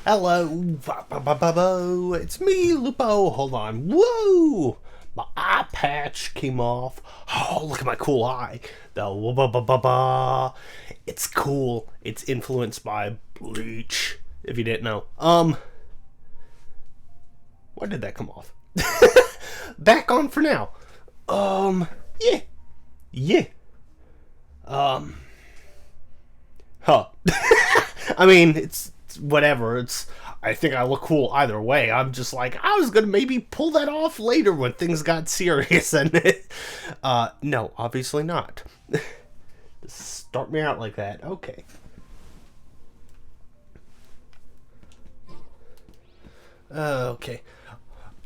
Hello, it's me, Lupo. Hold on. Whoa! My eye patch came off. Oh, look at my cool eye. It's cool. It's influenced by bleach. If you didn't know. Why did that come off? Back on for now. Yeah. Yeah. Um, huh. I mean, it's whatever. I think I look cool either way. I'm just like, I was gonna maybe pull that off later when things got serious, and no, obviously not. Start me out like that. Okay. Okay.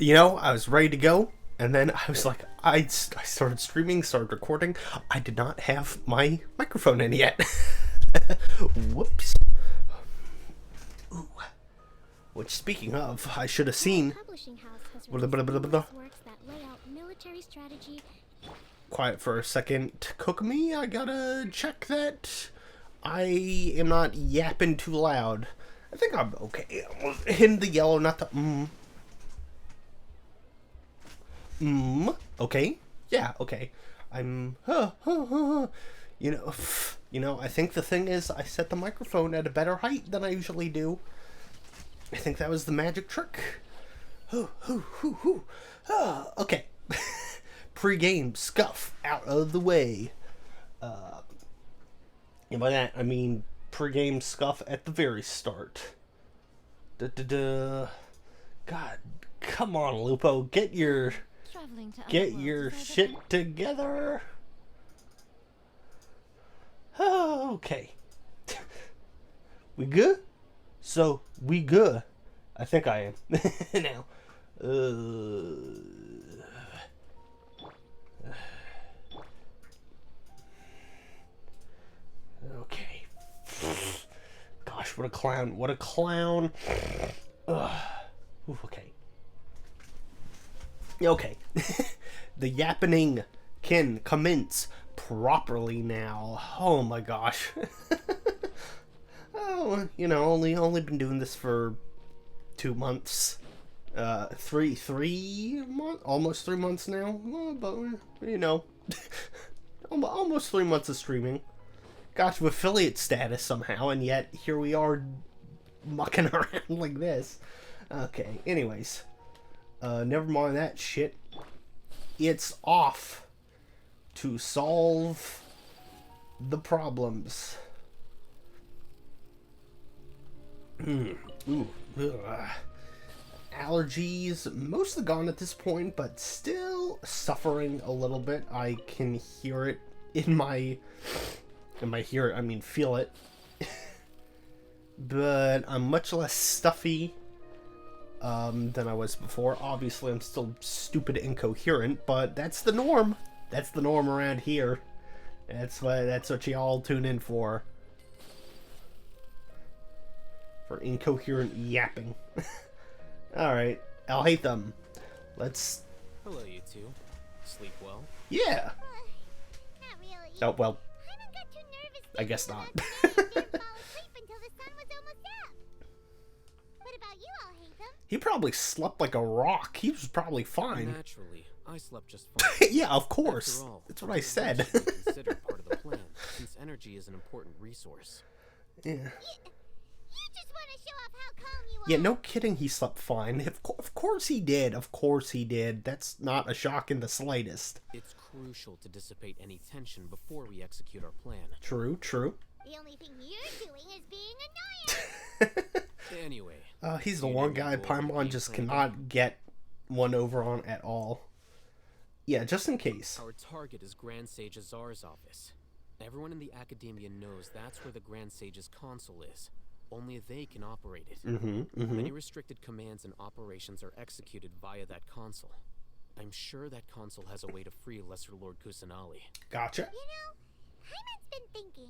I was ready to go, and then I was like, I started streaming, started recording. I did not have my microphone in yet. Whoops. Ooh. Which, speaking of, I should have seen. Quiet for a second. Kokomi, I gotta check that I am not yapping too loud. I think I'm okay. In the yellow, not the Okay. Yeah, okay. I'm I think the thing is I set the microphone at a better height than I usually do. I think that was the magic trick. Okay. Pre-game scuff out of the way. And by that I mean pre-game scuff at the very start. God, come on, Lupo, get your shit together. Okay. We good? So, we good. I think I am. Now. Okay. Gosh, what a clown. What a clown. Ooh, okay. Okay. The yappening can commence properly now. Oh my gosh. Oh, only been doing this for 2 months. Three months, almost 3 months now. Well, but almost 3 months of streaming. Got to affiliate status somehow, and yet here we are mucking around like this. Okay, anyways. Never mind that shit. It's off to solve the problems. Ooh. Allergies mostly gone at this point, but still suffering a little bit. I can hear it in my feel it. But I'm much less stuffy than I was before. Obviously, I'm still stupid and incoherent, but that's the norm. That's the norm around here. That's what y'all tune in for. For incoherent yapping. Alright, I'll hate them. Let's... Hello, you two. Sleep well? Yeah! Not really. Oh, well, Hyman got too nervous I guess not. didn't fall asleep until the sun was almost up. What about you, all hate them? He probably slept like a rock. He was probably fine. Naturally, I slept just fine. Yeah, of course. After all, That's what I said. should be considered part of the plan, since energy is an important resource. Yeah. You just want to show off how calm you are. Yeah, no kidding, he slept fine. Of course he did. Of course he did. That's not a shock in the slightest. It's crucial to dissipate any tension before we execute our plan. True, true. The only thing you're doing is being annoying. Anyway. He's the one guy Paimon just cannot get one over on at all. Yeah, just in case. Our target is Grand Sage Azar's office. Everyone in the academia knows that's where the Grand Sage's console is. Only they can operate it. Many restricted commands and operations are executed via that console. I'm sure that console has a way to free Lesser Lord Kusanali. Gotcha. Hyman's been thinking,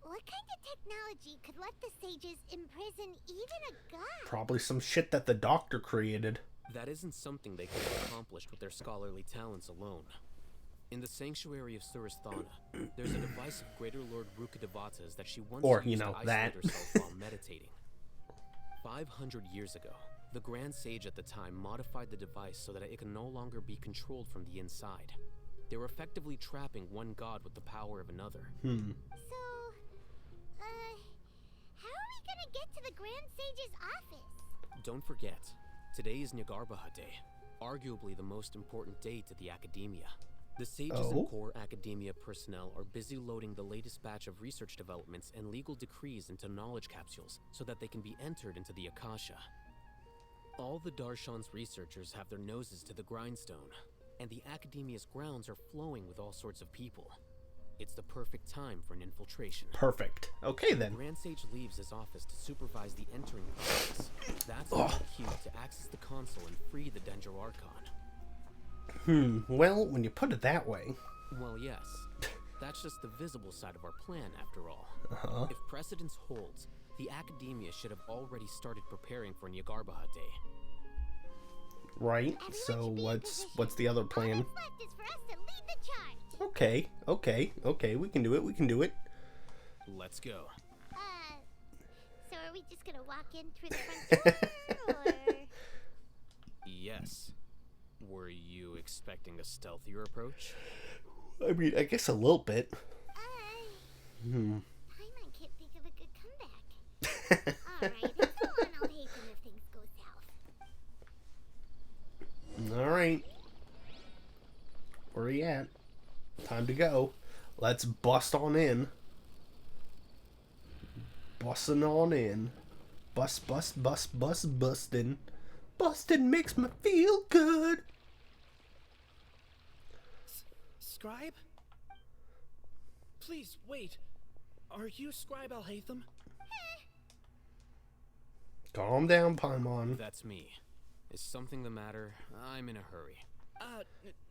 what kind of technology could let the sages imprison even a god? Probably some shit that the doctor created. That isn't something they could have accomplished with their scholarly talents alone. In the sanctuary of Surasthana, there's a device of Greater Lord Rukadevata's that she once used to isolate herself while meditating. 500 years ago, the Grand Sage at the time modified the device so that it can no longer be controlled from the inside. They were effectively trapping one god with the power of another. So, how are we gonna get to the Grand Sage's office? Don't forget, today is Nyargarbaha Day, arguably the most important day to the academia. The sages and core academia personnel are busy loading the latest batch of research developments and legal decrees into knowledge capsules so that they can be entered into the Akasha. All the Darshan's researchers have their noses to the grindstone, and the academia's grounds are flowing with all sorts of people. It's the perfect time for an infiltration. Perfect. Okay then. Grand Sage leaves his office to supervise the entering process. That's our cue to access the console and free the Danger Archon. Well, when you put it that way. Well, yes. That's just the visible side of our plan, after all. If precedence holds, the academia should have already started preparing for Nyargarbaha Day. Right. So what's the other plan? All that's left is for us to lead the charge. Okay. We can do it. Let's go. So are we just gonna walk in through the front door, or? Yes. Were you expecting a stealthier approach? I mean, I guess a little bit. Paimon can't think of a good comeback. Alright, go on, I'll hasten if things go south. Alright. Where are you at? Time to go. Let's bust on in. Bustin' on in. Bustin'. Bustin' makes me feel good. Scribe? Please, wait. Are you Scribe Alhaitham? Calm down, Paimon. That's me. Is something the matter? I'm in a hurry.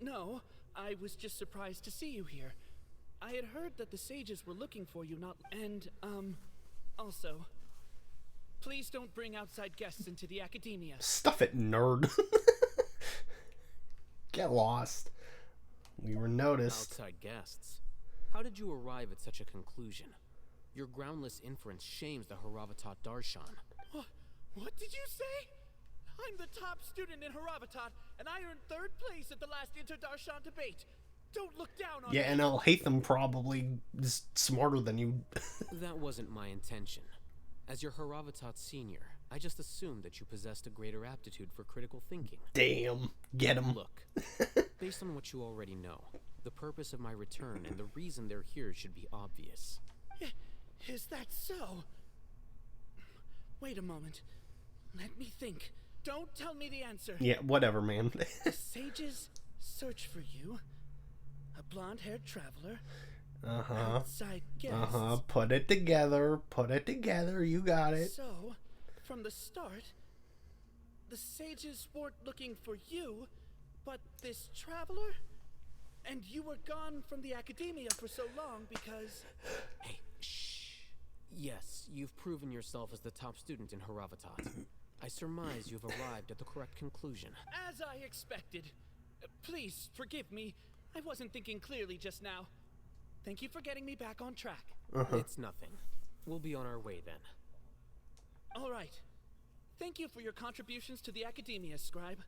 No. I was just surprised to see you here. I had heard that the sages were looking for you, also, please don't bring outside guests into the academia. Stuff it, nerd. Get lost. We were noticed. Outside guests? How did you arrive at such a conclusion? Your groundless inference shames the Haravatat Darshan. What did you say? I'm the top student in Haravatat, and I earned 3rd place at the last Inter-Darshan debate. Don't look down on me. Yeah, and Alhaitham probably is smarter than you. That wasn't my intention. As your Haravatat senior, I just assumed that you possessed a greater aptitude for critical thinking. Damn. Get him. Look, based on what you already know, the purpose of my return and the reason they're here should be obvious. Is that so? Wait a moment. Let me think. Don't tell me the answer. Yeah, whatever, man. The sages search for you. A blonde-haired traveler. Outside guests. Put it together. You got it. So, from the start, the sages weren't looking for you, but this traveler? And you were gone from the academia for so long because... Hey, shh. Yes, you've proven yourself as the top student in Haravatat. I surmise you've arrived at the correct conclusion. As I expected. Please, forgive me. I wasn't thinking clearly just now. Thank you for getting me back on track. It's nothing. We'll be on our way then. All right. Thank you for your contributions to the academia, Scribe.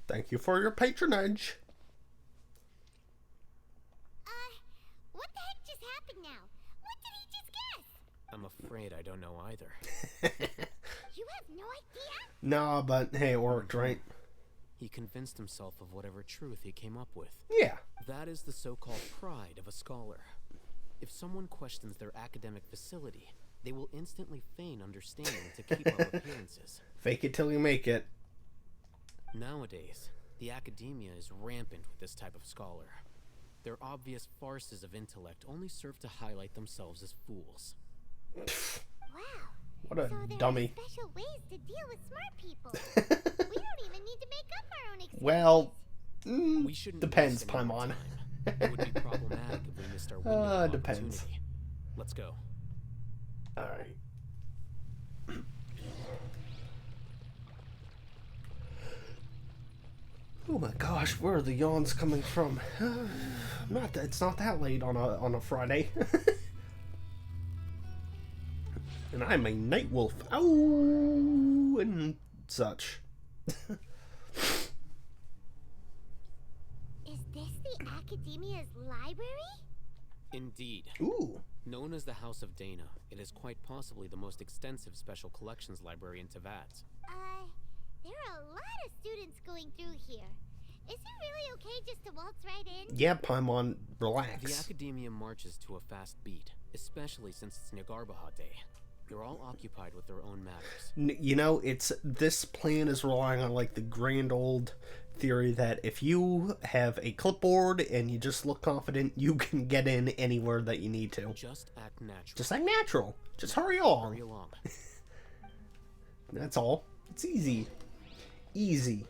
Thank you for your patronage. What the heck just happened now? What did he just guess? I'm afraid I don't know either. You have no idea? Nah, but hey, it worked, right? He convinced himself of whatever truth he came up with. Yeah. That is the so-called pride of a scholar. If someone questions their academic facility, they will instantly feign understanding to keep up appearances. Fake it till you make it. Nowadays, the academia is rampant with this type of scholar. Their obvious farces of intellect only serve to highlight themselves as fools. Wow. What a So there dummy. are special ways to deal with smart people. We don't even need to make up our own experiences. Well, We shouldn't depends, waste any more Paimon. time. It would be problematic if we missed our window of Depends. opportunity. Let's go. Alright. Oh my gosh, where are the yawns coming from? It's not that late on a Friday. And I'm a night wolf. Ow! And such. Is this the Academia's library? Indeed. Ooh. Known as the House of Dana, it is quite possibly the most extensive special collections library in Teyvat. There are a lot of students going through here. Is it really okay just to waltz right in? Yeah, Paimon, The relax. Academia marches to a fast beat, especially since it's Nagarbaha Day. They're all occupied with their own matters. You know, this plan is relying on like the grand old theory that if you have a clipboard and you just look confident, you can get in anywhere that you need to. Just act natural. Just act natural. Just hurry along. Hurry along. That's all. It's easy. Easy.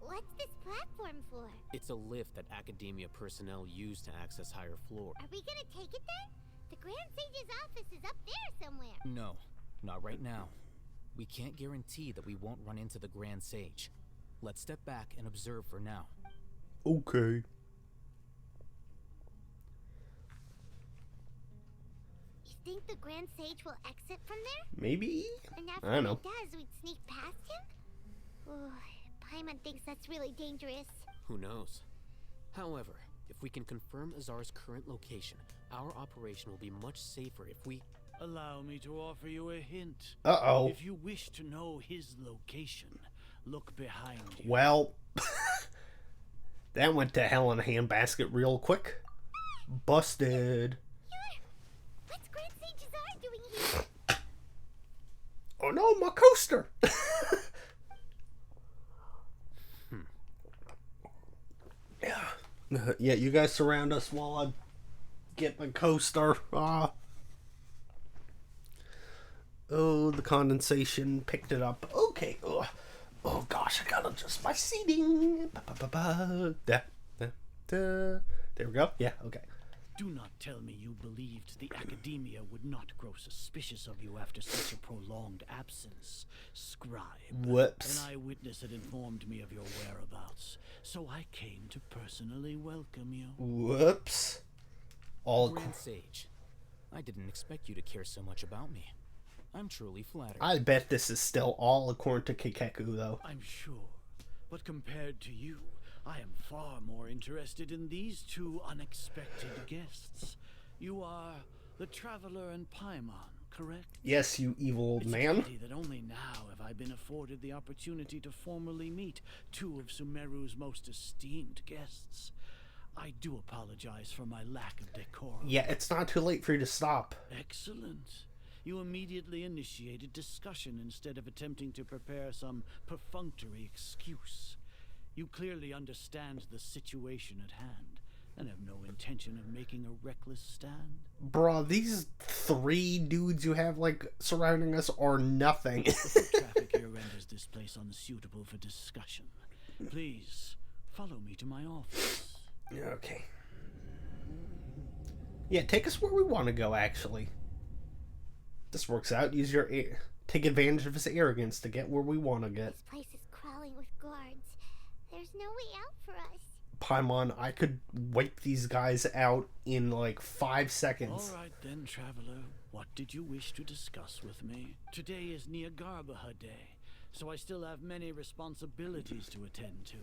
What's this platform for? It's a lift that Academia personnel use to access higher floors. Are we gonna take it then? The Grand Sage's office is up there somewhere. No, not right now. We can't guarantee that we won't run into the Grand Sage. Let's step back and observe for now. Okay. You think the Grand Sage will exit from there? Maybe? And I after don't know. he does, we'd sneak past him? Ooh, Paimon thinks that's really dangerous. Who knows? However, if we can confirm Azar's current location, our operation will be much safer if we... Allow me to offer you a hint. Uh-oh. If you wish to know his location, look behind you. Well, that went to hell in a handbasket real quick. Busted. What's Grand Sage Azar doing here? Oh no, my coaster! Yeah, you guys surround us while I get my coaster. Oh, the condensation picked it up. Okay. Oh gosh, I gotta adjust my seating. There we go. Yeah, okay. Do not tell me you believed the Academia would not grow suspicious of you after such a prolonged absence, Scribe. Whoops. An eyewitness had informed me of your whereabouts, so I came to personally welcome you. Whoops. Grand Sage, I didn't expect you to care so much about me. I'm truly flattered. I bet this is still all according to Kikeku, though. I'm sure, but compared to you, I am far more interested in these two unexpected guests. You are the Traveler and Paimon, correct? Yes, you evil old It's a man. pity that only now have I been afforded the opportunity to formally meet two of Sumeru's most esteemed guests. I do apologize for my lack of decorum. Yeah, it's not too late for you to stop. Excellent. You immediately initiated discussion instead of attempting to prepare some perfunctory excuse. You clearly understand the situation at hand and have no intention of making a reckless stand. Bruh, these three dudes you have, like, surrounding us are nothing. The foot traffic here renders this place unsuitable for discussion. Please, follow me to my office. Okay. Yeah, take us where we want to go, actually. This works out. Use your... Take advantage of his arrogance to get where we want to get. This place is crawling with guards. There's no way out for us. Paimon, I could wipe these guys out in like 5 seconds. All right then, Traveler. What did you wish to discuss with me? Today is Nagarbaha Day, so I still have many responsibilities to attend to.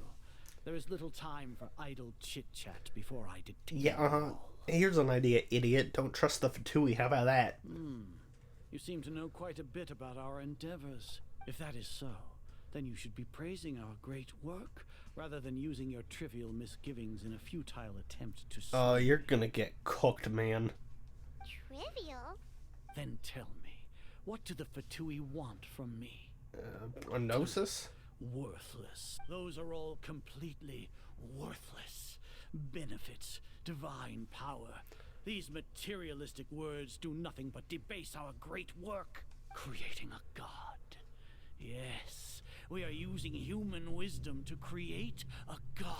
There is little time for idle chit-chat before I detain Yeah, you all. Here's an idea, idiot. Don't trust the Fatui. How about that? You seem to know quite a bit about our endeavors. If that is so, then you should be praising our great work rather than using your trivial misgivings in a futile attempt to Oh, you're gonna get cooked, man. Trivial? Then tell me, what do the Fatui want from me? A gnosis? Worthless. Those are all completely worthless. Benefits, divine power. These materialistic words do nothing but debase our great work, creating a god. Yes, we are using human wisdom to create a god.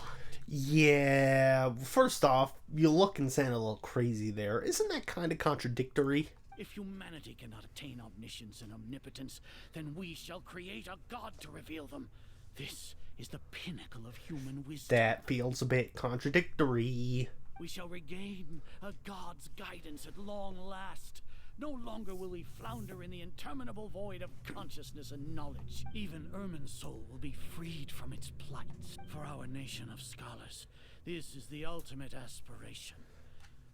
Yeah, first off, you look and sound a little crazy there. Isn't that kind of contradictory? If humanity cannot attain omniscience and omnipotence, then we shall create a god to reveal them. This is the pinnacle of human wisdom. That feels a bit contradictory. We shall regain a god's guidance at long last. No longer will we flounder in the interminable void of consciousness and knowledge. Even Ermin's soul will be freed from its plight. For our nation of scholars, this is the ultimate aspiration.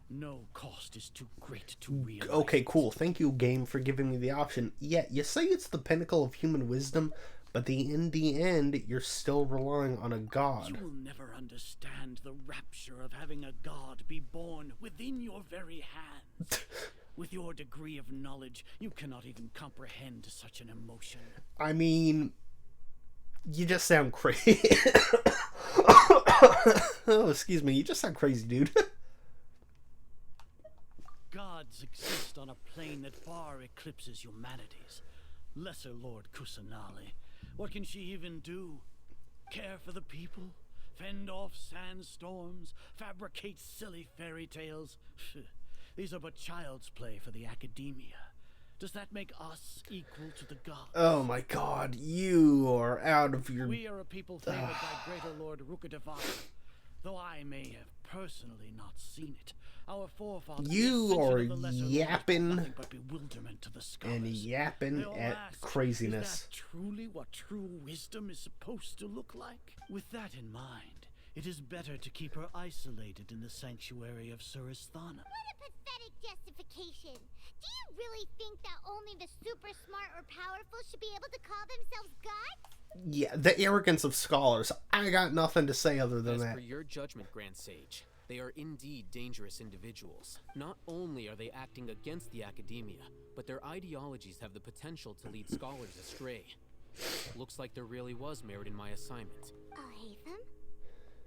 No cost is too great to realize. Okay, cool. Thank you, game, for giving me the option. Yeah, you say it's the pinnacle of human wisdom, but in the end, you're still relying on a god. You will never understand the rapture of having a god be born within your very hands. With your degree of knowledge, you cannot even comprehend such an emotion. I mean, you just sound crazy. Oh, excuse me. You just sound crazy, dude. Gods exist on a plane that far eclipses humanity's. Lesser Lord Kusanali. What can she even do? Care for the people? Fend off sandstorms? Fabricate silly fairy tales? These are but child's play for the academia. Does that make us equal to the gods? Oh my god, you are out of your... We are a people favored by Greater Lord Rukadevara. Though I may have personally not seen it, our forefathers... You are yapping yapping but bewilderment to the scholars. and yapping They'll at ask, craziness. Is that truly what true wisdom is supposed to look like? With that in mind, it is better to keep her isolated in the sanctuary of Suristhana. What a pathetic justification. Do you really think that only the super smart or powerful should be able to call themselves gods? Yeah, the arrogance of scholars. I got nothing to say other than As that. per your judgment, Grand Sage, they are indeed dangerous individuals. Not only are they acting against the academia, but their ideologies have the potential to lead scholars astray. Looks like there really was merit in my assignment. Oh, Hatham?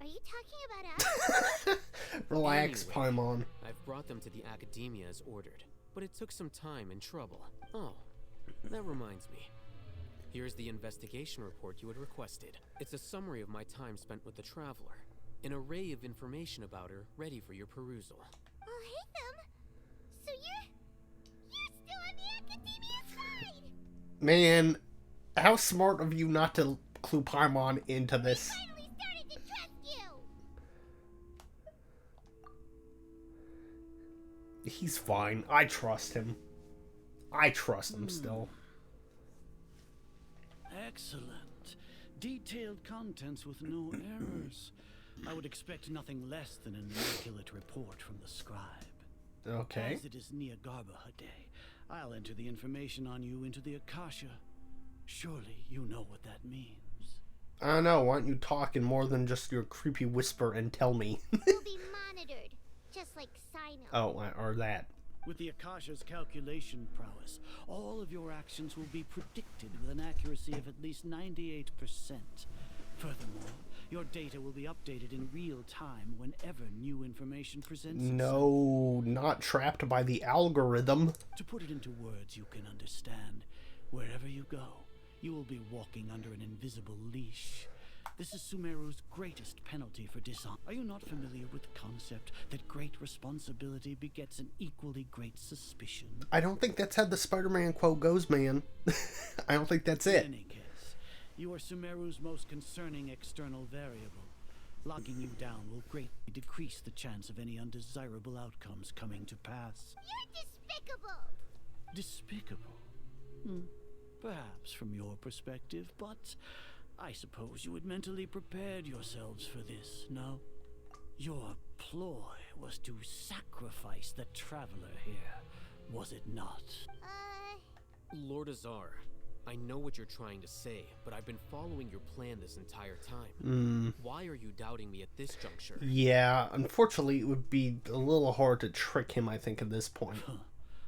Are you talking about us? Relax, Anyway, Paimon. I've brought them to the academia as ordered, but it took some time and trouble. Oh, that reminds me. Here's the investigation report you had requested. It's a summary of my time spent with the Traveler. An array of information about her ready for your perusal. Oh, Hatham? So you're still on the academia side? Man, how smart of you not to clue Paimon into this. Finally started to trust you. He's fine. I trust him. I trust him still. Excellent. Detailed contents with no errors. I would expect nothing less than an immaculate report from the scribe. Okay. As it is near Garbaha Day, I'll enter the information on you into the Akasha. Surely you know what that means. I don't know. Why don't you talk in more than just your creepy whisper and tell me? You'll be monitored, just like Sino. Oh, or that. With the Akasha's calculation prowess, all of your actions will be predicted with an accuracy of at least 98%. Furthermore, your data will be updated in real time whenever new information presents itself. No, not trapped by the algorithm. To put it into words you can understand, wherever you go, you will be walking under an invisible leash. This is Sumeru's greatest penalty for dishonor. Are you not familiar with the concept that great responsibility begets an equally great suspicion? I don't think that's how the Spider-Man quote goes, man. I don't think that's it. In any case, you are Sumeru's most concerning external variable. Locking you down will greatly decrease the chance of any undesirable outcomes coming to pass. You're despicable. Despicable? Perhaps from your perspective, but I suppose you had mentally prepared yourselves for this, no? Your ploy was to sacrifice the Traveler here, was it not? Lord Azar, I know what you're trying to say, but I've been following your plan this entire time. Why are you doubting me at this juncture? Yeah, unfortunately, it would be a little hard to trick him, I think, at this point.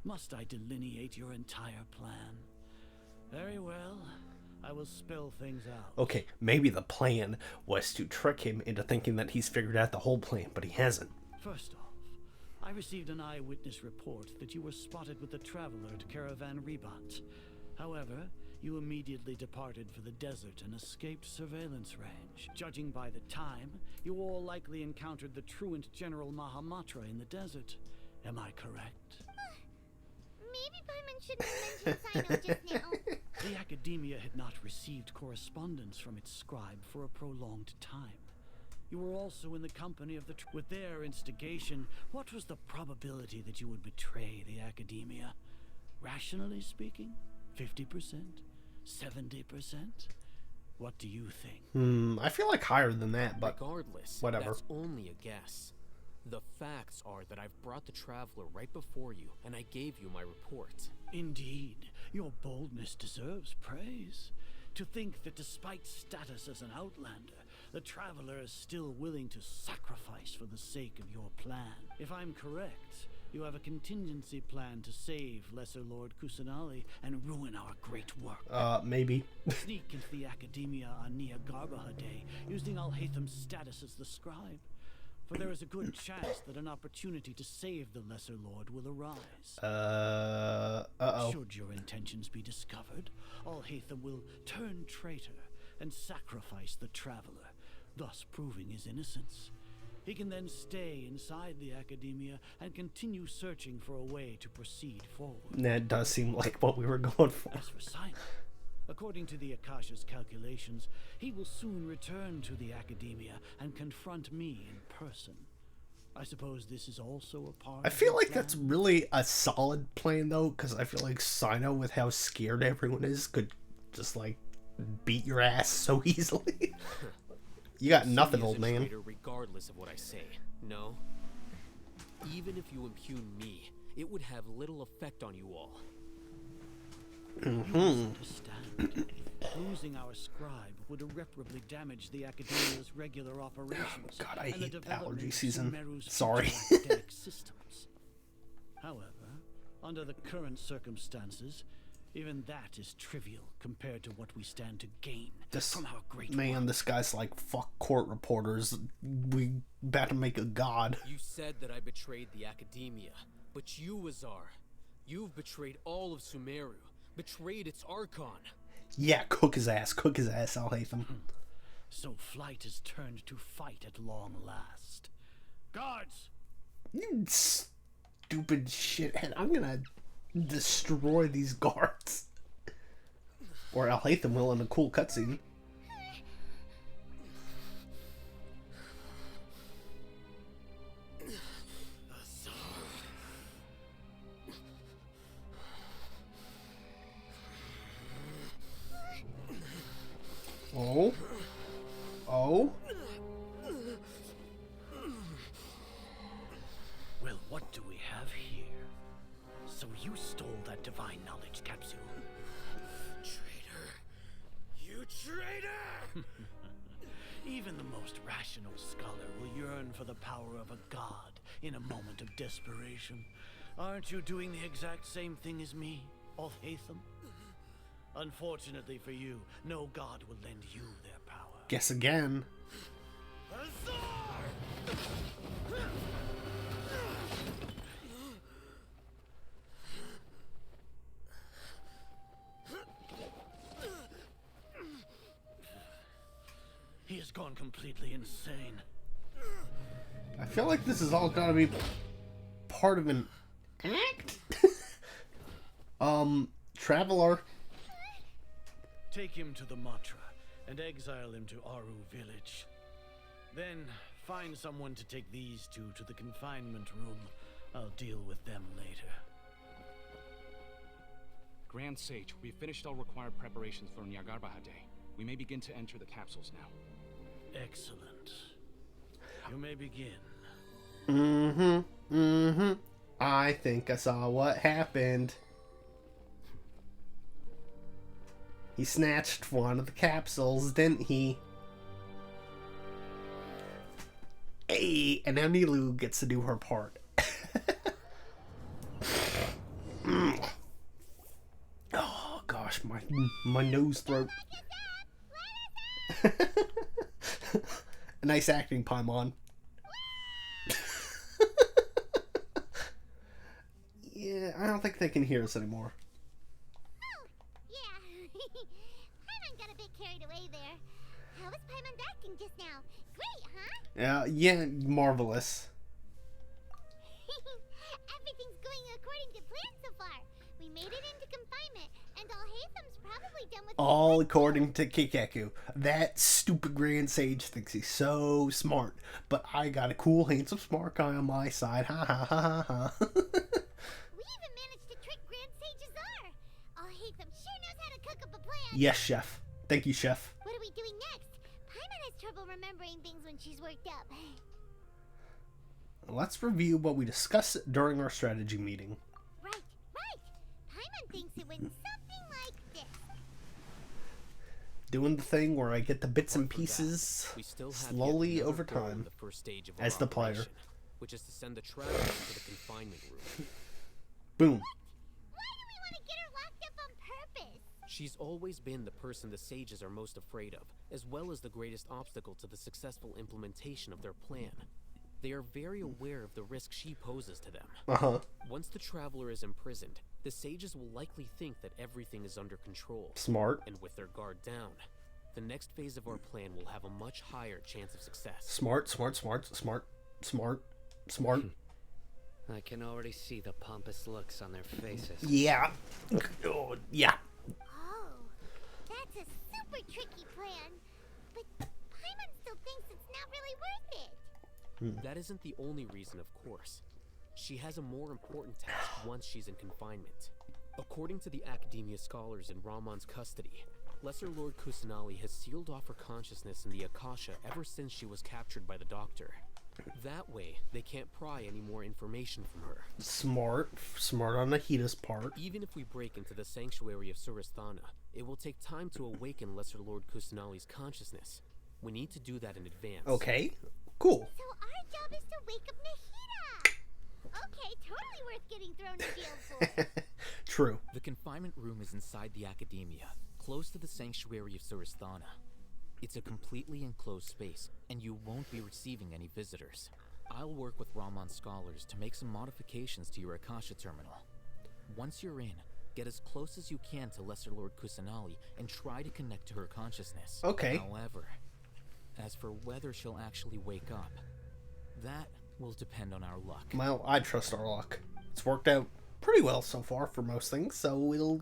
Must I delineate your entire plan? Very well. I will spell things out. Okay, maybe the plan was to trick him into thinking that he's figured out the whole plan, but he hasn't. First off, I received an eyewitness report that you were spotted with the Traveler at Caravan Rebat. However, you immediately departed for the desert and escaped surveillance range. Judging by the time, you all likely encountered the truant General Mahamatra in the desert. Am I correct? Maybe Paimon shouldn't have mentioned Sino just now. The Academia had not received correspondence from its scribe for a prolonged time. You were also in the company of the... With their instigation, what was the probability that you would betray the Academia? Rationally speaking, 50%? 70%? What do you think? I feel like higher than that, but regardless, whatever. That's only a guess. The facts are that I've brought the Traveler right before you, and I gave you my report. Indeed, your boldness deserves praise. To think that despite status as an outlander, the Traveler is still willing to sacrifice for the sake of your plan. If I'm correct, you have a contingency plan to save Lesser Lord Kusanali and ruin our great work. Maybe. Sneak into the Academia on Nia Garbaha Day, using Alhaitham's status as the scribe. For there is a good chance that an opportunity to save the Lesser Lord will arise. Should your intentions be discovered, Alhaitham will turn traitor and sacrifice the Traveler, thus proving his innocence. He can then stay inside the Academia and continue searching for a way to proceed forward. That does seem like what we were going for. As for Simon, according to the Akasha's calculations, he will soon return to the Academia and confront me in person. I suppose this is also a part I of feel your like plan? that's really a solid plan, though, because I feel like Sino, with how scared everyone is, could just, like, beat your ass so easily. You got nothing, See me as old a man. traitor regardless of what I say. No? Even if you impugn me, it would have little effect on you all. You misunderstand. Losing our scribe would irreparably damage the Academia's regular operations. God, I and the hate development allergy of season. Sumeru's Sorry. future academic systems. However, under the current circumstances, even that is trivial compared to what we stand to gain This from our great man, work. this guy's like, fuck court reporters. We about to make a god. You said that I betrayed the Academia, but you, Azar, you've betrayed all of Sumeru, betrayed its Archon. Yeah, cook his ass, Alhaitham. So flight is turned to fight at long last. Guards! You stupid shithead. I'm gonna destroy these guards. Or Alhaitham will in a cool cutscene. Oh. Oh. Well, what do we have here? So you stole that divine knowledge capsule. Traitor! You traitor! Even the most rational scholar will yearn for the power of a god in a moment of desperation. Aren't you doing the exact same thing as me, Alhaitham? Unfortunately for you, no god will lend you their power. Guess again. He has gone completely insane. I feel like this is all gotta be part of an act? Traveler. Take him to the Matra and exile him to Aru village. Then find someone to take these two to the confinement room. I'll deal with them later. Grand Sage, we've finished all required preparations for Nyargarbaha Day. We may begin to enter the capsules now. Excellent. You may begin. I think I saw what happened. He snatched one of the capsules, didn't he? Hey, and now Nilu gets to do her part. Oh gosh, my nose throat. Nice acting, Paimon. Yeah, I don't think they can hear us anymore. Oh, yeah. Paimon got a bit carried away there. How was Paimon acting just now? Great, huh? Yeah, marvelous. Everything's going according to plan so far. made it into confinement, and Alhaitham's probably done with All according to Kikaku. That stupid Grand Sage thinks he's so smart, but I got a cool, handsome, smart guy on my side. Ha ha ha ha ha. We even managed to trick Grand Sage Azar. Alhaitham sure knows how to cook up a plan. Yes, chef. Thank you, chef. What are we doing next? Paimon has trouble remembering things when she's worked up. Let's review what we discussed during our strategy meeting. Right. Paimon thinks it went something like this. Doing the thing where I get the bits and But for that, pieces we still have slowly yet another over goal in time. the first stage of our as the player. operation, which is to send the traveler to the confinement room. Boom. Why do we want to get her locked up on purpose? She's always been the person the sages are most afraid of, as well as the greatest obstacle to the successful implementation of their plan. They are very aware of the risk she poses to them. Uh-huh. Once the traveler is imprisoned, the sages will likely think that everything is under control. Smart. And with their guard down, the next phase of our plan will have a much higher chance of success. Smart, smart, smart, smart, smart, smart. I can already see the pompous looks on their faces. Yeah. Oh, yeah. Oh, that's a super tricky plan. But Paimon still thinks it's not really worth it. That isn't the only reason, of course. She has a more important task once she's in confinement. According to the Academia scholars in Ramon's custody, Lesser Lord Kusanali has sealed off her consciousness in the Akasha ever since she was captured by the Doctor. That way, they can't pry any more information from her. Smart. Smart on Nahita's part. Even if we break into the sanctuary of Surasthana, it will take time to awaken Lesser Lord Kusanali's consciousness. We need to do that in advance. Okay. Cool. So our job is to wake up Nahida. Okay, totally worth getting thrown in jail for. True. The confinement room is inside the Academia, close to the sanctuary of Surasthana. It's a completely enclosed space, and you won't be receiving any visitors. I'll work with Ramon's scholars to make some modifications to your Akasha terminal. Once you're in, get as close as you can to Lesser Lord Kusanali and try to connect to her consciousness. Okay. However, as for whether she'll actually wake up, that will depend on our luck. Well, I trust our luck. It's worked out pretty well so far for most things, so we'll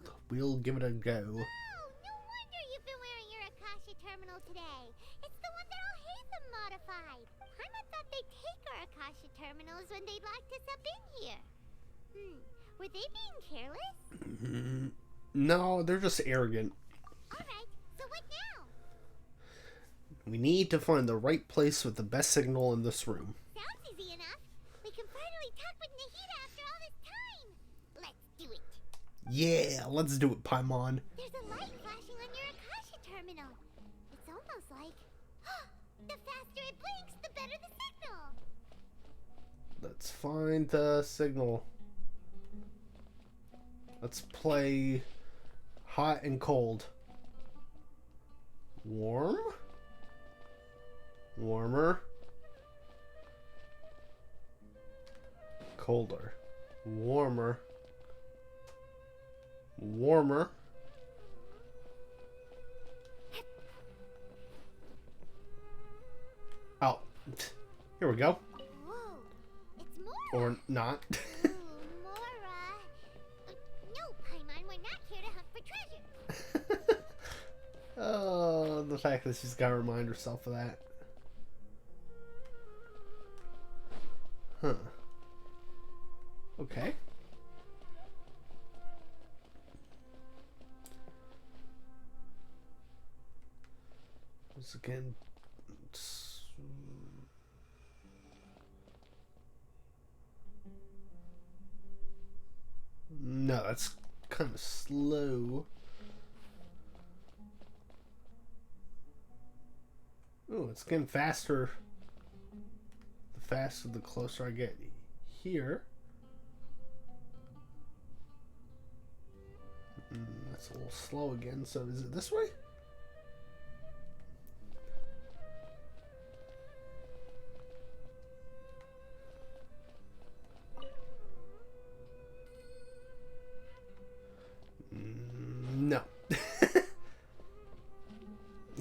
give it a go. Oh, no wonder you've been wearing your Akasha terminal today. It's the one that Alhaitham modified. Paimon thought they'd take our Akasha terminals when they locked us up in here. Were they being careless? No, they're just arrogant. Alright, so what now? We need to find the right place with the best signal in this room. Sounds easy enough. We can finally talk with Nahida after all this time. Let's do it. Yeah, let's do it, Paimon. There's a light flashing on your Akasha terminal. It's almost like... the faster it blinks, the better the signal. Let's find the signal. Let's play hot and cold. Warm? Warmer? Colder. Warmer. Warmer. Oh, here we go. Whoa, it's Mora. Or not. Ooh, Mora. No, Paimon, we're not here to hunt for treasure. Oh, the fact that she's got to remind herself of that. Huh. Okay. Once again. No, that's kind of slow. Oh, it's getting faster. The faster, the closer I get here. That's a little slow again. So is it this way? No.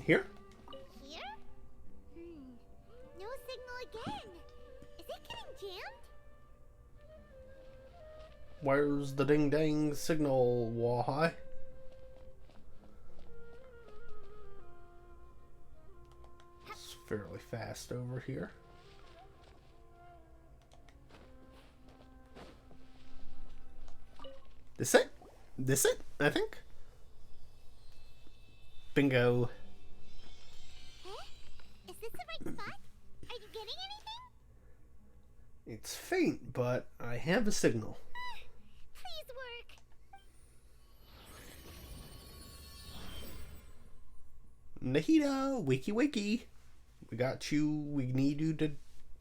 Here? Here? No signal again. Is it getting jammed? Where's the ding dang signal, Wahai? It's fairly fast over here. This it? This it? I think. Bingo. Is this the right spot? Are you getting anything? It's faint, but I have a signal. Please work. Nahida, wakey wakey. We got you. We need you to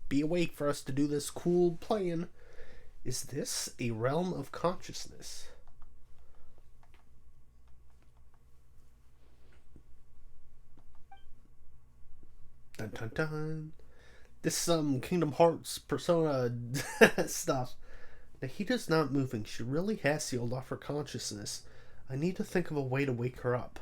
be awake for us to do this cool plan. Is this a realm of consciousness? Dun dun dun. This Kingdom Hearts Persona stuff. Nahida's not moving. She really has sealed off her consciousness. I need to think of a way to wake her up.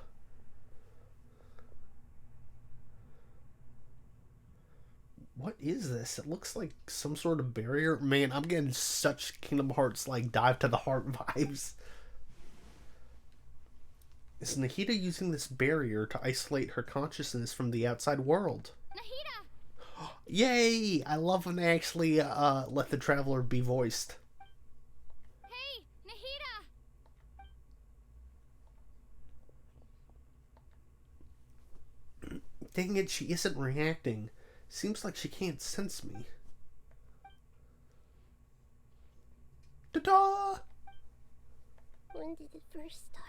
What is this? It looks like some sort of barrier. Man, I'm getting such Kingdom Hearts like Dive to the Heart vibes. Is Nahida using this barrier to isolate her consciousness from the outside world? Nahida! Yay! I love when they actually let the traveler be voiced. Hey, Nahida! Dang it, she isn't reacting. Seems like she can't sense me. Ta-da! When did it first start?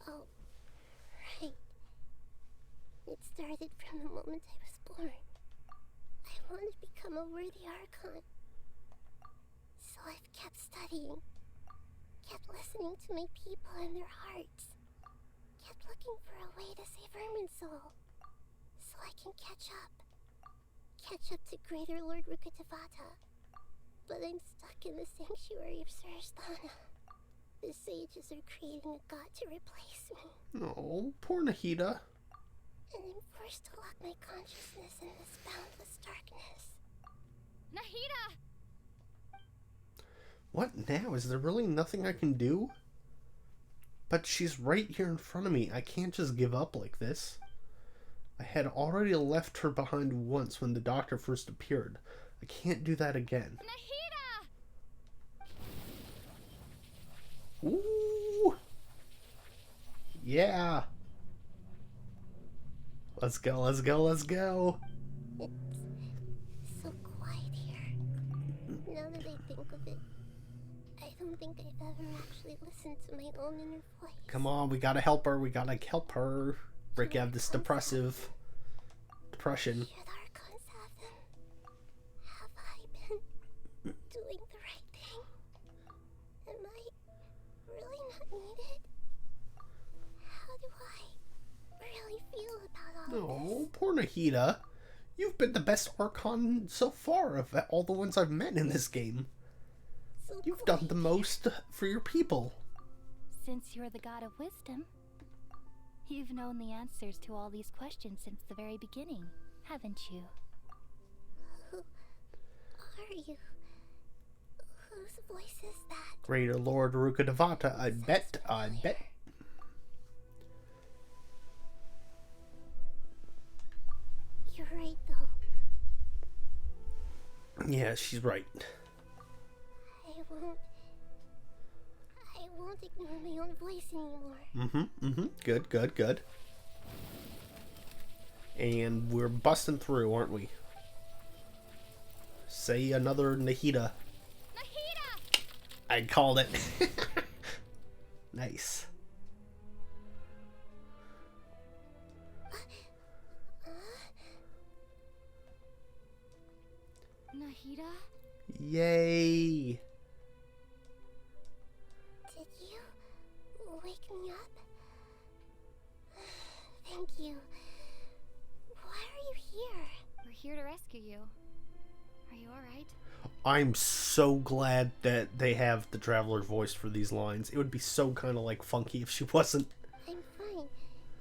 Oh, right. It started from the moment I was born. I wanted to become a worthy Archon. So I've kept studying, kept listening to my people and their hearts, kept looking for a way to save Irminsul, so I can catch up to Greater Lord Rukkhadevata. But I'm stuck in the sanctuary of Surasthana. The sages are creating a god to replace me. Oh, poor Nahida. And I'm forced to lock my consciousness in this boundless darkness. Nahida! What now? Is there really nothing I can do? But she's right here in front of me. I can't just give up like this. I had already left her behind once when the doctor first appeared. I can't do that again. Nahida! Ooh! Yeah! Let's go, let's go, let's go! It's so quiet here. Now that I think of it, I don't think I've ever actually listened to my own inner voice. Come on, we gotta help her, Break out of this depression. Here the Archons have them. Have I been doing the right thing? Am I really not needed? How do I really feel about all Oh, this? poor Nahida. You've been the best Archon so far of all the ones I've met in this game. So You've done the most for your people. Since you're the god of wisdom, you've known the answers to all these questions since the very beginning, haven't you? Who are you? Whose voice is that? Greater Lord Rukkhadevata, I bet. You're right, though. Yeah, she's right. I won't ignore my own voice anymore. Good. And we're busting through, aren't we? Say another Nahida. Nahida! I called it. Nice. Nahida? Yay. Did you wake me up? Thank you. Why are you here? We're here to rescue you. Are you alright? I'm so glad that they have the Traveler's voice for these lines. It would be so kind of like funky if she wasn't. I'm fine.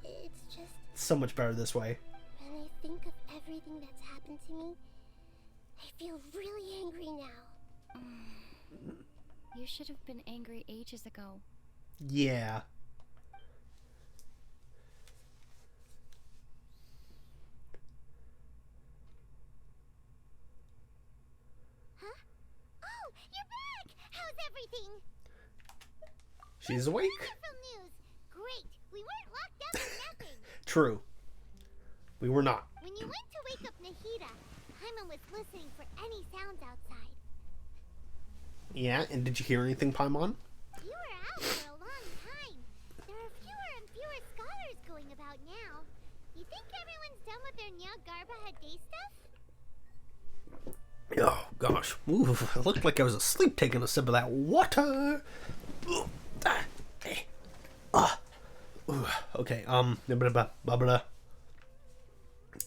It's just So much better this way. when I think of everything that's happened to me, I feel really angry now. You should have been angry ages ago. Yeah. Huh? Oh, you're back! How's everything? She's awake. Wonderful news! Great! We weren't locked up for nothing! True. We were not. When you went to wake up Nahida, Paimon was listening for any sounds outside. Yeah, and did you hear anything, Paimon? You were out for a long time. There are fewer and fewer scholars going about now. You think everyone's done with their Nyagarba Hade stuff? Oh, gosh. Ooh, it looked like I was asleep taking a sip of that water. Ooh, Ooh, okay,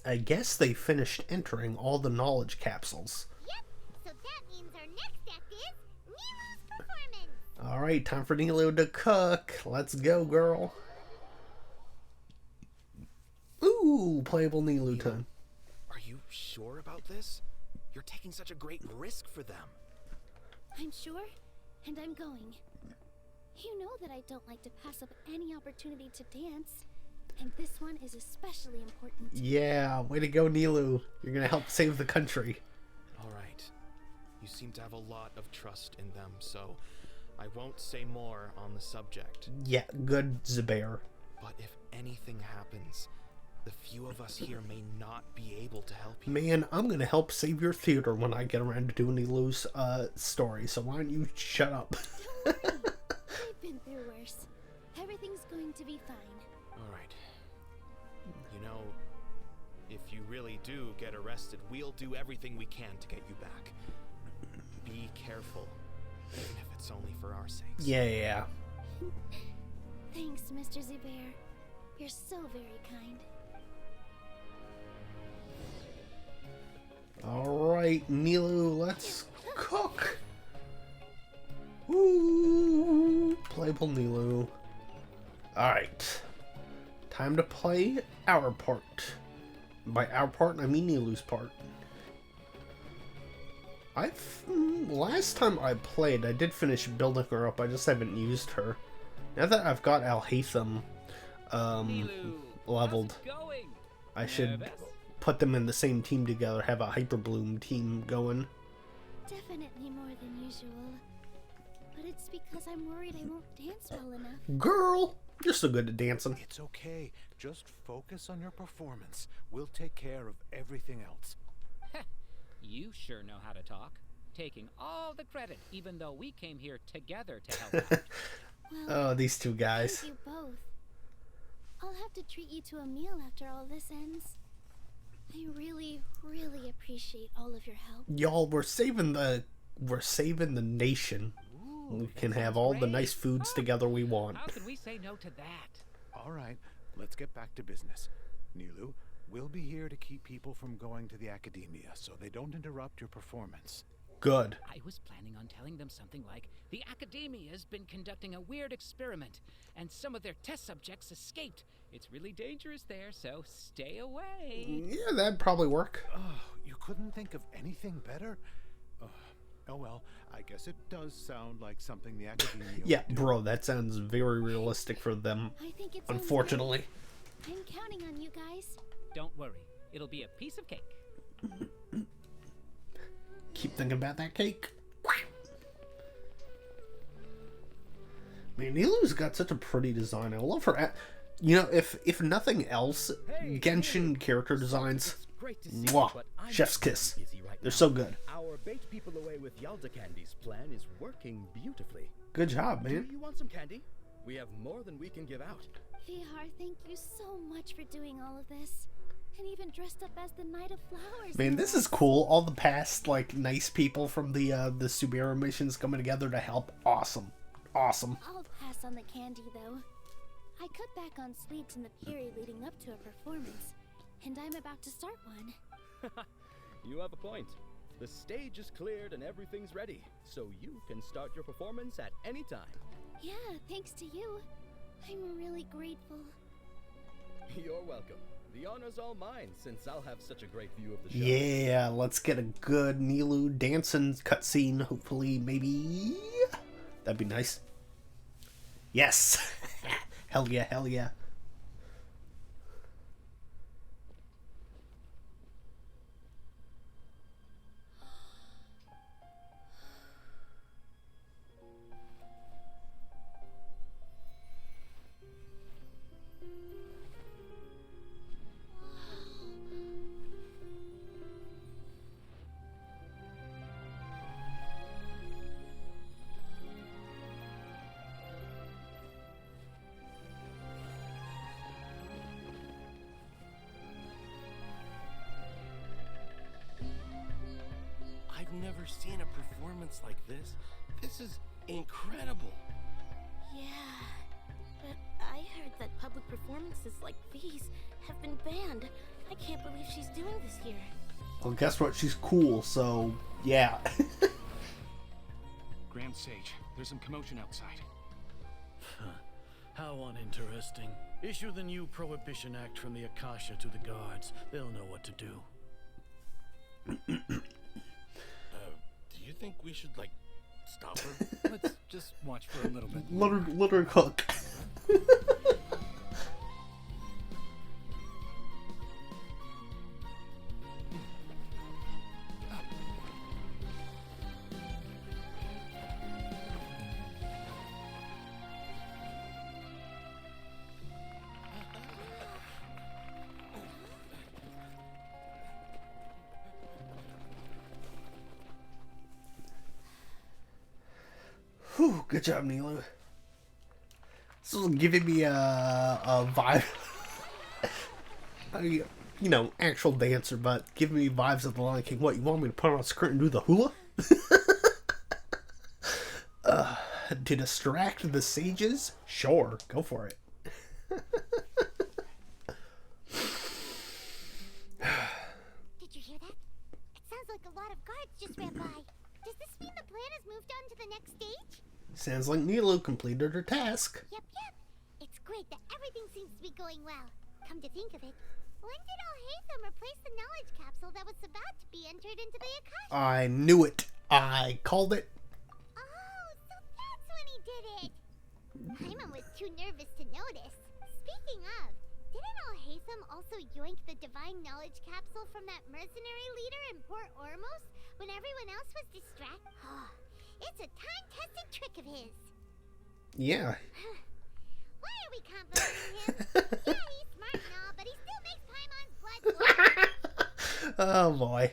I guess they finished entering all the knowledge capsules. Yep, so that means our next act is Nilu's performance. Alright, time for Nilu to cook. Let's go, girl. Ooh, playable Nilu time. Are you sure about this? You're taking such a great risk for them. I'm sure, and I'm going. You know that I don't like to pass up any opportunity to dance, and this one is especially important. Yeah, way to go, Nilu. You're gonna help save the country. All right. You seem to have a lot of trust in them, so I won't say more on the subject. Yeah, good, Zubair. But if anything happens, the few of us here may not be able to help you. Man, I'm gonna help save your theater when I get around to doing Nilu's story, so why don't you shut up? Don't worry. I've been through worse. Everything's going to be fine. All right. You know, if you really do get arrested, we'll do everything we can to get you back. Be careful, even if it's only for our sakes. Yeah. Thanks, Mr. Zubair. You're so very kind. Alright, Nilu, let's cook. Ooh, playable Nilu. Alright. Time to play our part. By our part, I mean Nilu's part. Last time I played, I did finish building her up. I just haven't used her. Now that I've got Alhaitham leveled, I should put them in the same team together, have a Hyperbloom team going. Definitely more than usual. But it's because I'm worried I won't dance well enough. Girl, you're so good at dancing. It's okay. Just focus on your performance. We'll take care of everything else. You sure know how to talk. Taking all the credit, even though we came here together to help out. Well, Oh, these two guys. thank you both. I'll have to treat you to a meal after all this ends. I really, really appreciate all of your help. Y'all, we're saving the nation. We can have all the nice foods together we want. How can we say no to that? All right, let's get back to business. Nilu, we'll be here to keep people from going to the academia so they don't interrupt your performance. Good. I was planning on telling them something like, the Academia's been conducting a weird experiment, and some of their test subjects escaped. It's really dangerous there, so stay away. Yeah, that'd probably work. Oh, you couldn't think of anything better? Oh well, I guess it does sound like something the academia Yeah, would do. bro, that sounds very realistic for them. I think it sounds Unfortunately. good. I'm counting on you guys. Don't worry, it'll be a piece of cake. Keep thinking about that cake. Man, Nilu's got such a pretty design. I love her. You know, if nothing else, Genshin character designs, mwah, chef's kiss. They're so good. Our bait people away with Yalda Candy's plan is working beautifully. Good job, man. Do you want some candy? We have more than we can give out. Vihar, thank you so much for doing all of this. And even dressed up as the Knight of Flowers. Man, this is cool. All the past, like, nice people from the Subaru missions coming together to help. Awesome. Awesome. I'll pass on the candy, though. I cut back on sweets in the period leading up to a performance, and I'm about to start one. You have a point. The stage is cleared and everything's ready, so you can start your performance at any time. Yeah, thanks to you. I'm really grateful. You're welcome. The honor's all mine, since I'll have such a great view of the show. Yeah, let's get a good Nilu dancing cutscene. Hopefully, maybe. That'd be nice. Yes! Hell yeah, hell yeah. I've never seen a performance like this. This is incredible. Yeah, but I heard that public performances like these have been banned. I can't believe she's doing this here. Well, guess what? She's cool, so yeah. Grand Sage, there's some commotion outside. How uninteresting. Issue the new Prohibition Act from the Akasha to the guards. They'll know what to do. Do you think we should, like, stop her? Let's just watch for a little bit. Let her cook. Whew, good job, Nilu. This is giving me a vibe. You know, actual dancer, but giving me vibes of the Lion King. What, you want me to put on a skirt and do the hula? To distract the sages? Sure, go for it. Did you hear that? It sounds like a lot of guards just ran by. Does this mean the plan has moved on to the next stage? Sounds like Nilu completed her task. Yep. It's great that everything seems to be going well. Come to think of it, when did Alhaitham replace the knowledge capsule that was about to be entered into the Akasha? I knew it. I called it. Oh, so that's when he did it. Paimon was too nervous to notice. Speaking of, didn't Alhaitham also yoink the divine knowledge capsule from that mercenary leader in Port Ormos when everyone else was distracted? It's a time-tested trick of his. Yeah. Why are we complimenting him? Yeah, he's smart and all, but he still makes Paimon's blood boil. Oh boy.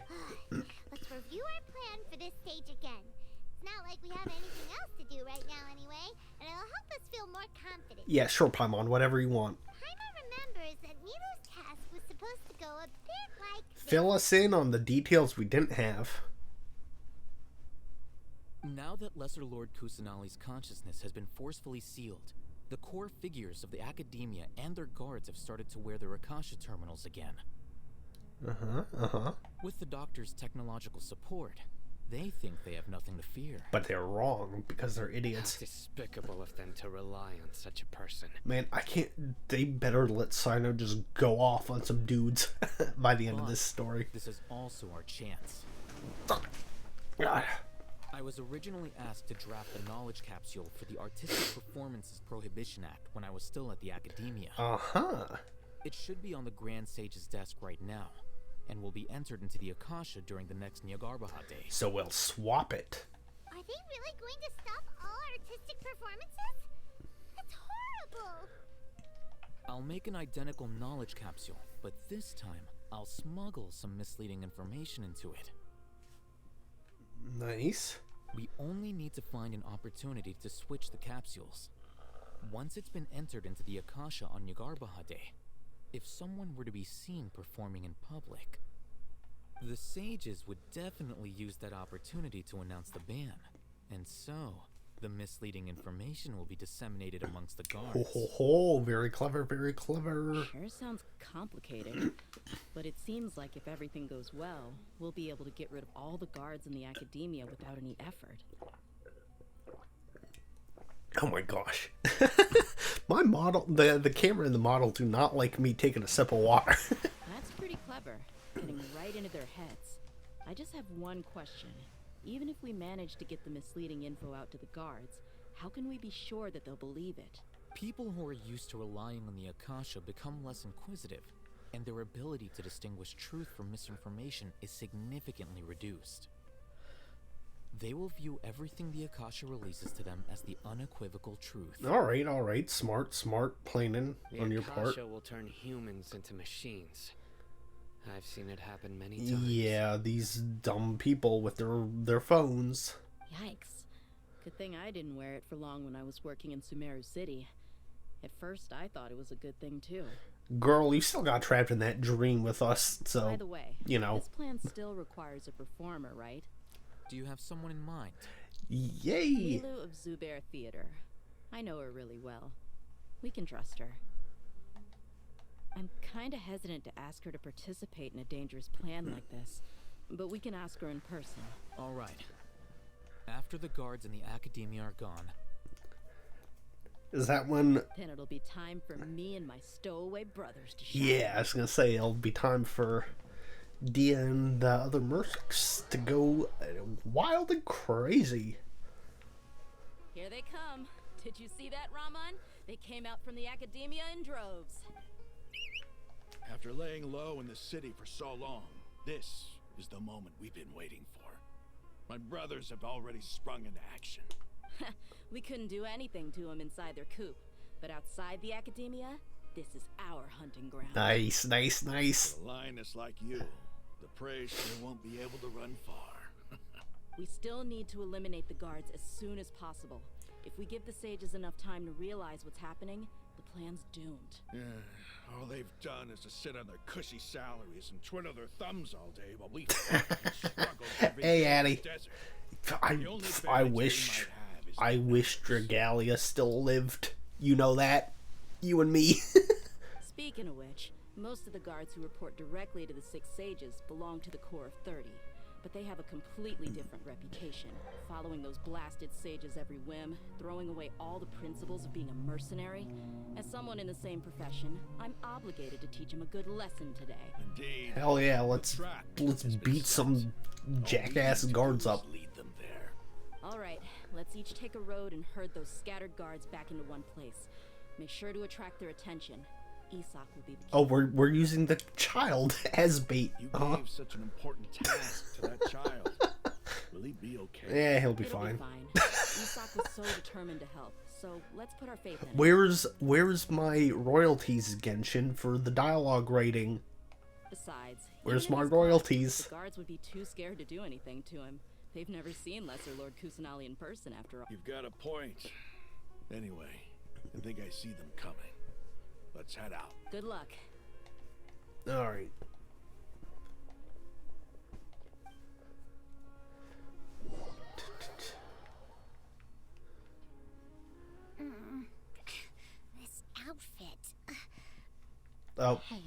Let's review our plan for this stage again. It's not like we have anything else to do right now anyway, and it'll help us feel more confident. Yeah, sure, Paimon, whatever you want. Paimon remembers that Nilu's task was supposed to go a bit like this. Fill us in on the details we didn't have. Now that Lesser Lord Kusanali's consciousness has been forcefully sealed, the core figures of the Academia and their guards have started to wear their Akasha terminals again. With the Doctor's technological support, they think they have nothing to fear. But they're wrong, because they're idiots. How despicable of them to rely on such a person. Man, I can't... They better let Sino just go off on some dudes by the end of this story. This is also our chance. God. I was originally asked to draft a knowledge capsule for the Artistic Performances Prohibition Act when I was still at the Academia. It should be on the Grand Sage's desk right now, and will be entered into the Akasha during the next Nyargarbaha Day. So we'll swap it. Are they really going to stop all artistic performances? That's horrible! I'll make an identical knowledge capsule, but this time I'll smuggle some misleading information into it. Nice. We only need to find an opportunity to switch the capsules. Once it's been entered into the Akasha on Nyargarbaha Day, if someone were to be seen performing in public, the sages would definitely use that opportunity to announce the ban. And so, the misleading information will be disseminated amongst the guards. Very clever, very clever. Sure sounds complicated, but it seems like if everything goes well, we'll be able to get rid of all the guards in the Academia without any effort. Oh my gosh. My model, the camera and the model do not like me taking a sip of water. That's pretty clever, getting right into their heads. I just have one question. Even if we manage to get the misleading info out to the guards, how can we be sure that they'll believe it? People who are used to relying on the Akasha become less inquisitive, and their ability to distinguish truth from misinformation is significantly reduced. They will view everything the Akasha releases to them as the unequivocal truth. Alright. Smart planning on your part. The Akasha will turn humans into machines. I've seen it happen many times. Yeah, these dumb people with their phones. Yikes. Good thing I didn't wear it for long when I was working in Sumeru City. At first, I thought it was a good thing, too. Girl, you still got trapped in that dream with us, so, By the way, you know. This plan still requires a performer, right? Do you have someone in mind? Yay! Milu of Zubair Theater. I know her really well. We can trust her. I'm kinda hesitant to ask her to participate in a dangerous plan like this, but we can ask her in person. Alright. After the guards and the Academia are gone... Is that when... Then it'll be time for me and my stowaway brothers to shine. Yeah, I was gonna say, it'll be time for Dia and the other mercs to go wild and crazy. Here they come. Did you see that, Raman? They came out from the Academia in droves. After laying low in the city for so long, this is the moment we've been waiting for. My brothers have already sprung into action. We couldn't do anything to them inside their coop, but outside the Academia, this is our hunting ground. Nice. For a lioness like you, the prey sure won't be able to run far. We still need to eliminate the guards as soon as possible. If we give the sages enough time to realize what's happening, the plan's doomed. Yeah, all they've done is to sit on their cushy salaries and twiddle their thumbs all day while we fucking struggle every Hey, day in Addy. the desert. I wish Dragalia still lived. You know that? You and me. Speaking of which, most of the guards who report directly to the Six Sages belong to the Corps of 30, but they have a completely different reputation, following those blasted sages every whim, throwing away all the principles of being a mercenary. As someone in the same profession, I'm obligated to teach them a good lesson today. Indeed. Hell yeah, let's beat some jackass guards up. All right, let's each take a road and herd those scattered guards back into one place. Make sure to attract their attention. Isak will be the key. Oh, we're using the child as bait. You gave such an important task to that child. Will he be okay? Yeah, he'll be It'll fine. Be fine. Isak was so determined to help, so let's put our faith in him. Where's my royalties, Genshin, for the dialogue rating? Besides, Where's even my in his royalties? The guards would be too scared to do anything to him. They've never seen Lesser Lord Kusanali in person, after all. You've got a point. Anyway, I think I see them coming. Let's head out. Good luck. Alright. This outfit. Oh. Hey,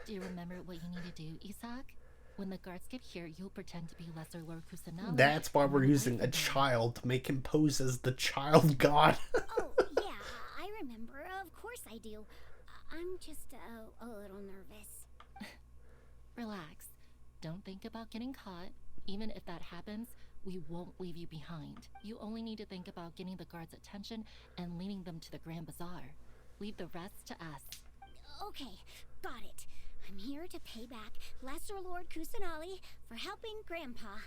do you remember what you need to do, Isak? When the guards get here, you'll pretend to be Lesser Lord Kusanali. That's why we're using a child to make him pose as the child god. Oh, yeah, I remember. Of course I do. I'm just a little nervous. Relax. Don't think about getting caught. Even if that happens, we won't leave you behind. You only need to think about getting the guards' attention and leading them to the Grand Bazaar. Leave the rest to us. Okay, got it. I'm here to pay back Lesser Lord Kusanali for helping Grandpa.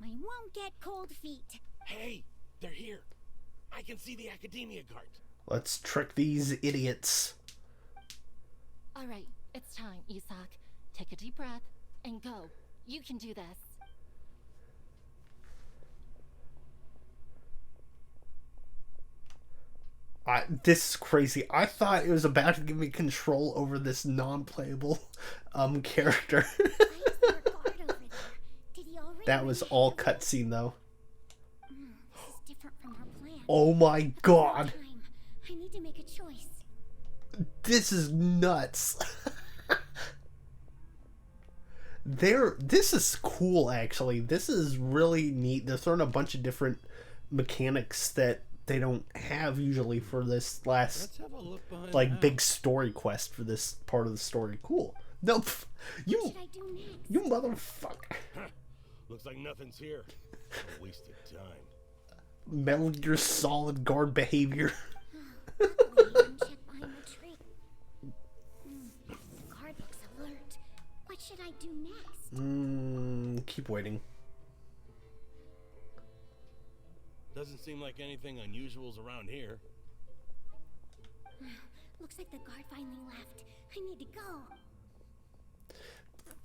I won't get cold feet. Hey, they're here. I can see the Academia guard. Let's trick these idiots. Alright, it's time, Isak. Take a deep breath and go. You can do this. This is crazy. I thought it was about to give me control over this non-playable character. That was all cutscene though. This is different from her plan. Oh my god. I need to make a choice. This is nuts. This is cool actually. This is really neat. They're throwing a bunch of different mechanics that they don't have usually for this last Let's have a look behind like the big house. story quest for this part of the story. Cool. Nope. You What should I do next? you motherfucker. Looks like nothing's here. A wasted time. Metal Gear Solid guard behavior. Luckily, I didn't check behind the tree. The guard looks alert. What should I do next? Keep waiting. Doesn't seem like anything unusual's around here. Looks like the guard finally left. I need to go.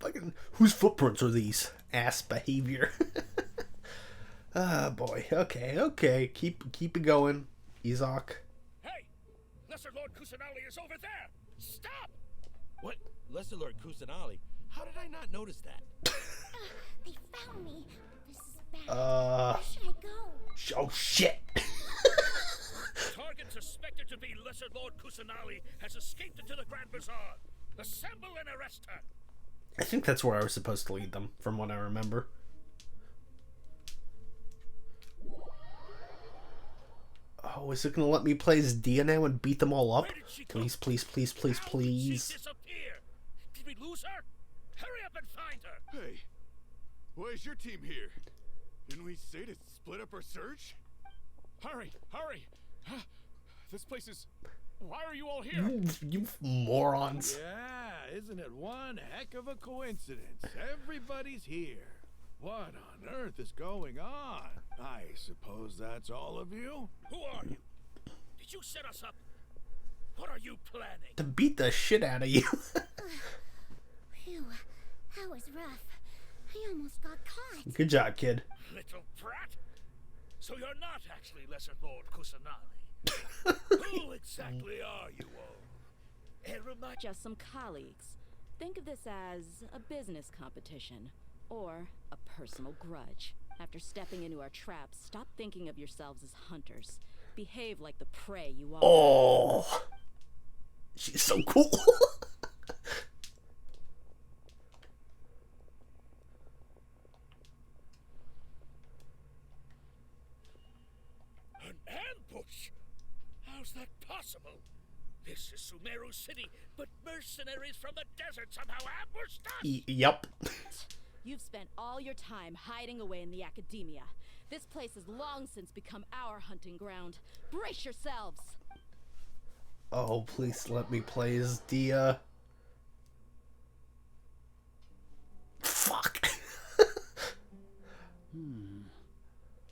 Fucking whose footprints are these? Ass behavior. Ah, boy. Okay. Keep it going, Izak. Hey! Lesser Lord Kusanali is over there! Stop! What? Lesser Lord Kusanali? How did I not notice that? They found me. This is bad. Where should I go? Oh shit. Target suspected to be Lesser Lord Kusanali has escaped into the Grand Bazaar. Assemble and arrest her. I think that's where I was supposed to lead them, from what I remember. Oh, is it gonna let me play as Dia now and beat them all up? Please. She disappeared. Did we lose her? Hurry up and find her. Hey, why is your team here? Didn't we say to split up our search? Hurry! This place is... Why are you all here? You morons. Yeah, isn't it one heck of a coincidence? Everybody's here. What on earth is going on? I suppose that's all of you? Who are you? Did you set us up? What are you planning? To beat the shit out of you. Phew, that was rough. I almost got caught. Good job, kid. Little brat? So you're not actually Lesser Lord Kusanali. Who exactly are you all? Just some colleagues. Think of this as a business competition or a personal grudge. After stepping into our traps, stop thinking of yourselves as hunters. Behave like the prey you are. Oh, she's so cool. An ambush? How's that possible? This is Sumeru City, but mercenaries from the desert somehow ambushed us? Yep. You've spent all your time hiding away in the academia. This place has long since become our hunting ground. Brace yourselves! Oh, please let me play as Dia. Fuck.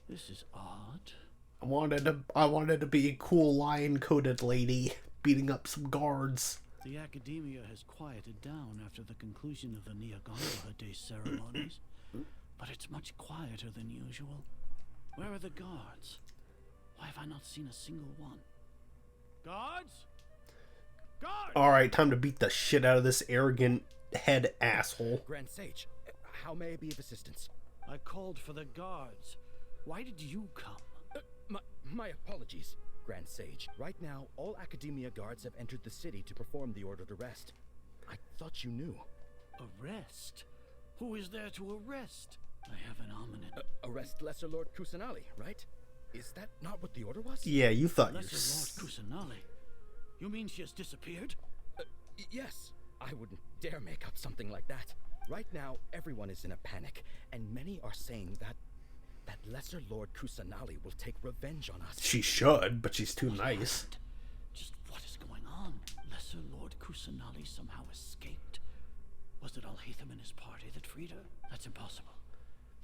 This is odd. I wanted to be a cool lion-coated lady beating up some guards. The academia has quieted down after the conclusion of the Niagara Day ceremonies, but it's much quieter than usual. Where are the guards? Why have I not seen a single one? Guards? Guards! Alright, time to beat the shit out of this arrogant head asshole. Grand Sage, how may I be of assistance? I called for the guards. Why did you come? My apologies, Grand Sage. Right now, all Academia guards have entered the city to perform the ordered arrest. I thought you knew. Arrest? Who is there to arrest? I have an ominous... Arrest Lesser Lord Kusanali, right? Is that not what the order was? Yeah, you thought Lesser Lord Kusanali? You mean she has disappeared? Yes. I wouldn't dare make up something like that. Right now, everyone is in a panic, and many are saying that Lesser Lord Kusanali will take revenge on us. She should, but she's too nice. Just what is going on? Lesser Lord Kusanali somehow escaped. Was it Alhaitham and his party that freed her? That's impossible.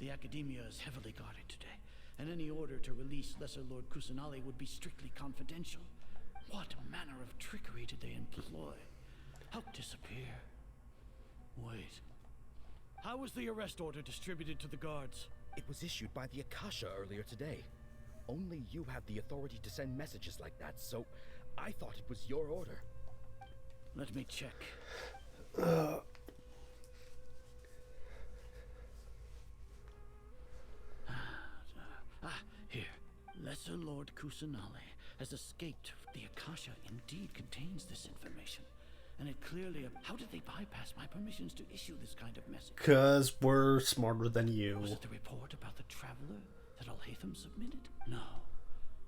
The Academia is heavily guarded today, and any order to release Lesser Lord Kusanali would be strictly confidential. What manner of trickery did they employ? How disappear? Wait. How was the arrest order distributed to the guards? It was issued by the Akasha earlier today. Only you have the authority to send messages like that, so I thought it was your order. Let me check. Here. Lesser Lord Kusanali has escaped. The Akasha indeed contains this information. And it clearly... How did they bypass my permissions to issue this kind of message? 'Cause we're smarter than you. Was it the report about the traveler that Alhaitham submitted? No.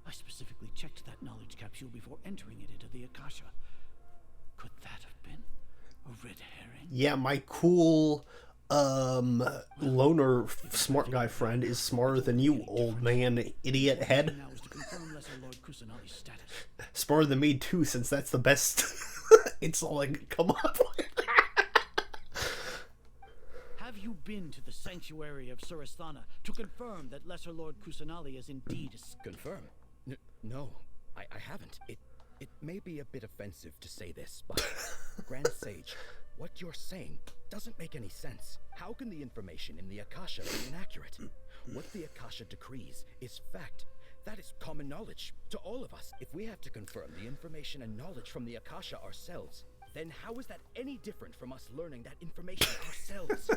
I specifically checked that knowledge capsule before entering it into the Akasha. Could that have been a red herring? Yeah, my cool, loner smart guy friend is smarter than you, old man, idiot head. Now is to confirm Lesser Lord Kusanali's status. Smarter than me too, since that's the best insult I can come up with. Have you been to the sanctuary of Surasthana to confirm that Lesser Lord Kusanali is indeed Confirm? No, I haven't. It may be a bit offensive to say this, but Grand Sage, what you're saying doesn't make any sense. How can the information in the Akasha be inaccurate? What the Akasha decrees is fact. That is common knowledge to all of us. If we have to confirm the information and knowledge from the Akasha ourselves, then how is that any different from us learning that information ourselves?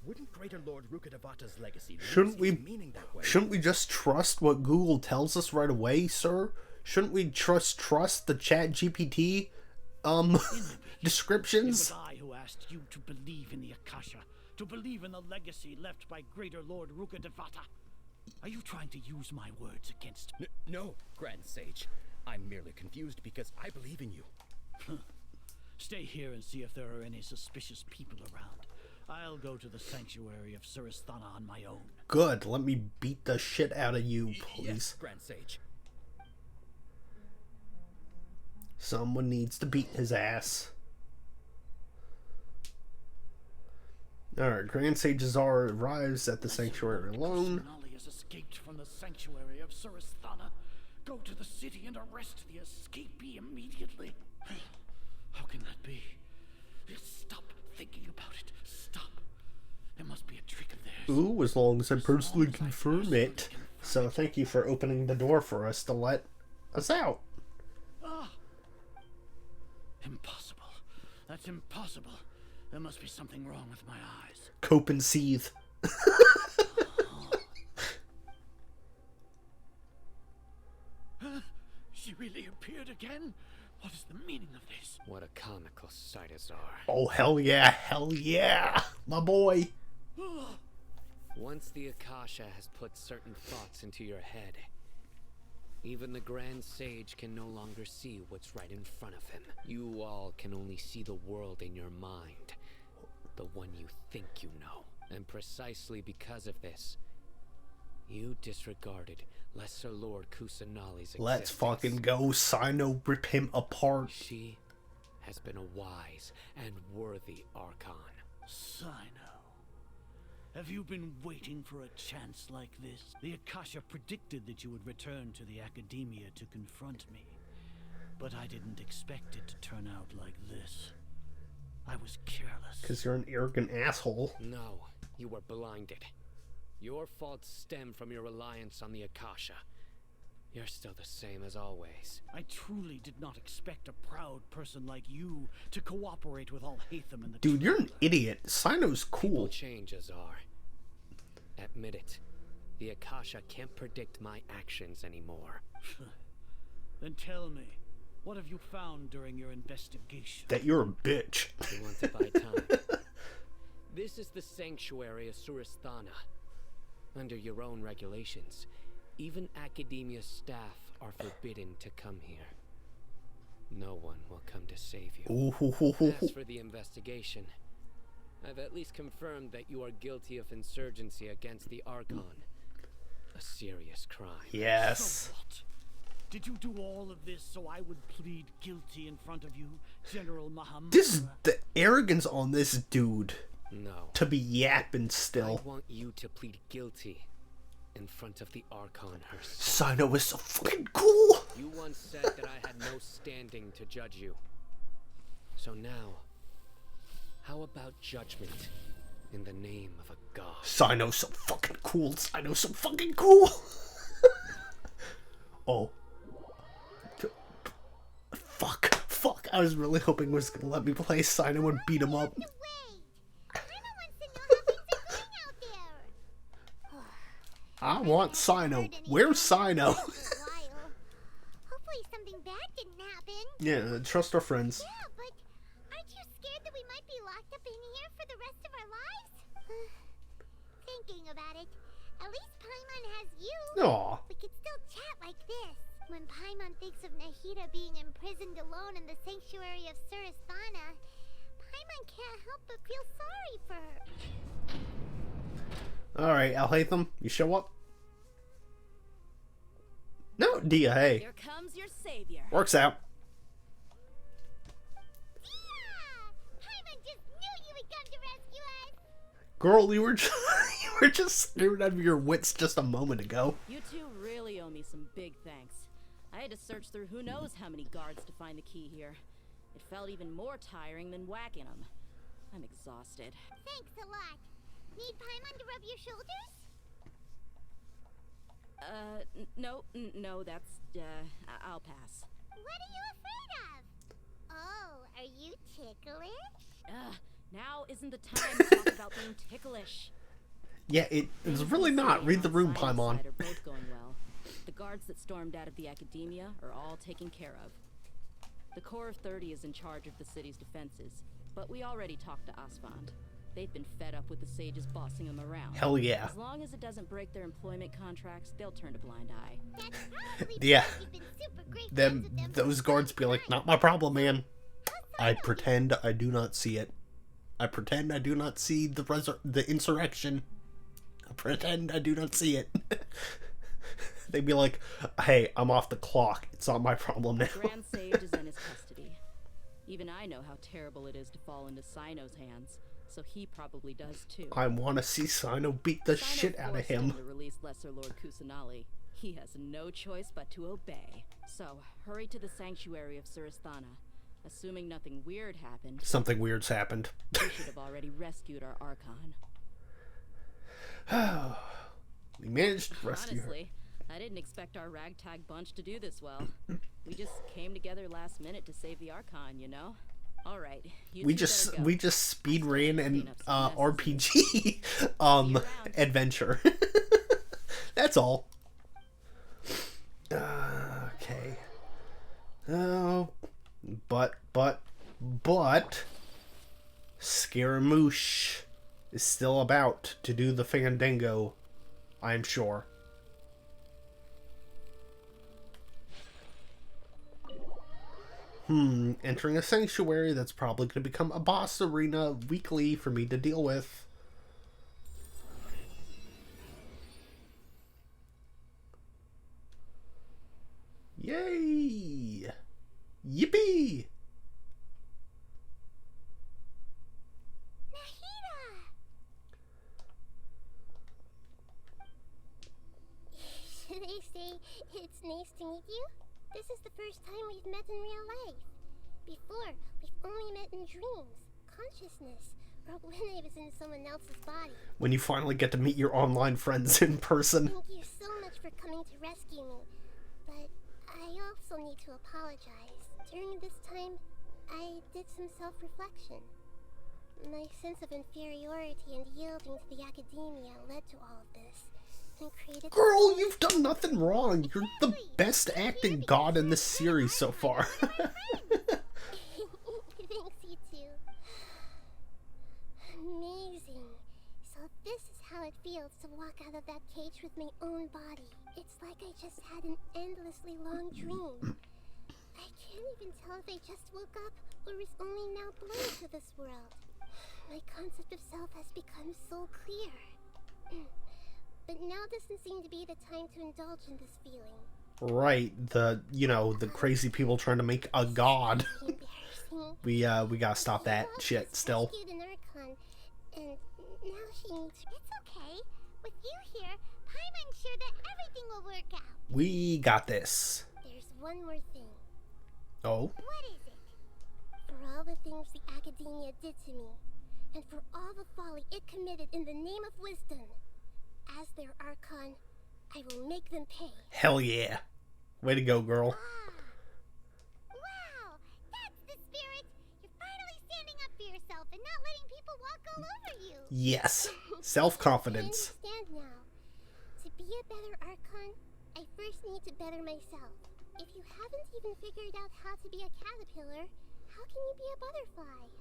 Wouldn't Greater Lord Rukkhadevata's legacy lose its meaning that way? Shouldn't we just trust what Google tells us right away, sir? Shouldn't we trust the Chat GPT descriptions? It was I who asked you to believe in the Akasha, to believe in the legacy left by Greater Lord Rukkhadevata. Are you trying to use my words against me? No, Grand Sage. I'm merely confused because I believe in you. Stay here and see if there are any suspicious people around. I'll go to the sanctuary of Surasthana on my own. Good. Let me beat the shit out of you, please. Yes, Grand Sage. Someone needs to beat his ass. Alright, Grand Sage Azar arrives at the sanctuary alone. Kusanali has escaped from the sanctuary of Surasthana. Go to the city and arrest the escapee immediately. How can that be? Stop thinking about it. Stop. There must be a trick of theirs. Ooh, as long as I personally confirm it. So thank you for opening the door for us to let us out. Ah! Impossible. That's impossible. There must be something wrong with my eyes. Cope and seethe. She really appeared again? What is the meaning of this? What a comical sight, Azar. Oh, hell yeah, my boy. Once the Akasha has put certain thoughts into your head, even the Grand Sage can no longer see what's right in front of him. You all can only see the world in your mind, the one you think you know. And precisely because of this, you disregarded Lesser Lord Kusanali's existence. Let's fucking go. Sino, rip him apart. She has been a wise and worthy Archon. Sino, have you been waiting for a chance like this? The Akasha predicted that you would return to the Academia to confront me, but I didn't expect it to turn out like this. I was careless. Because you're an arrogant asshole. No, you were blinded. Your faults stem from your reliance on the Akasha. You're still the same as always. I truly did not expect a proud person like you to cooperate with all Hatham and the Dude, you're an idiot. Sino's cool. People change, Azar. Admit it. The Akasha can't predict my actions anymore. Then tell me, what have you found during your investigation? That you're a bitch. You want to buy time. This is the sanctuary of Surasthana. Under your own regulations, even Academia staff are forbidden to come here. No one will come to save you. As for the investigation, I've at least confirmed that you are guilty of insurgency against the Archon. A serious crime. Yes. So what? Did you do all of this so I would plead guilty in front of you, General Mahamudra? This is the arrogance on this dude. No. To be yapping still. I want you to plead guilty in front of the Archon herself. Sino is so fucking cool. You once said that I had no standing to judge you. So now, how about judgment in the name of a god? Sino's so fucking cool. Sino's so fucking cool. Oh. Fuck. I was really hoping it was gonna let me play Sino and beat him up. I want Sino. Where's Sino? Hopefully something bad didn't happen. Yeah, trust our friends. Yeah, but aren't you scared that we might be locked up in here for the rest of our lives? Thinking about it, At least Paimon has you. Aw. We could still chat like this. When Paimon thinks of Nahida being imprisoned alone in the sanctuary of Surasthana, Paimon can't help but feel sorry for her. Alright, Alhaitham, you show up? No, Dia, hey. Here comes your savior. Works out. Paimon just knew you would come to rescue us. Girl, you were just scared out of your wits just a moment ago. You two really owe me some big thanks. I had to search through who knows how many guards to find the key here. It felt even more tiring than whacking them. I'm exhausted. Thanks a lot. Need Paimon to rub your shoulders? No, that's, I'll pass. What are you afraid of? Oh, are you ticklish? Now isn't the time to talk about being ticklish. Yeah, it's really not. Read the room, Paimon. Are both going well. The guards that stormed out of the academia are all taken care of. The Corps of 30 is in charge of the city's defenses, but we already talked to Asfand. They've been fed up with the sages bossing them around. Hell yeah. As long as it doesn't break their employment contracts, they'll turn a blind eye. Yeah. Those guards be like, not my problem, man. I pretend I do not see it. I pretend I do not see the insurrection. I pretend I do not see it. They'd be like, hey, I'm off the clock. It's not my problem now. The Grand Sage is in his custody. Even I know how terrible it is to fall into Sino's hands, so he probably does too. I want to see Sino beat the shit out of him. To release Lesser Lord Kusanali. He has no choice but to obey. So, hurry to the sanctuary of Surasthana. Assuming nothing weird happened. Something weird's happened. We should have already rescued our Archon. We managed to rescue Honestly, I didn't expect our ragtag bunch to do this well. We just came together last minute to save the Archon, you know? All right. We just speed ran an RPG adventure. That's all. Okay. Oh, but Scaramouche is still about to do the fandango, I'm sure. Entering a sanctuary, that's probably going to become a boss arena weekly for me to deal with. Yay! Yippee! Should I say it's nice to meet you? This is the first time we've met in real life. Before, we've only met in dreams, consciousness, or when I was in someone else's body. When you finally get to meet your online friends in person. Thank you so much for coming to rescue me. But I also need to apologize. During this time, I did some self-reflection. My sense of inferiority and yielding to the academia led to all of this. And created Girl, you've done nothing wrong. You're the best acting god in this series so far. Thanks, you two. Amazing. So this is how it feels to walk out of that cage with my own body. It's like I just had an endlessly long dream. I can't even tell if I just woke up or was only now blown to this world. My concept of self has become so clear. But now doesn't seem to be the time to indulge in this feeling. Right, the crazy people trying to make a god. We gotta stop that shit still. An Archon, and now she needs... It's okay. With you here, Paimon's sure that everything will work out. We got this. There's one more thing. Oh? What is it? For all the things the Academia did to me, and for all the folly it committed in the name of wisdom, as their Archon, I will make them pay. Hell yeah. Way to go, girl. Wow! That's the spirit! You're finally standing up for yourself and not letting people walk all over you! Yes. Self-confidence. I understand now. To be a better Archon, I first need to better myself. If you haven't even figured out how to be a caterpillar, how can you be a butterfly?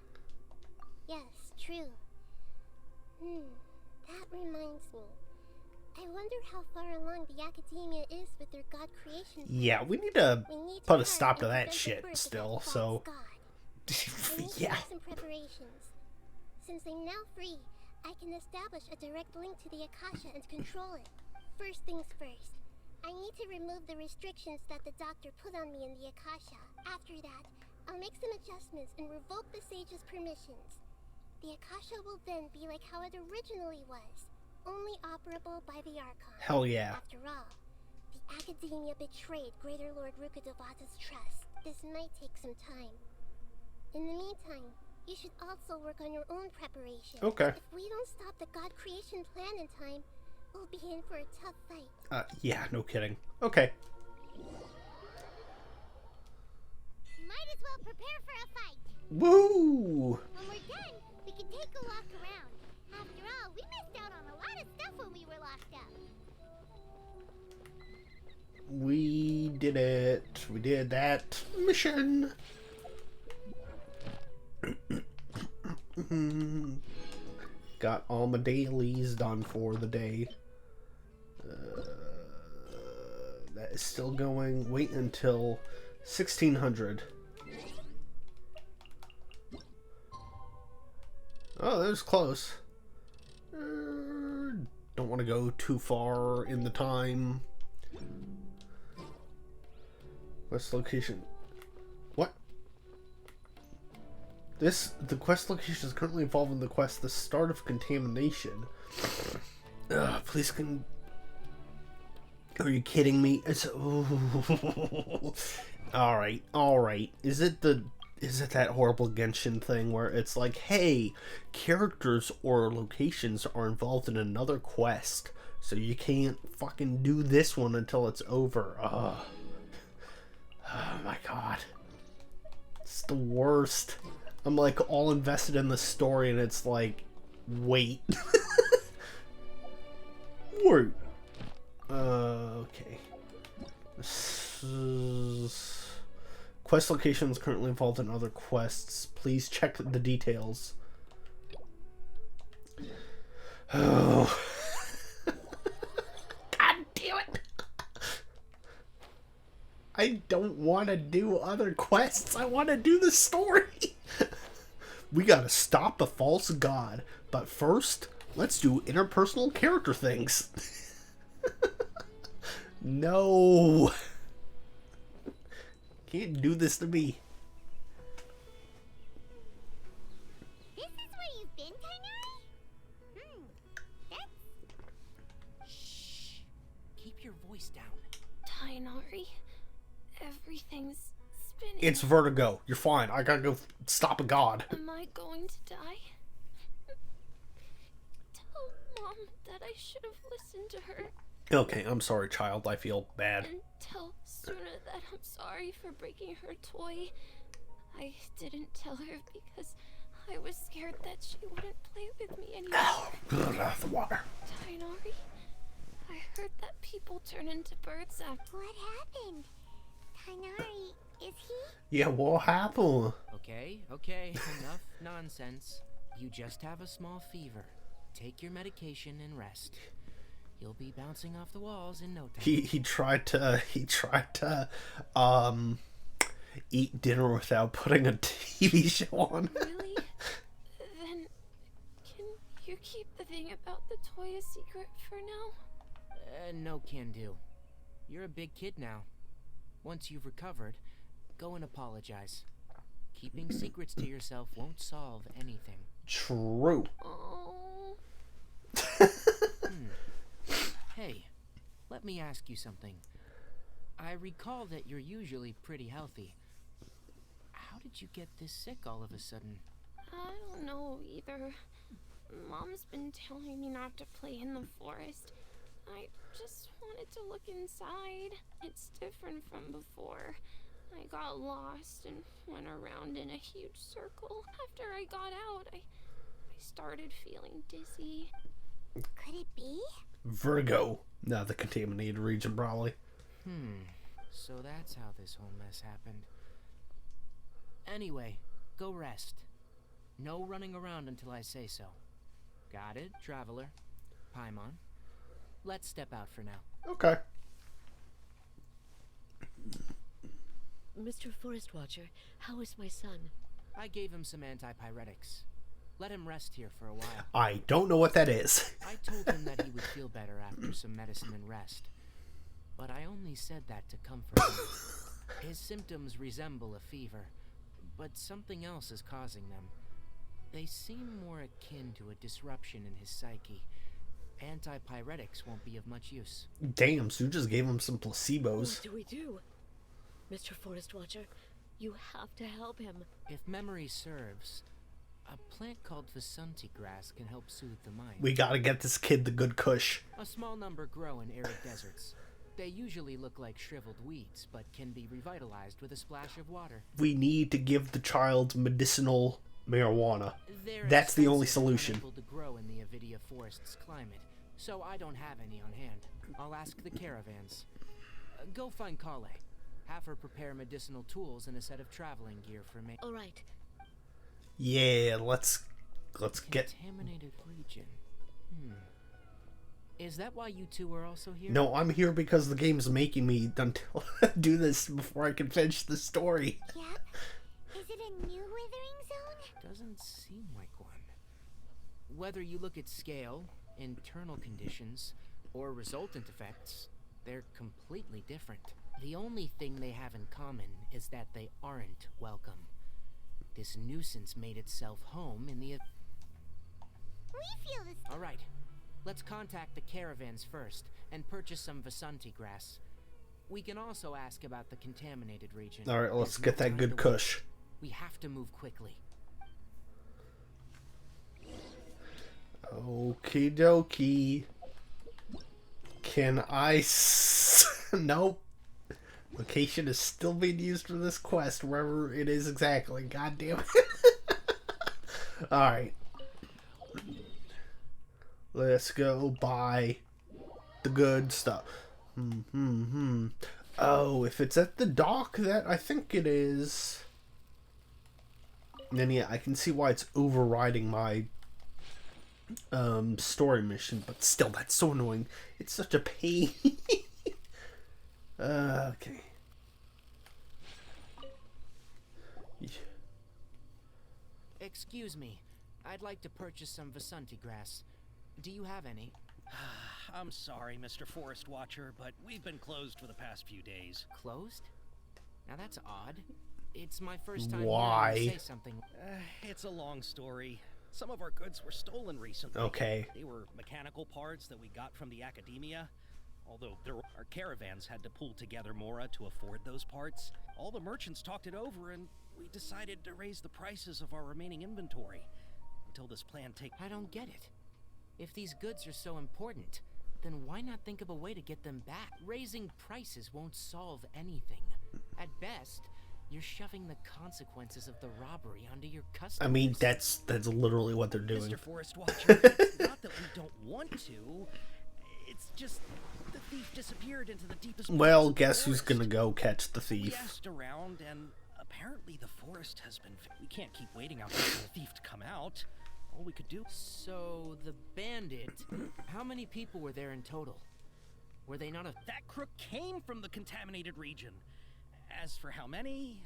Yes, true. That reminds me. I wonder how far along the academia is with their god creation. Yeah, we need to put a stop to that prevent the shit birth of still, that so... false god. I need to yeah. make some preparations. Since I'm now free, I can establish a direct link to the Akasha and control it. First things first, I need to remove the restrictions that the doctor put on me in the Akasha. After that, I'll make some adjustments and revoke the sage's permissions. The Akasha will then be like how it originally was, only operable by the Archon. Hell yeah. After all, the Academia betrayed Greater Lord Rukkhadevata's trust. This might take some time. In the meantime, you should also work on your own preparation. Okay. If we don't stop the god creation plan in time, we'll be in for a tough fight. Yeah, no kidding. Okay. Might as well prepare for a fight. Woo! When we're done, we can take a walk around. After all, we missed out on a lot of stuff when we were locked up. We did it. We did that mission. Got all my dailies done for the day. That is still going. Wait until 1600. Oh, that was close. Don't want to go too far in the time. Quest location. What? The quest location is currently involved in the quest The Start of Contamination. Please can... Are you kidding me? It's... Alright. Is it that horrible Genshin thing where it's like, hey, characters or locations are involved in another quest, so you can't fucking do this one until it's over. Oh my god. It's the worst. I'm like all invested in the story and it's like, wait. Wait. Okay. Quest locations currently involved in other quests. Please check the details. Oh. God damn it. I don't want to do other quests. I want to do the story. We gotta stop the false god. But first, let's do interpersonal character things. No. Can't do this to me. This is where you've been, Tainari? Shh. Keep your voice down. Tainari, everything's spinning. It's vertigo. You're fine. I gotta go stop a god. Am I going to die? Tell Mom that I should have listened to her. Okay, I'm sorry, child. I feel bad. And tell Suna that I'm sorry for breaking her toy. I didn't tell her because I was scared that she wouldn't play with me anymore. Oh, the water. Tainari, I heard that people turn into birds after... What happened? Tainari, is he? Yeah, what happened? Okay, enough nonsense. You just have a small fever. Take your medication and rest. You'll be bouncing off the walls in no time. He tried to eat dinner without putting a TV show on. Really? Then can you keep the thing about the toy a secret for now? No can do. You're a big kid now. Once you've recovered, go and apologize. Keeping secrets to yourself won't solve anything. True. Oh. Hey, let me ask you something. I recall that you're usually pretty healthy. How did you get this sick all of a sudden? I don't know either. Mom's been telling me not to play in the forest. I just wanted to look inside. It's different from before. I got lost and went around in a huge circle. After I got out, I started feeling dizzy. Could it be? Vertigo. Not the contaminated region, probably. So that's how this whole mess happened. Anyway, go rest. No running around until I say so. Got it, Traveler? Paimon? Let's step out for now. Okay. Mr. Forest Watcher, how is my son? I gave him some antipyretics. Let him rest here for a while. I don't know what that is. I told him that he would feel better after some medicine and rest. But I only said that to comfort him. His symptoms resemble a fever, but something else is causing them. They seem more akin to a disruption in his psyche. Antipyretics won't be of much use. Damn, so you just gave him some placebos. What do we do? Mr. Forest Watcher, you have to help him. If memory serves, a plant called Vasanti grass can help soothe the mind. We gotta get this kid the good kush. A small number grow in arid deserts. They usually look like shriveled weeds, but can be revitalized with a splash of water. We need to give the child medicinal marijuana. That's the only solution. They're unable to grow in the Avidia Forest's climate, so I don't have any on hand. I'll ask the caravans. Go find Kale. Have her prepare medicinal tools and a set of traveling gear for me. All right. Yeah, let's get. Contaminated region. Is that why you two are also here? No, I'm here because the game's making me do this before I can finish the story. Yep. Is it a new withering zone? Doesn't seem like one. Whether you look at scale, internal conditions, or resultant effects, they're completely different. The only thing they have in common is that they aren't welcome. This nuisance made itself home in the... We feel this... All right. Let's contact the caravans first and purchase some Vasanti grass. We can also ask about the contaminated region. All right, let's get that good kush. We have to move quickly. Okie dokie. Can I... Nope. Location is still being used for this quest, wherever it is exactly. God damn it. Alright. Let's go buy the good stuff. Oh, if it's at the dock, that I think it is. Then yeah, I can see why it's overriding my story mission, but still, that's so annoying. It's such a pain. Okay. Excuse me. I'd like to purchase some Vasanti grass. Do you have any? I'm sorry, Mr. Forest Watcher, but we've been closed for the past few days. Closed? Now that's odd. It's my first time Why? hearing you say something. It's a long story. Some of our goods were stolen recently. Okay. They were mechanical parts that we got from the academia. Although our caravans had to pull together Mora to afford those parts. All the merchants talked it over and we decided to raise the prices of our remaining inventory. Until this plan takes... I don't get it. If these goods are so important, then why not think of a way to get them back? Raising prices won't solve anything. At best, you're shoving the consequences of the robbery onto your customers. I mean, that's literally what they're doing. Mr. Forest Watcher, it's not that we don't want to. It's just the thief disappeared into the deepest... Well, guess who's gonna go catch the thief? We asked around, and apparently the forest has been... We can't keep waiting out there for the thief to come out. All we could do... So, the bandit... How many people were there in total? Were they not a... That crook came from the contaminated region. As for how many,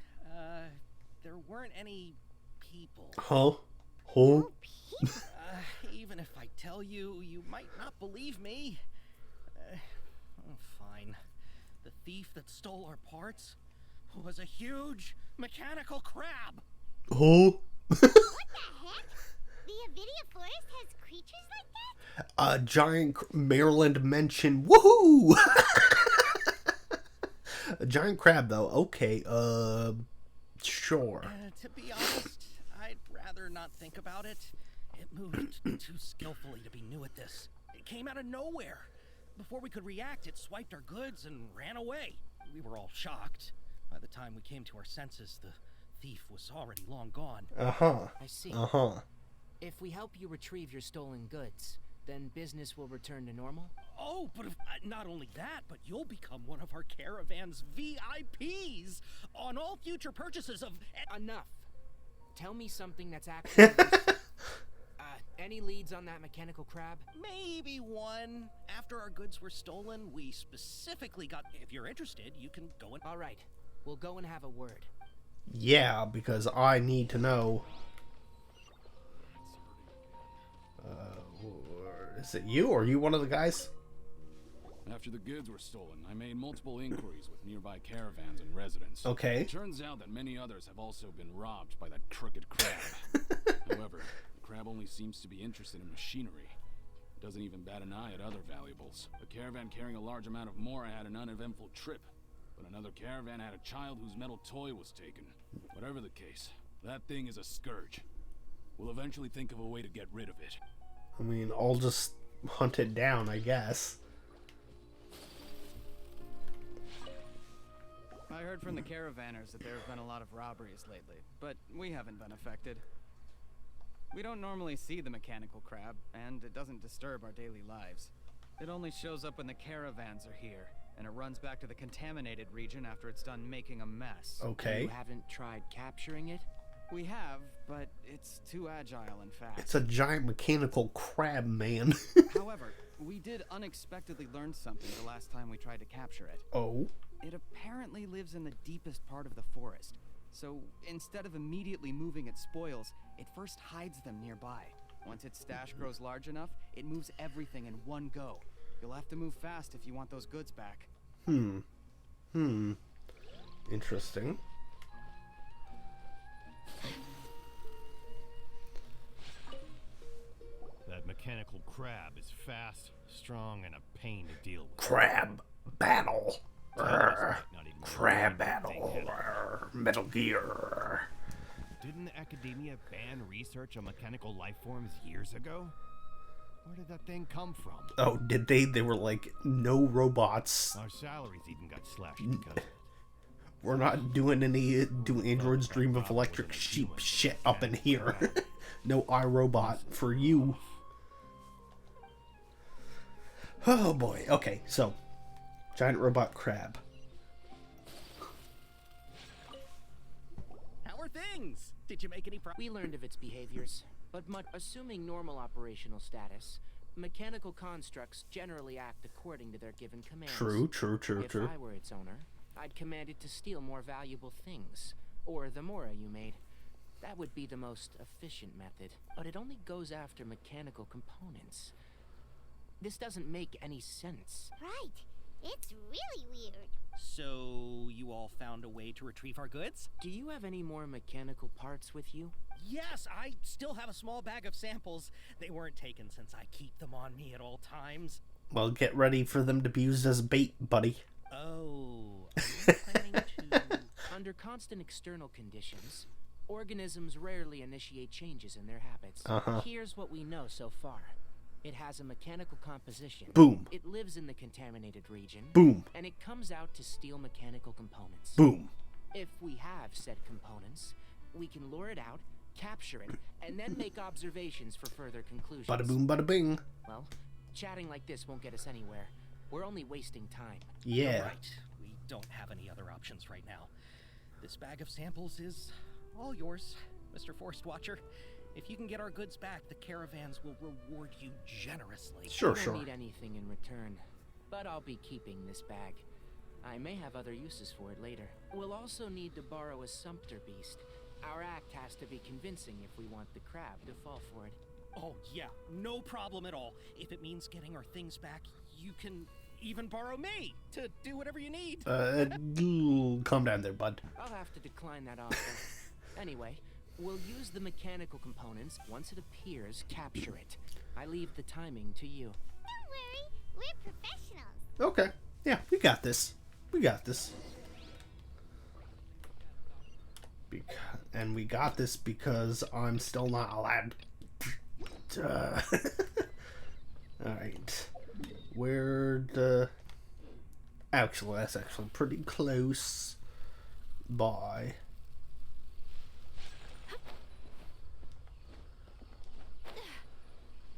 there weren't any people. Huh? Huh? Even if I tell you, you might not believe me. Fine. The thief that stole our parts was a huge mechanical crab. Huh? What the heck? The Avidia Forest has creatures like that? A giant Maryland mention. Woohoo! A giant crab, though. Okay, sure. To be honest, I'd rather not think about it. It moved too skillfully to be new at this. It came out of nowhere. Before we could react, it swiped our goods and ran away. We were all shocked. By the time we came to our senses, the thief was already long gone. Uh-huh. I see. Uh-huh. If we help you retrieve your stolen goods, then business will return to normal? Oh, but not only that, but you'll become one of our caravan's VIPs on all future purchases of... Enough. Tell me something that's actually useful. Any leads on that mechanical crab? Maybe one. After our goods were stolen, we specifically got... If you're interested, you can go and... All right. We'll go and have a word. Yeah, because I need to know. Is it you, or are you one of the guys? After the goods were stolen, I made multiple inquiries with nearby caravans and residents. Okay. It turns out that many others have also been robbed by that crooked crab. However, the crab only seems to be interested in machinery. It doesn't even bat an eye at other valuables. A caravan carrying a large amount of mora had an uneventful trip, but another caravan had a child whose metal toy was taken. Whatever the case, that thing is a scourge. We'll eventually think of a way to get rid of it. I mean, I'll just hunt it down, I guess. I heard from the caravanners that there have been a lot of robberies lately, but we haven't been affected. We don't normally see the mechanical crab, and it doesn't disturb our daily lives. It only shows up when the caravans are here, and it runs back to the contaminated region after it's done making a mess. Okay. You haven't tried capturing it? We have, but it's too agile and fast. It's a giant mechanical crab, man. However, we did unexpectedly learn something the last time we tried to capture it. Oh? It apparently lives in the deepest part of the forest. So instead of immediately moving its spoils, it first hides them nearby. Once its stash grows large enough, it moves everything in one go. You'll have to move fast if you want those goods back. Interesting. That mechanical crab is fast, strong, and a pain to deal with. Crab battle. Crab battle. Metal Gear. Didn't the academia ban research on mechanical life forms years ago? Where did that thing come from? Oh, did they? They were like, no robots. Our salaries even got slashed because of it. We're not doing any do androids dream of electric sheep shit up in here. No iRobot for you. Oh boy. Okay, so giant robot crab. How are things? Did you make any We learned of its behaviors, but assuming normal operational status, mechanical constructs generally act according to their given commands. True. If I were its owner, I'd command it to steal more valuable things, or the mora you made. That would be the most efficient method, but it only goes after mechanical components. This doesn't make any sense. Right. It's really weird. So, you all found a way to retrieve our goods? Do you have any more mechanical parts with you? Yes, I still have a small bag of samples. They weren't taken since I keep them on me at all times. Well, get ready for them to be used as bait, buddy. Oh, are you planning to... Under constant external conditions, organisms rarely initiate changes in their habits. Here's what we know so far. It has a mechanical composition. Boom. It lives in the contaminated region. Boom. And it comes out to steal mechanical components. Boom. If we have said components, we can lure it out, capture it, and then make observations for further conclusions. Bada boom, bada bing. Well, chatting like this won't get us anywhere. We're only wasting time. Yeah. You're right. We don't have any other options right now. This bag of samples is all yours, Mr. Forest Watcher. If you can get our goods back, the caravans will reward you generously. Sure. I don't need anything in return, but I'll be keeping this bag. I may have other uses for it later. We'll also need to borrow a sumpter beast. Our act has to be convincing if we want the crab to fall for it. Oh yeah, no problem at all. If it means getting our things back, you can even borrow me to do whatever you need. Calm down there, bud. I'll have to decline that offer. Anyway, we'll use the mechanical components. Once it appears, capture it. I leave the timing to you. Don't worry, we're professionals. Okay. Yeah, we got this. We got this. And we got this because I'm still not allowed. Alright. Where the... Actually, that's actually pretty close by.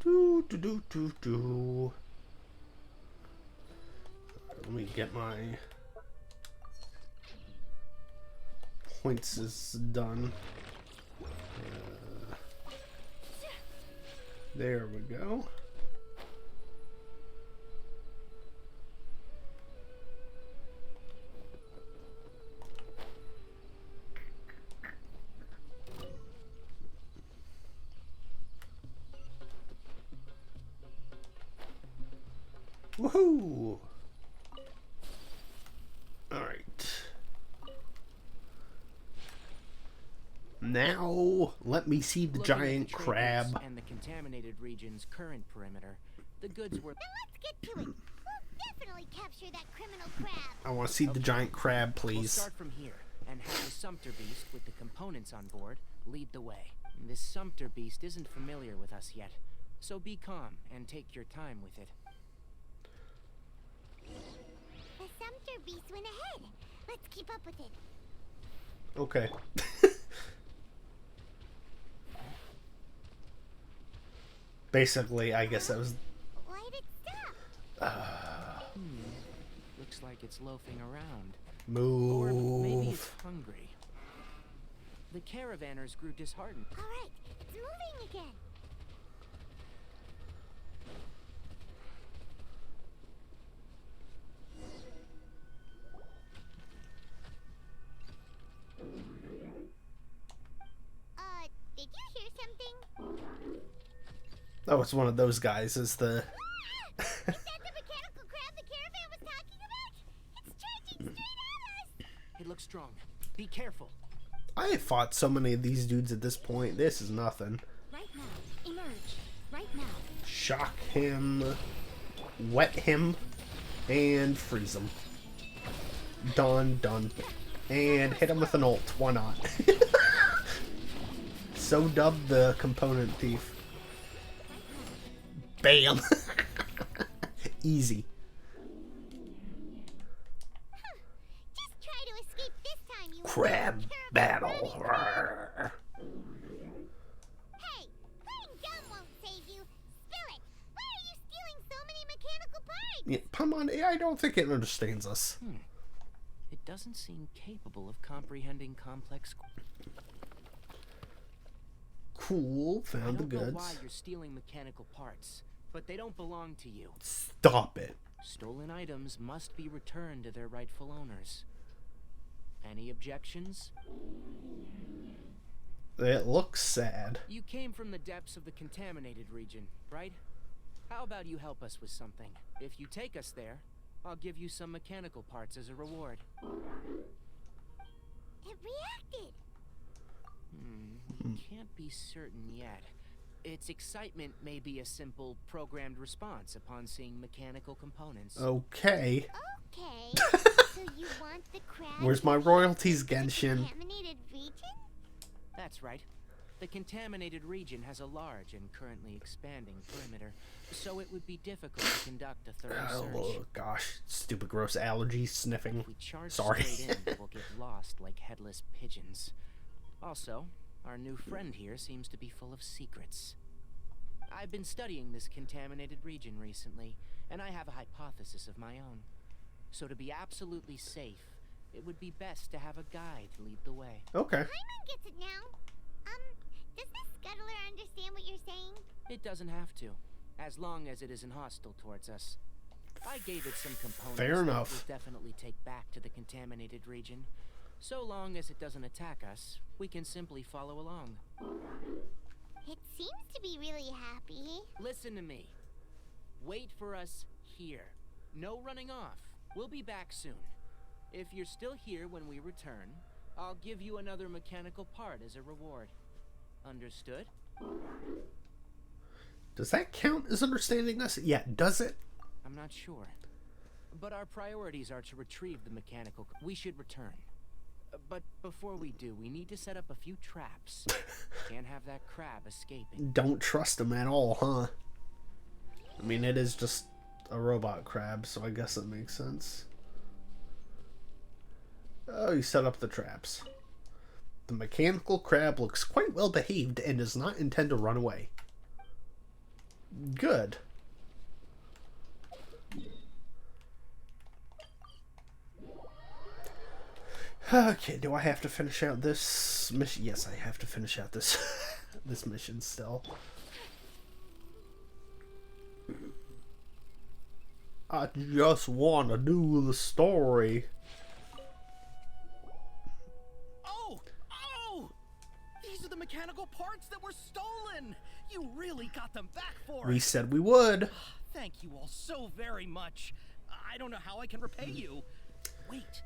Let me get my points is done. There we go. Woohoo! Alright. Now, let me see the Looking at giant the trade crab. routes and the contaminated region's current perimeter, the goods were... Then let's get to it. We'll definitely capture that criminal crab. I want to see the giant crab, We'll please. start from here and have the Sumpter Beast with the components on board lead the way. This Sumpter Beast isn't familiar with us yet, so be calm and take your time with it. The Sumpter Beast went ahead. Let's keep up with it. Okay. Basically, I guess that was... Why did it stop? Looks like it's loafing around. Move. Or maybe it's hungry. The caravanners grew disheartened. All right, it's moving again. Did you hear something? Oh, it's one of those guys. Is the... Is that the mechanical crab the caravan was talking about? It's charging straight at us! It looks strong. Be careful. I have fought so many of these dudes at this point. This is nothing. Right now. Emerge. Right now. Shock him, wet him, and freeze him. Done. And hit him with an ult. Why not? So dubbed the component thief. Bam! Easy. Just try to escape this time, you Crab battle. Rawr. Hey, playing dumb won't save you. Spill it. Why are you stealing so many mechanical parts? Yeah, Paimon AI, I don't think it understands us. It doesn't seem capable of comprehending complex... Cool, found the I don't know goods. why you're stealing mechanical parts, but they don't belong to you. Stop it. Stolen items must be returned to their rightful owners. Any objections? It looks sad. You came from the depths of the contaminated region, right? How about you help us with something? If you take us there, I'll give you some mechanical parts as a reward. It reacted. We can't be certain yet. Its excitement may be a simple programmed response upon seeing mechanical components. Okay. Okay. So you want the crab? Where's my royalties, Genshin? Contaminated region? That's right. The contaminated region has a large and currently expanding perimeter, so it would be difficult to conduct a thorough search. Oh gosh, stupid gross allergy sniffing. If we charge Sorry. straight in, we'll get lost like headless pigeons. Also, our new friend here seems to be full of secrets. I've been studying this contaminated region recently, and I have a hypothesis of my own. So to be absolutely safe, it would be best to have a guide lead the way. Okay. Paimon gets it now. Does this scuttler understand what you're saying? It doesn't have to, as long as it isn't hostile towards us. I gave it some components Fair that enough. it will definitely take back to the contaminated region. So long as it doesn't attack us, we can simply follow along. It seems to be really happy. Listen to me. Wait for us here. No running off. We'll be back soon. If you're still here when we return, I'll give you another mechanical part as a reward. Understood? Does that count as understanding us? Yeah, does it? I'm not sure. But our priorities are to retrieve the mechanical... We should return. But before we do, we need to set up a few traps. Can't have that crab escaping. Don't trust him at all, huh? I mean, it is just a robot crab, so I guess it makes sense. Oh, you set up the traps. The mechanical crab looks quite well behaved and does not intend to run away. Good. Okay, do I have to finish out this mission? Yes, I have to finish out this this mission still. I just want to do the story. Oh! Oh! These are the mechanical parts that were stolen! You really got them back for us! We said we would. Thank you all so very much. I don't know how I can repay you. Wait,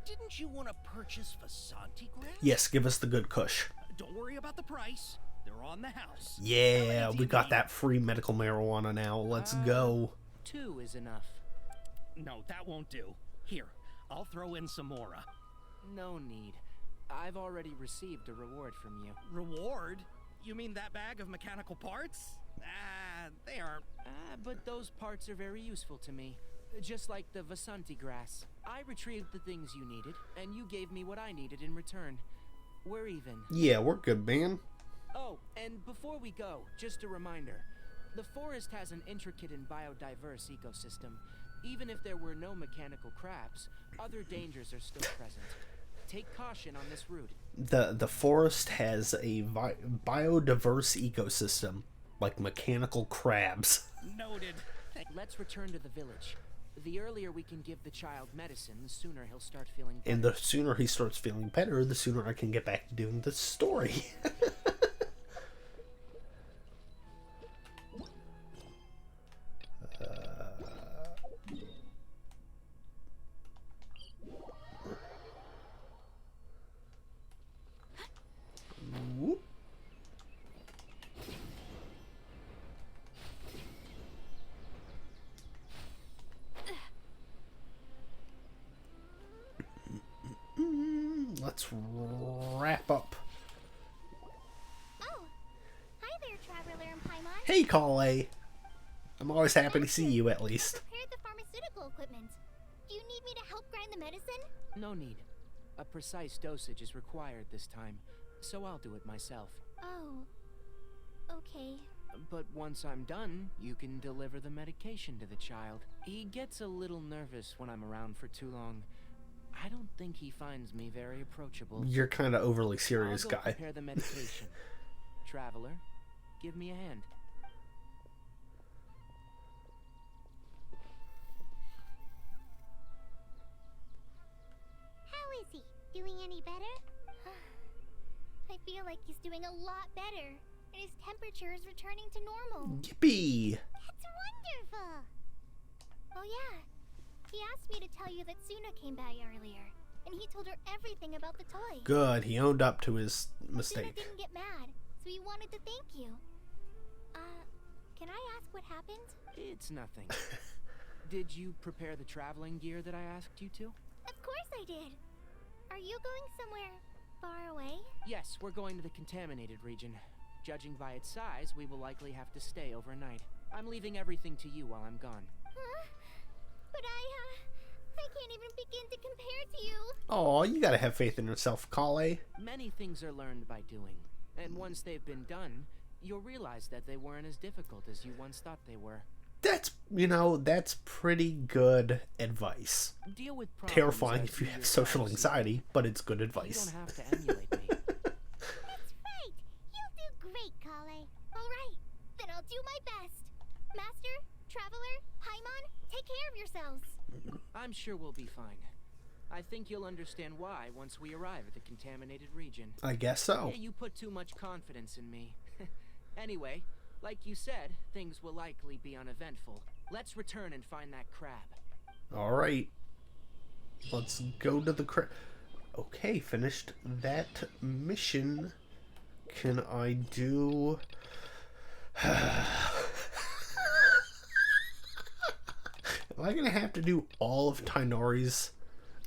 didn't you want to purchase Vasanti grass? Yes, give us the good kush. Don't worry about the price. They're on the house. Yeah, we got that free medical marijuana now. Let's go. 2 is enough. No, that won't do. Here, I'll throw in some more. No need. I've already received a reward from you. Reward? You mean that bag of mechanical parts? They aren't. But those parts are very useful to me. Just like the Vasanti grass. I retrieved the things you needed, and you gave me what I needed in return. We're even. Yeah, we're good, man. Oh, and before we go, just a reminder. The forest has an intricate and biodiverse ecosystem. Even if there were no mechanical crabs, other dangers are still present. Take caution on this route. The forest has a biodiverse ecosystem, like mechanical crabs. Noted. Let's return to the village. The earlier we can give the child medicine, the sooner he'll start feeling better. And the sooner he starts feeling better, the sooner I can get back to doing the story. Whoop. Let's wrap up. Oh, hi there, Traveler and Paimon. Hey, Kale. I'm always happy to see you, at least. Prepared the pharmaceutical equipment. Do you need me to help grind the medicine? No need. A precise dosage is required this time, so I'll do it myself. Oh, okay. But once I'm done, you can deliver the medication to the child. He gets a little nervous when I'm around for too long. I don't think he finds me very approachable. You're kind of overly serious, I'll go guy. prepare the medication. Traveler, give me a hand. How is he? Doing any better? I feel like he's doing a lot better. And his temperature is returning to normal. Yippee! That's wonderful! Oh yeah, he asked me to tell you that Suna came by earlier. And he told her everything about the toy. Good, he owned up to his Suna mistake. didn't get mad, so he wanted to thank you. Can I ask what happened? It's nothing. Did you prepare the traveling gear that I asked you to? Of course I did. Are you going somewhere far away? Yes, we're going to the contaminated region. Judging by its size, we will likely have to stay overnight. I'm leaving everything to you while I'm gone. Huh? But I can't even begin to compare to you. Oh, you gotta have faith in yourself, Kale. Many things are learned by doing. And once they've been done, you'll realize that they weren't as difficult as you once thought they were. That's pretty good advice. Deal with problems Terrifying as if you you have social yourself anxiety, but it's good advice. You don't have to emulate me. That's right. You'll do great, Kale. All right, then I'll do my best. Master, Traveler, Paimon, take care of yourselves. I'm sure we'll be fine. I think you'll understand why once we arrive at the contaminated region. I guess so. Hey, you put too much confidence in me. Anyway, like you said, things will likely be uneventful. Let's return and find that crab. Alright. Let's go to the crab. Okay, finished that mission. Can I do... Am I gonna have to do all of Tainari's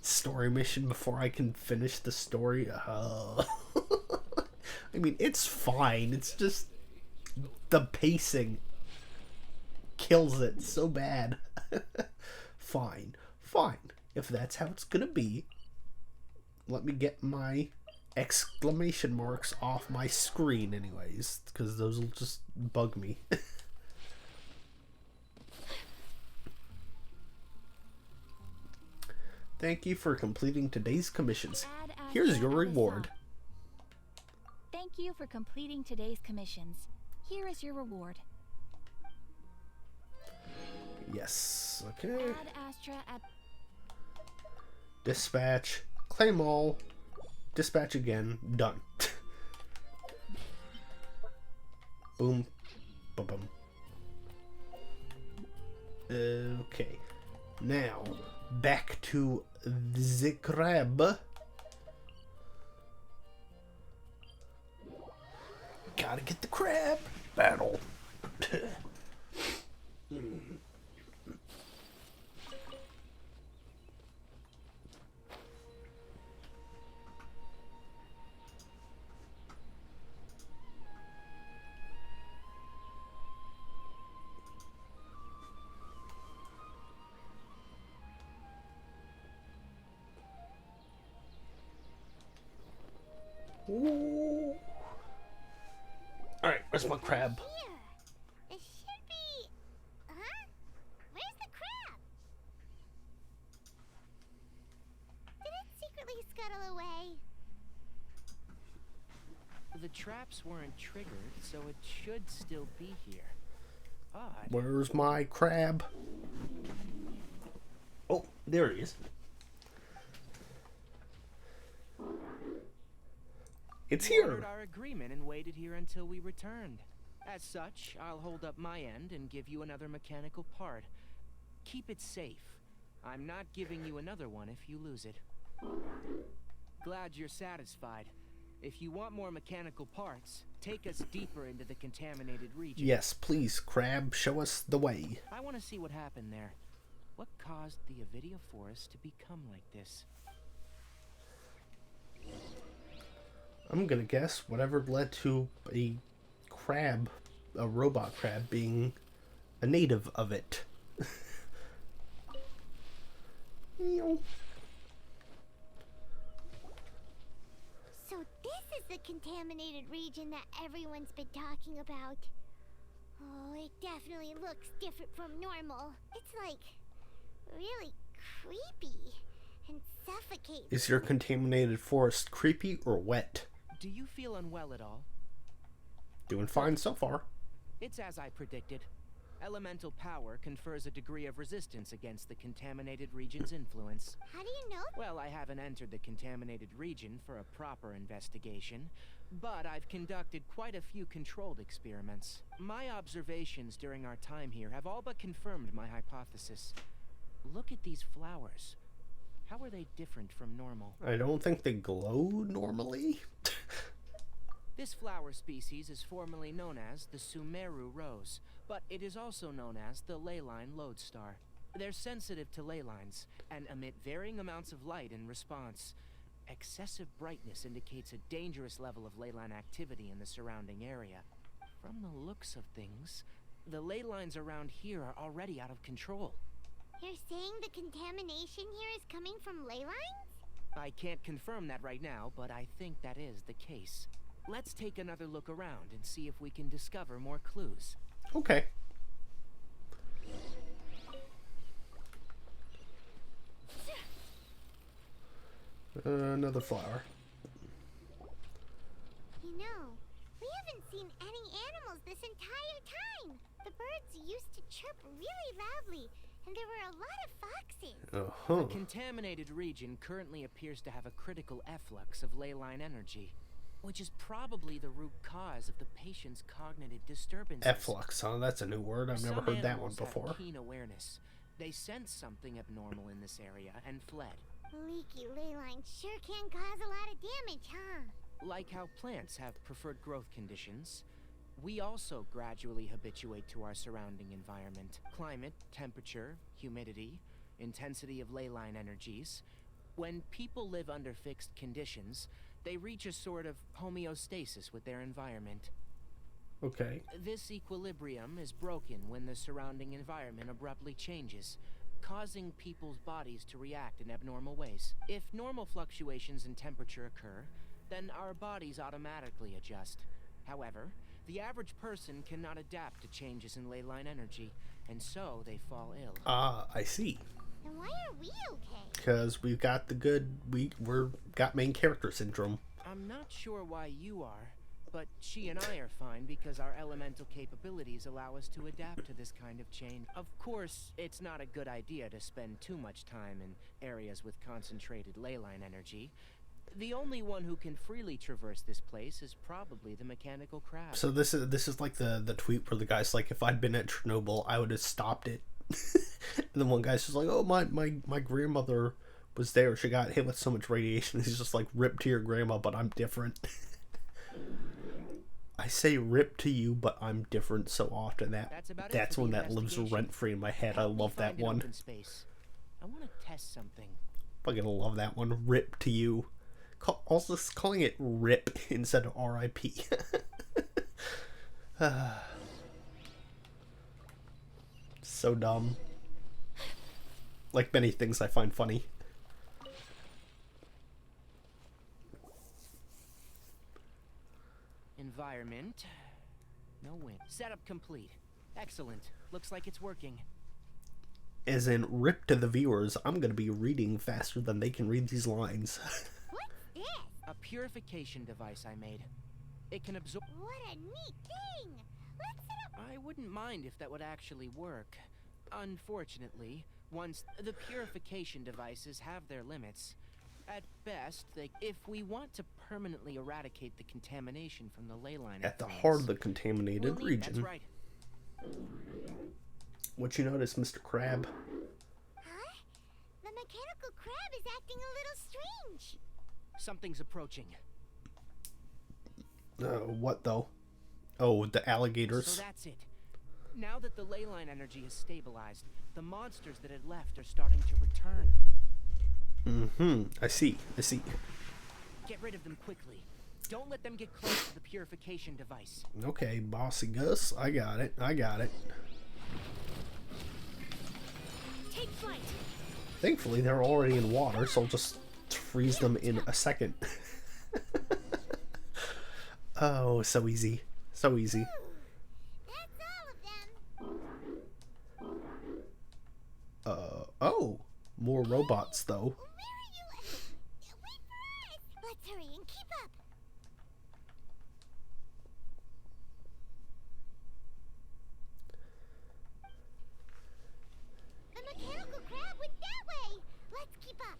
story mission before I can finish the story? I mean, it's fine. It's just the pacing kills it so bad. Fine. If that's how it's gonna be, let me get my exclamation marks off my screen anyways, because those will just bug me. Thank you for completing today's commissions. Here's your reward. Thank you for completing today's commissions. Here is your reward. Yes. this. Okay. Add Astra at Dispatch. Claim all. Dispatch again. Done. Boom. Boom. Boom. Okay. Now, back to the crab. Gotta get the crab. Battle. Ooh. Alright, where's my crab? Here. It should be... Huh? Where's the crab? Did it secretly scuttle away? The traps weren't triggered, so it should still be here. Odd. Where's my crab? Oh, there he is. It's You honored here. our agreement and waited here until we returned. As such, I'll hold up my end and give you another mechanical part. Keep it safe. I'm not giving you another one if you lose it. Glad you're satisfied. If you want more mechanical parts, take us deeper into the contaminated region. Yes, please, crab, show us the way. I want to see what happened there. What caused the Avidia forest to become like this? I'm gonna guess whatever led to a crab, a robot crab, being a native of it. So this is the contaminated region that everyone's been talking about. Oh, it definitely looks different from normal. It's like really creepy and suffocating. Is your contaminated forest creepy or wet? Do you feel unwell at all? Doing fine so far. It's as I predicted. Elemental power confers a degree of resistance against the contaminated region's influence. How do you know? Well, I haven't entered the contaminated region for a proper investigation, but I've conducted quite a few controlled experiments. My observations during our time here have all but confirmed my hypothesis. Look at these flowers. How are they different from normal? I don't think they glow normally. This flower species is formerly known as the Sumeru rose, but it is also known as the leyline lodestar. They're sensitive to ley lines and emit varying amounts of light in response. Excessive brightness indicates a dangerous level of ley line activity in the surrounding area. From the looks of things, the ley lines around here are already out of control. You're saying the contamination here is coming from ley lines? I can't confirm that right now, but I think that is the case. Let's take another look around and see if we can discover more clues. Okay. Another flower. You know, we haven't seen any animals this entire time. The birds used to chirp really loudly, and there were a lot of foxes. The contaminated region currently appears to have a critical efflux of ley line energy, which is probably the root cause of the patient's cognitive disturbances. Efflux, huh? That's a new word. I've never heard that one before. Have keen awareness. They sensed something abnormal in this area and fled. Leaky ley lines sure can cause a lot of damage, huh? Like how plants have preferred growth conditions, we also gradually habituate to our surrounding environment. Climate, temperature, humidity, intensity of ley line energies. When people live under fixed conditions, they reach a sort of homeostasis with their environment. Okay. This equilibrium is broken when the surrounding environment abruptly changes, causing people's bodies to react in abnormal ways. If normal fluctuations in temperature occur, then our bodies automatically adjust. However, the average person cannot adapt to changes in ley line energy, and so they fall ill. I see. Then why are we okay? Because we've got the good, we're got main character syndrome. I'm not sure why you are, But she and I are fine because our elemental capabilities allow us to adapt to this kind of change. Of course, it's not a good idea to spend too much time in areas with concentrated leyline energy. The only one who can freely traverse this place is probably the mechanical crab. So this is like the tweet where the guy's like, if I'd been at Chernobyl, I would have stopped it. And then one guy's just like, oh, my grandmother was there. She got hit with so much radiation. He's just like, rip to your grandma, but I'm different. I say rip to you, but I'm different so often. That's when that lives rent-free in my head. I love that one. I want to test something. Fucking love that one. Rip to you. Also calling it RIP instead of RIP. So dumb. Like many things I find funny. Environment. No wind. Setup complete. Excellent. Looks like it's working. As in, rip to the viewers, I'm going to be reading faster than they can read these lines. A purification device I made. It can absorb... What a neat thing! Let's set up... I wouldn't mind if that would actually work. Unfortunately, once the purification devices have their limits, at best, if we want to permanently eradicate the contamination from the leyline... At the heart of the contaminated region. That's right. What you notice, Mr. Crab? Huh? The mechanical crab is acting a little strange. Something's approaching. What though? Oh, the alligators. So that's it. Now that the leyline energy has stabilized, the monsters that had left are starting to return. I see. Get rid of them quickly. Don't let them get close to the purification device. Okay, Bossy Gus. I got it. Take flight. Thankfully, they're already in water, so I'll just freeze them in a second. Oh, so easy. So easy. That's all of them. Oh. More robots, though. Where are you? Wait for us. Let's hurry and keep up. The mechanical crab went that way. Let's keep up.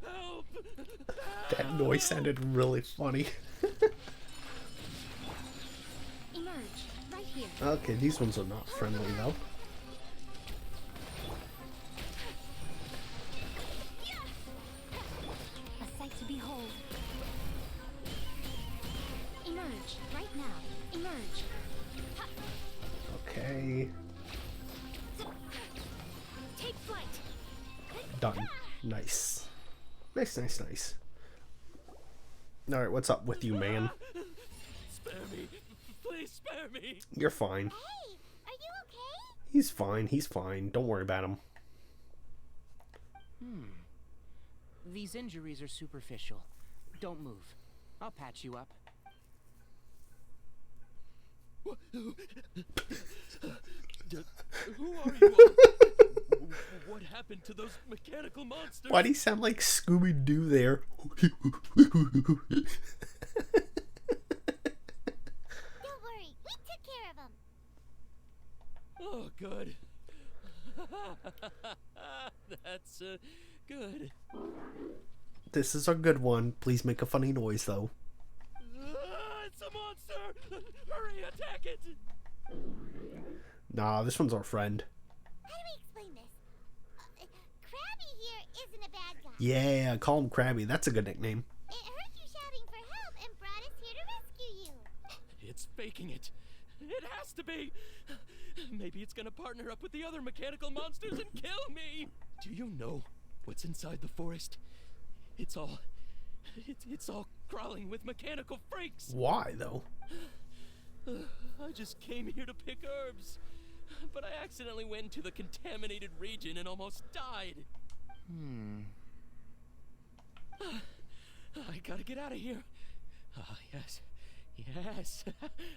Help! That noise sounded really funny. Emerge right here. Okay, these ones are not friendly, though. A sight to behold. Emerge right now. Emerge. Okay. Take flight. Done. Nice. Nice. Alright, what's up with you, man? Spare me. Please spare me. You're fine. Hey, are you okay? He's fine. Don't worry about him. These injuries are superficial. Don't move. I'll patch you up. Who are you all? What happened to those mechanical monsters? Why do you sound like Scooby-Doo there? Don't worry, we took care of them. Oh, good. That's good. This is a good one. Please make a funny noise, though. It's a monster! Hurry, attack it! Nah, this one's our friend. How do we explain this? Krabby here isn't a bad guy. Yeah, call him Krabby. That's a good nickname. It heard you shouting for help and brought us here to rescue you. It's faking it. It has to be. Maybe it's gonna partner up with the other mechanical monsters and kill me. Do you know what's inside the forest? It's all crawling with mechanical freaks. Why, though? I just came here to pick herbs, but I accidentally went into the contaminated region and almost died. I gotta get out of here. Yes.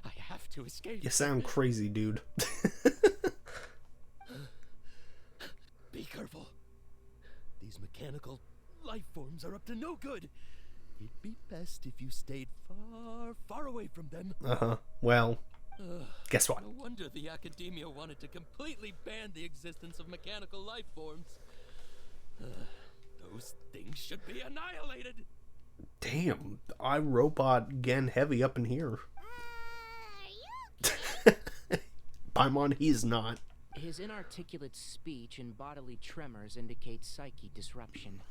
I have to escape. You sound crazy, dude. Be careful. These mechanical life forms are up to no good. It'd be best if you stayed far, far away from them. Well, guess what? No wonder the Academia wanted to completely ban the existence of mechanical life forms. Those things should be annihilated. Damn, iRobot Gen heavy up in here. Paimon, he's not. His inarticulate speech and bodily tremors indicate psyche disruption.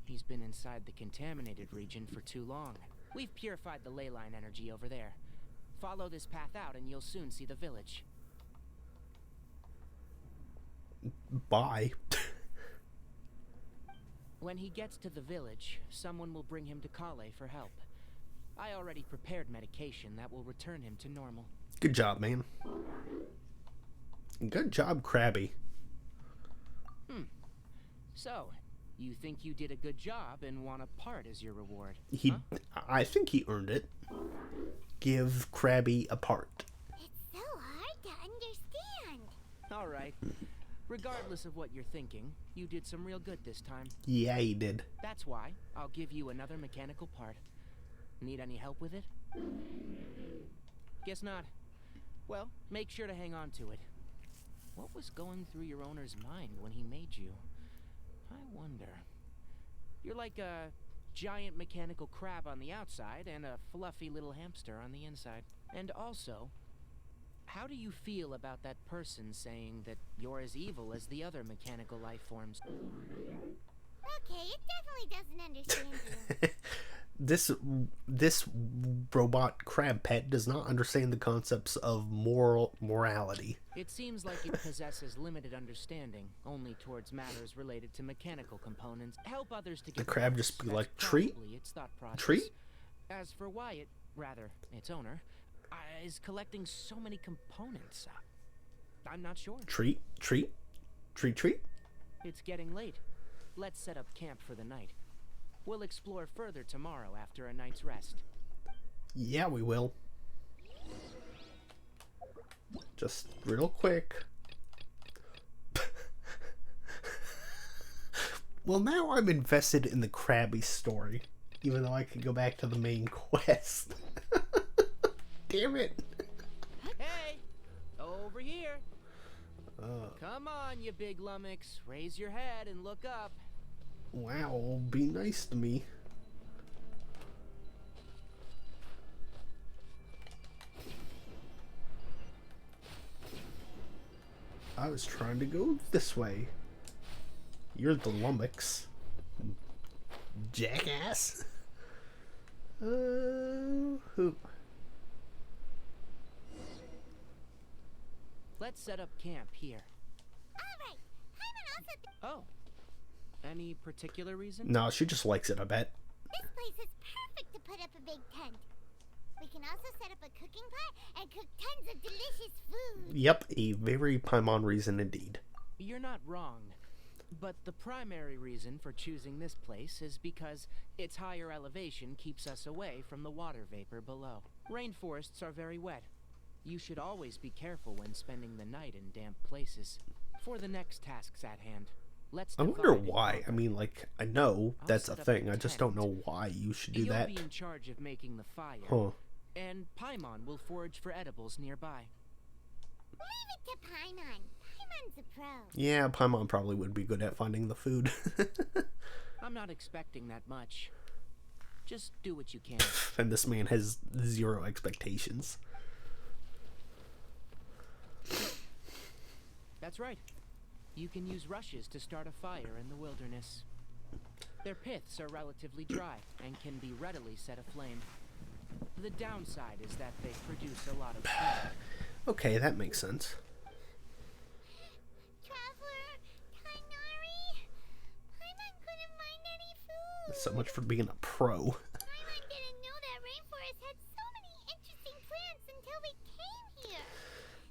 He's been inside the contaminated region for too long. We've purified the ley line energy over there. Follow this path out and you'll soon see the village. Bye. When he gets to the village, someone will bring him to Kale for help. I already prepared medication that will return him to normal. Good job, man. Good job, Krabby. So, you think you did a good job and want a part as your reward? I think he earned it. Give Krabby a part. It's so hard to understand. All right. Regardless of what you're thinking, you did some real good this time. Yeah, he did. That's why I'll give you another mechanical part. Need any help with it? Guess not. Well, make sure to hang on to it. What was going through your owner's mind when he made you? I wonder. You're like a giant mechanical crab on the outside and a fluffy little hamster on the inside. And also, how do you feel about that person saying that you're as evil as the other mechanical life forms? Okay, it definitely doesn't understand you. This robot crab pet does not understand the concepts of morality. It seems like it possesses limited understanding, only towards matters related to mechanical components. Help others to get the crab parts. just be like, treat? Its thought process. Treat? As for why its owner, is collecting so many components, I'm not sure. Treat? It's getting late. Let's set up camp for the night. We'll explore further tomorrow after a night's rest. Yeah, we will. Just real quick. Well, now I'm invested in the Krabby story, even though I could go back to the main quest. Damn it. Hey! Over here! Come on, you big lummox. Raise your head and look up. Wow, be nice to me. I was trying to go this way. You're the lummox. Jackass. Who? Let's set up camp here. Alright, Oh. Any particular reason? No, she just likes it, I bet. this place is perfect to put up a big tent. We can also set up a cooking pot and cook tons of delicious food. Yep, a very Paimon reason indeed. You're not wrong. But the primary reason for choosing this place is because its higher elevation keeps us away from the water vapor below. Rainforests are very wet. You should always be careful when spending the night in damp places. For the next tasks at hand, let's I wonder divide and why. conquer. I mean, like, I know I'll that's a set up thing. a I just tent. don't know why you should do You'll that. be in charge of making the fire. Huh. And Paimon will forage for edibles nearby. Leave it to Paimon. Paimon's a pro. Yeah, Paimon probably would be good at finding the food. I'm not expecting that much. Just do what you can. And this man has zero expectations. That's right. You can use rushes to start a fire in the wilderness. Their piths are relatively dry and can be readily set aflame. The downside is that they produce a lot of smoke. Okay, that makes sense. Traveler, Tainari, Paimon couldn't find any food. So much for being a pro. Paimon didn't know that rainforest had so many interesting plants until we came here.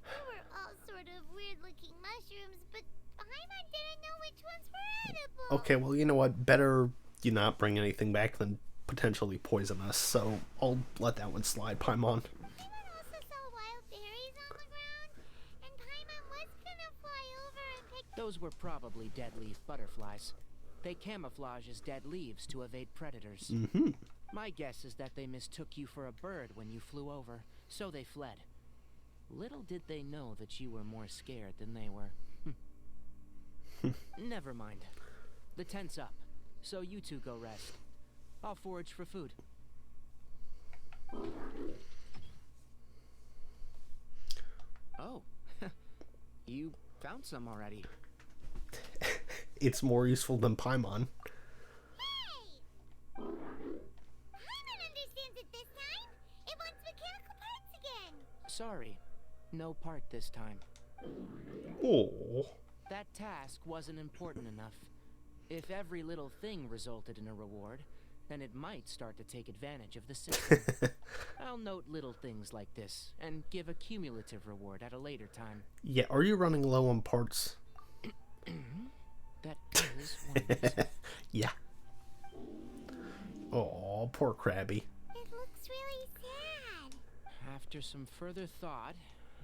There were all sort of weird-looking mushrooms, but Paimon didn't know which ones were edible. Okay, well, you know what? Better you not bring anything back than potentially poison us, so I'll let that one slide, Paimon. Paimon also saw wild berries on the ground, and Paimon was gonna fly over and pick Those were probably dead leaf butterflies. They camouflage as dead leaves to evade predators. Mm-hmm. My guess is that they mistook you for a bird when you flew over, so they fled. Little did they know that you were more scared than they were. Never mind. The tent's up, so you two go rest. I'll forage for food. Oh, you found some already. It's more useful than Paimon. Paimon understands it this time. It wants mechanical parts again. Sorry, no part this time. Oh. That task wasn't important enough. If every little thing resulted in a reward, then it might start to take advantage of the system. I'll note little things like this and give a cumulative reward at a later time. Yeah, are you running low on parts? That is one reason. Yeah. Oh, poor Krabby. It looks really sad. After some further thought,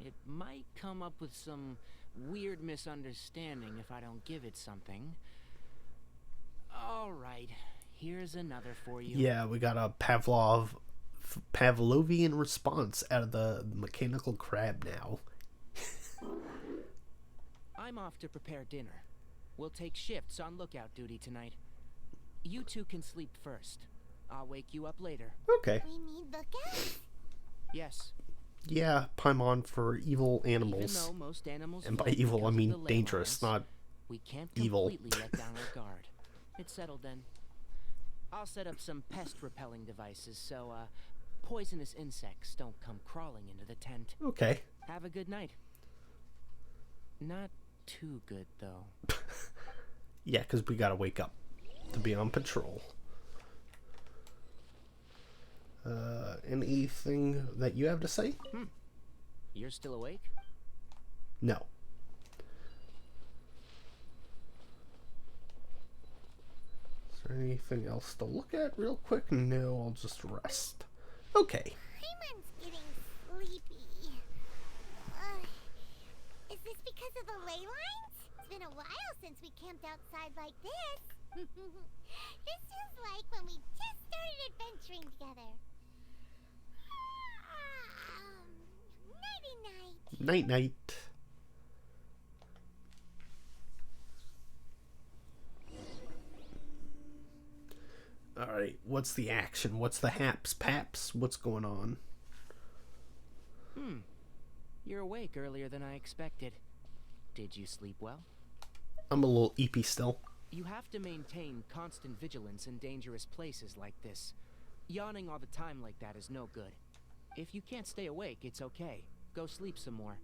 it might come up with some weird misunderstanding if I don't give it something. All right, here's another for you. Yeah, we got a Pavlovian response out of the mechanical crab now. I'm off to prepare dinner. We'll take shifts on lookout duty tonight. You two can sleep first. I'll wake you up later. Okay. We need lookouts? Yes. Yeah, Paimon for evil animals. Even though most animals and by float evil, I because of mean the ley dangerous, lines, not we can't evil. completely let down our guard. It's settled then. I'll set up some pest repelling devices so poisonous insects don't come crawling into the tent. Okay. Have a good night. Not too good though. Yeah, because we gotta wake up to be on patrol. Anything that you have to say? You're still awake? No. Is there anything else to look at real quick? No, I'll just rest. Okay. Paimon's getting sleepy. Is this because of the ley lines? It's been a while since we camped outside like this. This is like when we just started adventuring together. Nighty-night. Night-night. Alright, what's the action? What's the haps, paps? What's going on? You're awake earlier than I expected. Did you sleep well? I'm a little eepy still. You have to maintain constant vigilance in dangerous places like this. Yawning all the time like that is no good. If you can't stay awake, it's okay. Go sleep some more.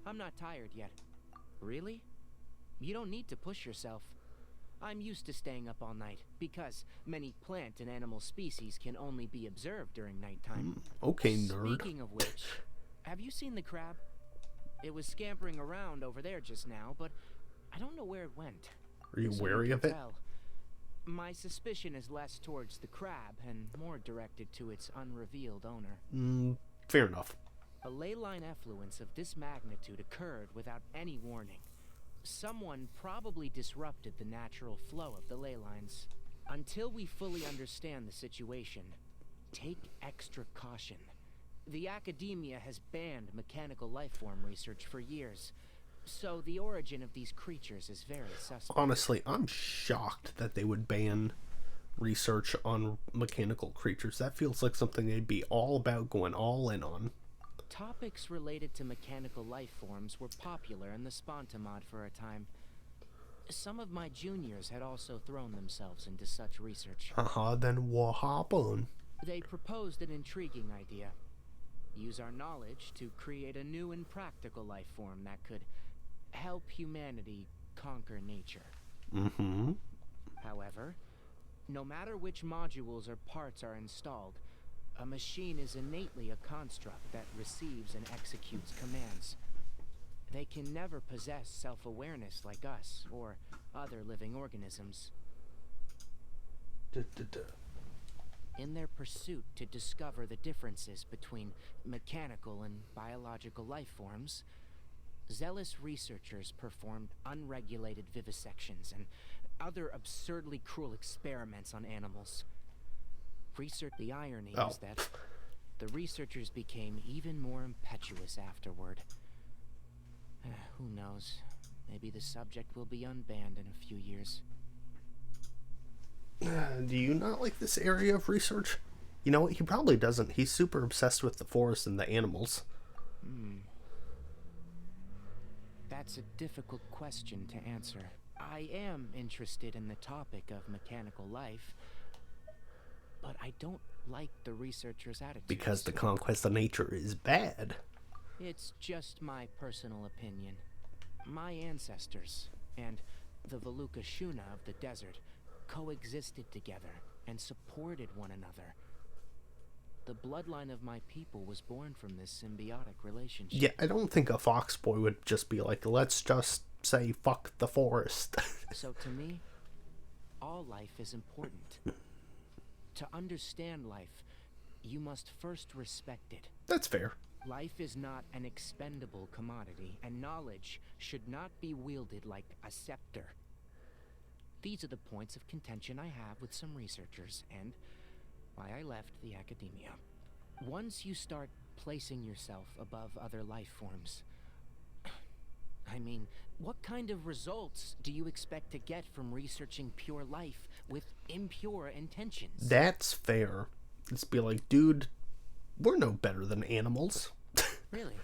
I'm not tired yet. Really? You don't need to push yourself. I'm used to staying up all night, because many plant and animal species can only be observed during nighttime. Okay, nerd. Speaking of which, have you seen the crab? It was scampering around over there just now, but I don't know where it went. Are you So wary can of it? tell. My suspicion is less towards the crab and more directed to its unrevealed owner. Fair enough. A ley line effluence of this magnitude occurred without any warning. Someone probably disrupted the natural flow of the ley lines. Until we fully understand the situation, take extra caution. The academia has banned mechanical lifeform research for years, so the origin of these creatures is very suspect. Honestly, I'm shocked that they would ban research on mechanical creatures. That feels like something they'd be all about going all in on. Topics related to mechanical lifeforms were popular in the Spontamod for a time. Some of my juniors had also thrown themselves into such research. Then what happened? They proposed an intriguing idea. Use our knowledge to create a new and practical life form that could help humanity conquer nature. However, no matter which modules or parts are installed, a machine is innately a construct that receives and executes commands. They can never possess self-awareness like us or other living organisms. In their pursuit to discover the differences between mechanical and biological life forms, zealous researchers performed unregulated vivisections and other absurdly cruel experiments on animals. The irony is that the researchers became even more impetuous afterward. Who knows? Maybe the subject will be unbanned in a few years. Do you not like this area of research? You know what? He probably doesn't. He's super obsessed with the forest and the animals. That's a difficult question to answer. I am interested in the topic of mechanical life, but I don't like the researchers' attitude. Because the conquest of nature is bad. It's just my personal opinion. My ancestors and the Veluca Shuna of the desert coexisted together and supported one another. The bloodline of my people was born from this symbiotic relationship. Yeah, I don't think a fox boy would just be like, let's just say fuck the forest. So to me, all life is important. To understand life, you must first respect it. That's fair. Life is not an expendable commodity, and knowledge should not be wielded like a scepter. These are the points of contention I have with some researchers, and why I left the academia. Once you start placing yourself above other life forms, I mean, what kind of results do you expect to get from researching pure life with impure intentions? That's fair. It's be like, dude, we're no better than animals. Really?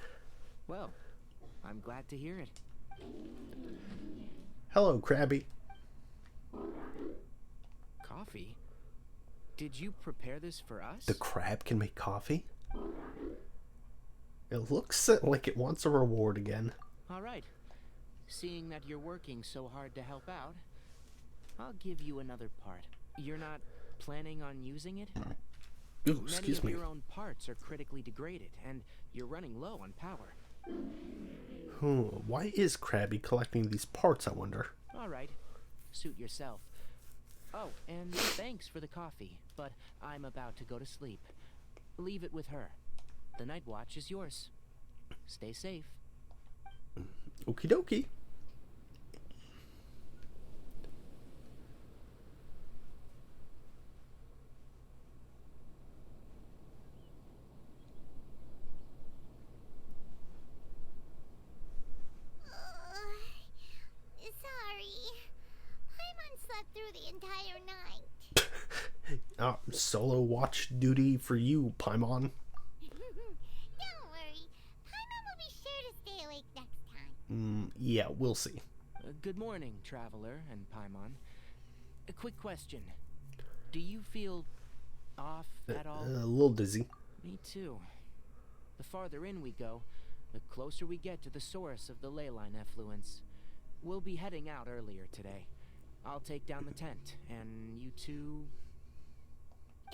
Well, I'm glad to hear it. Hello, Krabby. Coffee? Did you prepare this for us? The crab can make coffee? It looks like it wants a reward again. All right. Seeing that you're working so hard to help out, I'll give you another part. You're not planning on using it? Ooh, excuse me. Many of your own parts are critically degraded, and you're running low on power. Why is Krabby collecting these parts, I wonder? All right. Suit yourself. Oh, and thanks for the coffee, but I'm about to go to sleep. Leave it with her. The night watch is yours. Stay safe. Okie dokie. Through the entire night. Solo watch duty for you, Paimon. Don't worry. Paimon will be sure to stay awake next time. Yeah, we'll see. Good morning, Traveler and Paimon. A quick question. Do you feel off at all? A little dizzy. Me too. The farther in we go, the closer we get to the source of the leyline effluence. We'll be heading out earlier today. I'll take down the tent, and you two...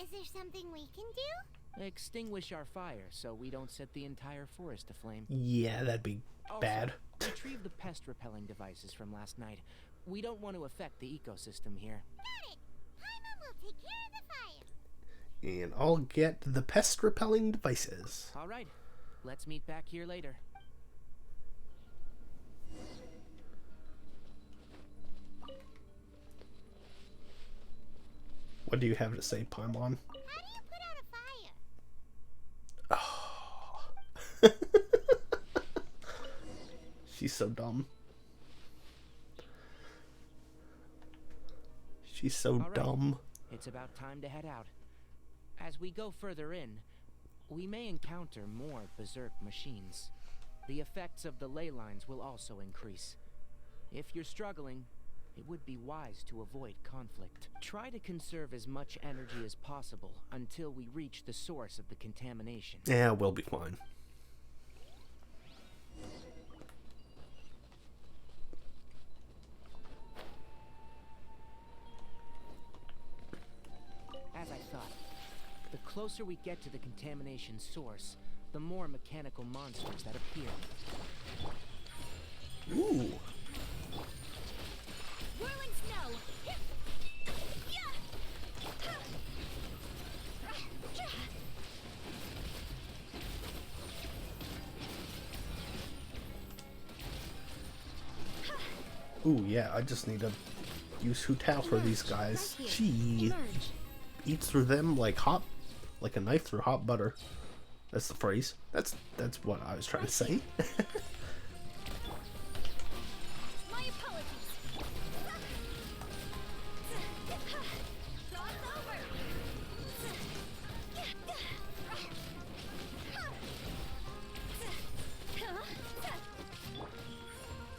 Is there something we can do? Extinguish our fire so we don't set the entire forest aflame. Yeah, that'd be bad. Retrieve the pest-repelling devices from last night. We don't want to affect the ecosystem here. Got it! Paimon will take care of the fire. And I'll get the pest-repelling devices. All right. Let's meet back here later. What do you have to say, Paimon? How do you put out a fire? Oh. She's so dumb. She's so dumb. It's about time to head out. As we go further in, we may encounter more berserk machines. The effects of the ley lines will also increase. If you're struggling, it would be wise to avoid conflict. Try to conserve as much energy as possible until we reach the source of the contamination. Yeah, we'll be fine. As I thought, the closer we get to the contamination source, the more mechanical monsters that appear. Ooh. Whirling snow! Ooh, yeah, I just need to use Hu Tao for these guys. She eats through them like a knife through hot butter. That's the phrase. That's what I was trying to say. My apologies.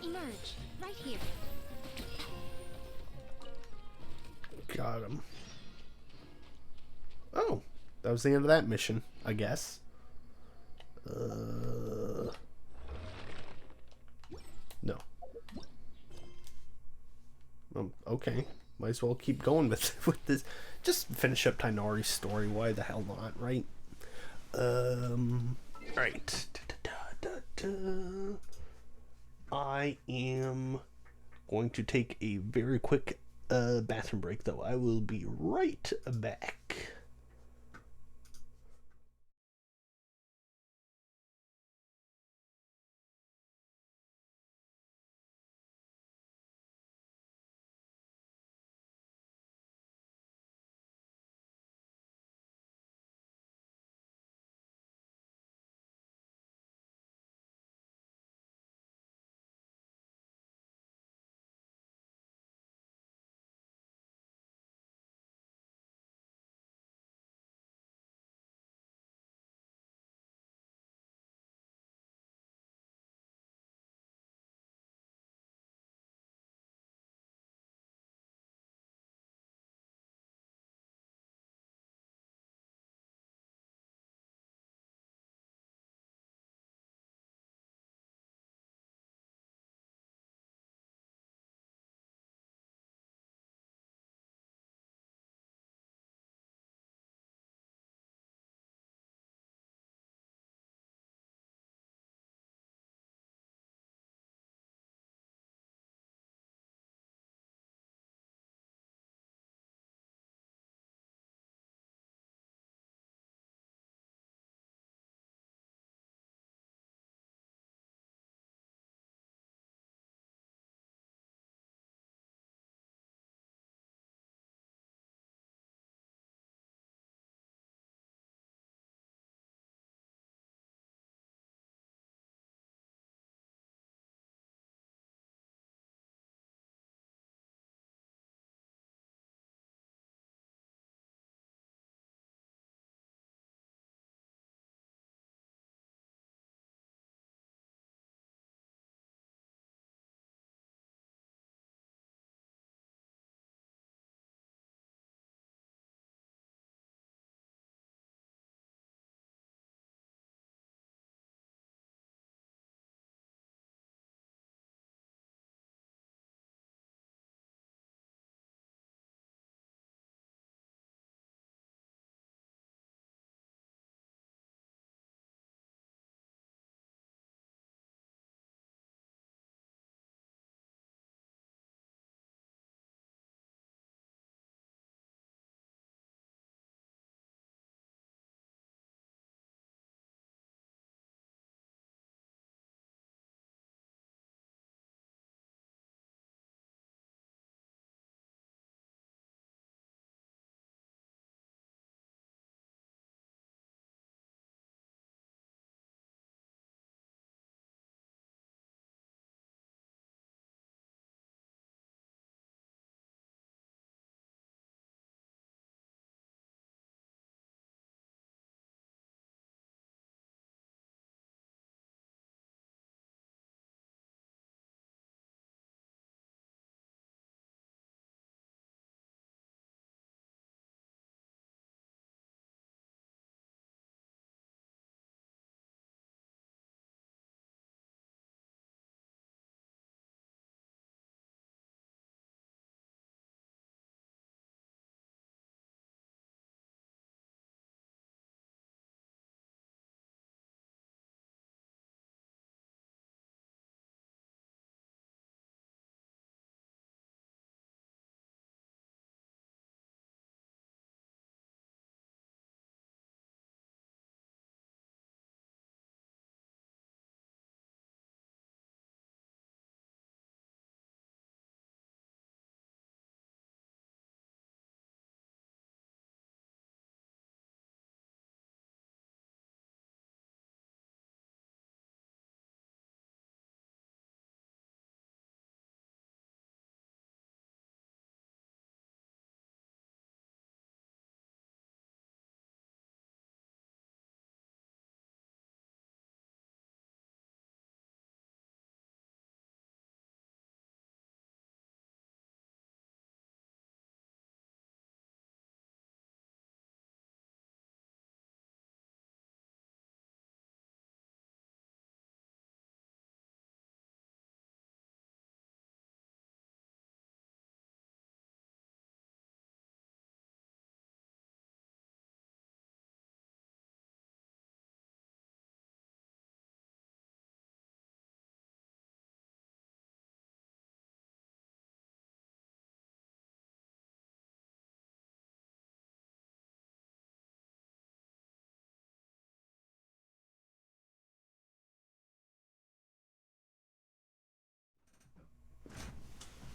Emerge. Right here. Got him. Oh, that was the end of that mission, I guess. No. Okay. Might as well keep going with this. Just finish up Tainari's story. Why the hell not, right? Right. I am going to take a very quick bathroom break, though. I will be right back.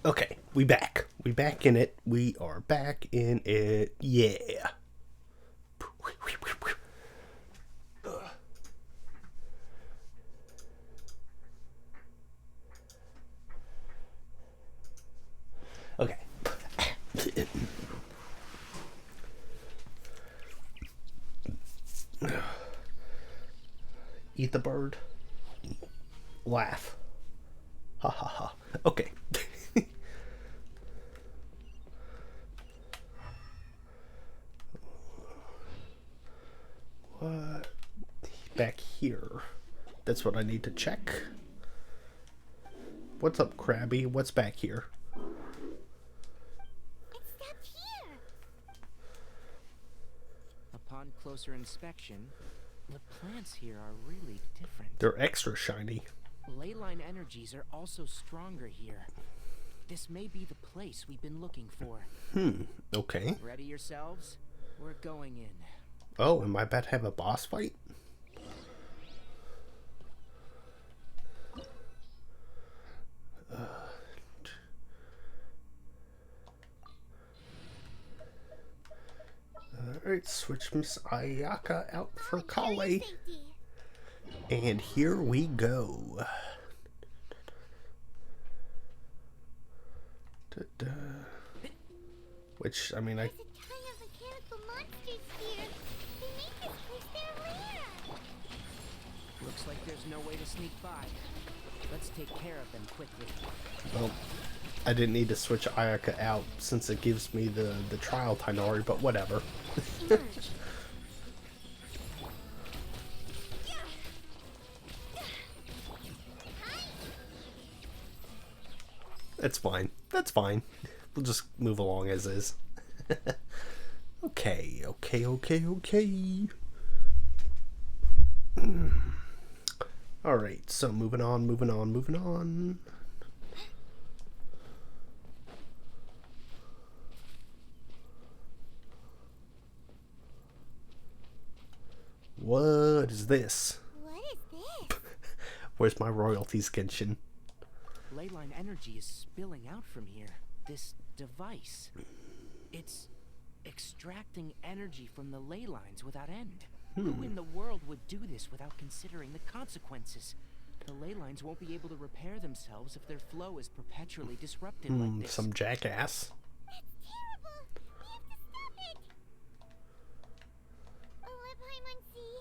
Okay, we back. We back in it. We are back in it. Yeah. Okay. Eat the bird. Laugh. Ha ha ha. Okay. What? Back here. That's what I need to check. What's up, Krabby? What's back here? Upon closer inspection, the plants here are really different. They're extra shiny. Leyline energies are also stronger here. This may be the place we've been looking for. Okay. Ready yourselves? We're going in. Oh, am I about to have a boss fight? Alright, switch Miss Ayaka out for Kale. And here we go. Da-da. Which, I mean, I... Looks like there's no way to sneak by. Let's take care of them quickly. Well, I didn't need to switch Ayaka out since it gives me the trial Tainari, but whatever. That's fine. That's fine. We'll just move along as is. Okay. Alright, so moving on. What is this? What is this? Where's my royalties, Genshin? Leyline energy is spilling out from here. This device. It's extracting energy from the ley lines without end. Who in the world would do this without considering the consequences? The ley lines won't be able to repair themselves if their flow is perpetually disrupted like this. Some jackass. That's terrible! We have to stop it! Oh, let Paimon see.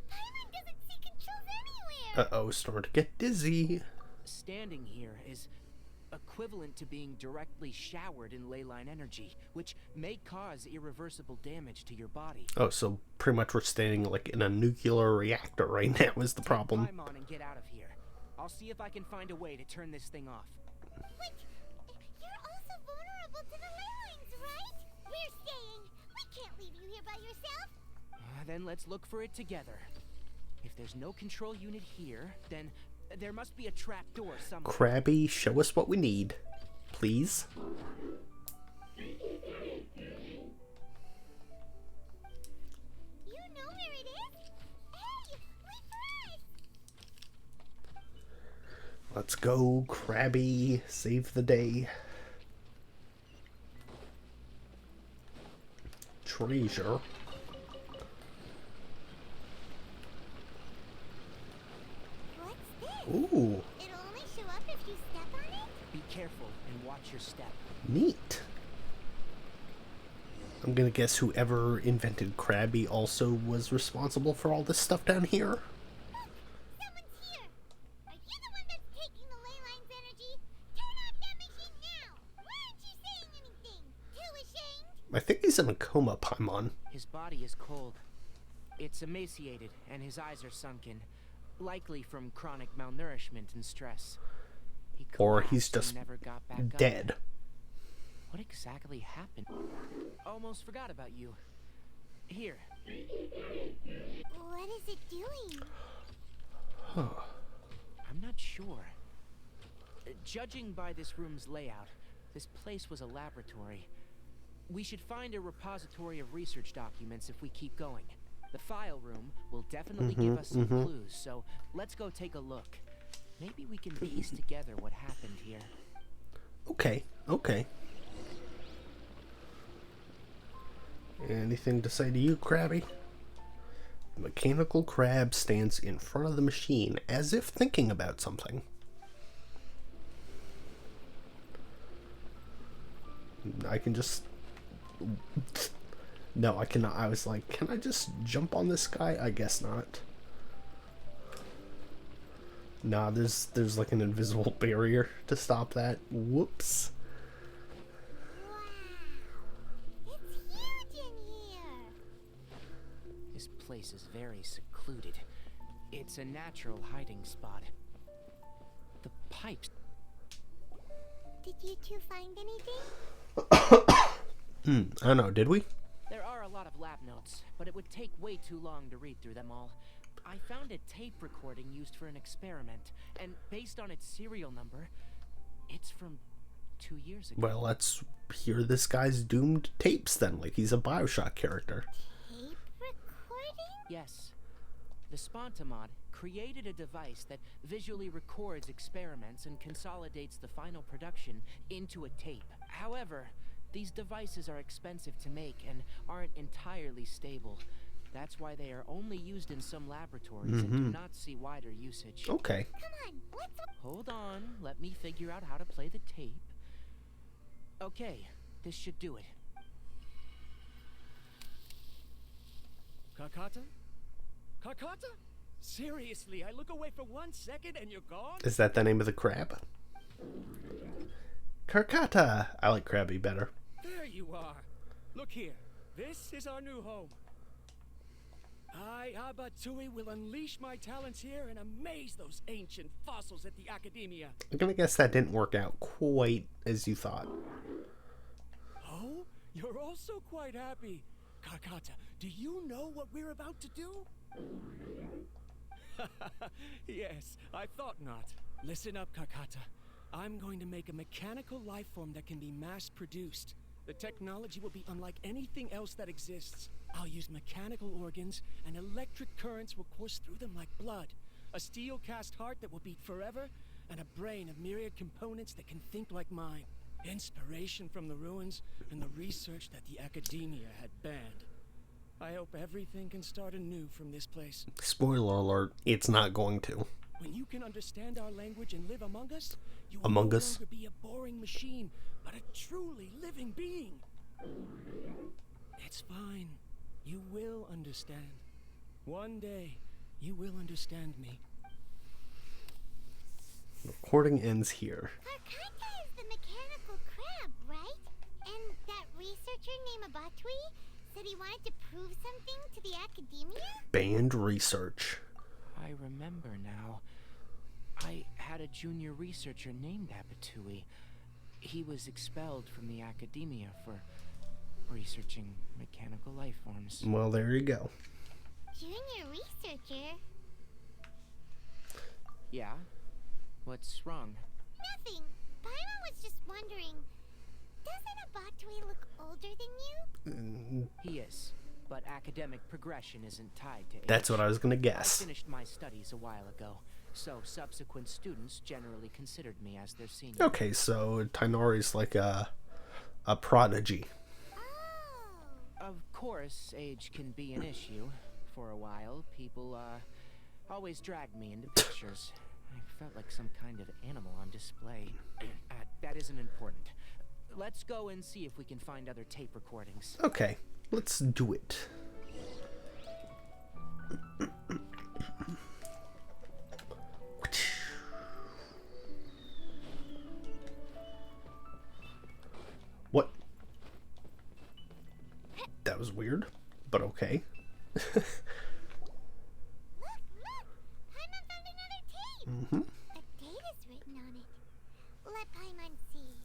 Paimon doesn't see controls anywhere! Uh-oh, starting to get dizzy. Standing here is equivalent to being directly showered in leyline energy, which may cause irreversible damage to your body. Oh, so pretty much we're standing like in a nuclear reactor right now is the problem. Climb on and get out of here. I'll see if I can find a way to turn this thing off. Wait, you're also vulnerable to the ley lines, right? We're staying. We can't leave you here by yourself. Then let's look for it together. If there's no control unit here, then there must be a trap door somewhere. Krabby, show us what we need, please. You know where it is? Hey, wait for us! Let's go, Krabby. Save the day. Treasure. Ooh. It'll only show up if you step on it? Be careful and watch your step. Neat. I'm gonna guess whoever invented Krabby also was responsible for all this stuff down here. Look! Someone's here! Are you the one that's taking the ley line's energy? Turn off that machine now! Why aren't you saying anything? Too ashamed? I think he's in a coma, Paimon. His body is cold. It's emaciated and his eyes are sunken. Likely from chronic malnourishment and stress. Or he's just never got back dead. Up. What exactly happened? Almost forgot about you. Here. What is it doing? I'm not sure. Judging by this room's layout, this place was a laboratory. We should find a repository of research documents if we keep going. The file room will definitely give us some clues, so let's go take a look. Maybe we can piece together what happened here. Okay, okay. Anything to say to you, Krabby? The mechanical crab stands in front of the machine as if thinking about something. I can just... No, I cannot. I was like, can I just jump on this guy? I guess not. Nah, there's like an invisible barrier to stop that. Whoops. This place is very secluded. It's a natural hiding spot. The pipes. Did you two find anything? I don't know, did we? There are a lot of lab notes, but it would take way too long to read through them all. I found a tape recording used for an experiment, and based on its serial number, it's from 2 years ago. Well, let's hear this guy's doomed tapes then, like he's a Bioshock character. Tape recording? Yes. The Spontamod created a device that visually records experiments and consolidates the final production into a tape. However, these devices are expensive to make and aren't entirely stable. That's why they are only used in some laboratories and do not see wider usage. Okay. Come on, Hold on, let me figure out how to play the tape. Okay, this should do it. Karkata? Karkata? Seriously, I look away for 1 second and you're gone? Is that the name of the crab? Karkata! I like Krabby better. There you are. Look here. This is our new home. I, Abatui, will unleash my talents here and amaze those ancient fossils at the Academia. I'm gonna guess that didn't work out quite as you thought. Oh? You're also quite happy. Karkata, do you know what we're about to do? Yes, I thought not. Listen up, Karkata. I'm going to make a mechanical life form that can be mass-produced. The technology will be unlike anything else that exists. I'll use mechanical organs, and electric currents will course through them like blood. A steel-cast heart that will beat forever, and a brain of myriad components that can think like mine. Inspiration from the ruins, and the research that the Academia had banned. I hope everything can start anew from this place. Spoiler alert, it's not going to. When you can understand our language and live among us, you will Among no Us? longer be a boring machine, but a truly living being. It's fine. You will understand. One day, you will understand me. Recording ends here. Karkata is the mechanical crab, right? And that researcher named Abatui said he wanted to prove something to the Academia? Banned research. I remember now. I had a junior researcher named Abatui. He was expelled from the Academia for researching mechanical life forms. Well, there you go. Junior researcher? Yeah? What's wrong? Nothing. Paimon was just wondering, doesn't Abatui look older than you? He is, but academic progression isn't tied to age. That's what I was gonna guess. I finished my studies a while ago, so subsequent students generally considered me as their senior. Okay, so Tainari's like a prodigy. Of course, age can be an issue. For a while, people always dragged me into pictures. I felt like some kind of animal on display. That isn't important. Let's go and see if we can find other tape recordings. Okay, let's do it. What? That was weird, but okay. Look! Paimon found another tape! Mm-hmm. A date is written on it. Let Paimon see.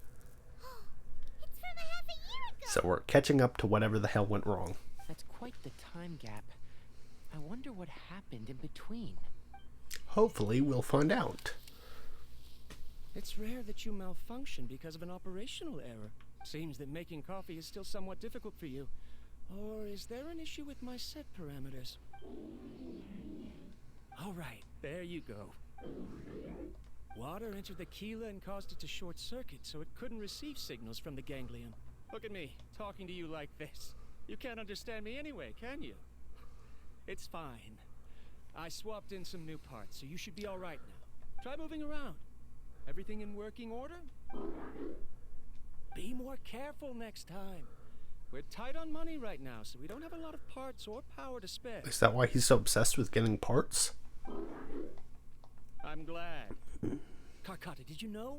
It's from a half a year ago! So we're catching up to whatever the hell went wrong. That's quite the time gap. I wonder what happened in between. Hopefully we'll find out. It's rare that you malfunction because of an operational error. Seems that making coffee is still somewhat difficult for you. Or is there an issue with my set parameters? All right, there you go. Water entered the chela and caused it to short circuit, so it couldn't receive signals from the ganglion. Look at me, talking to you like this. You can't understand me anyway, can you? It's fine. I swapped in some new parts, so you should be all right now. Try moving around. Everything in working order? Be more careful next time. We're tight on money right now, so we don't have a lot of parts or power to spare. Is that why he's so obsessed with getting parts? I'm glad. Karkata, did you know?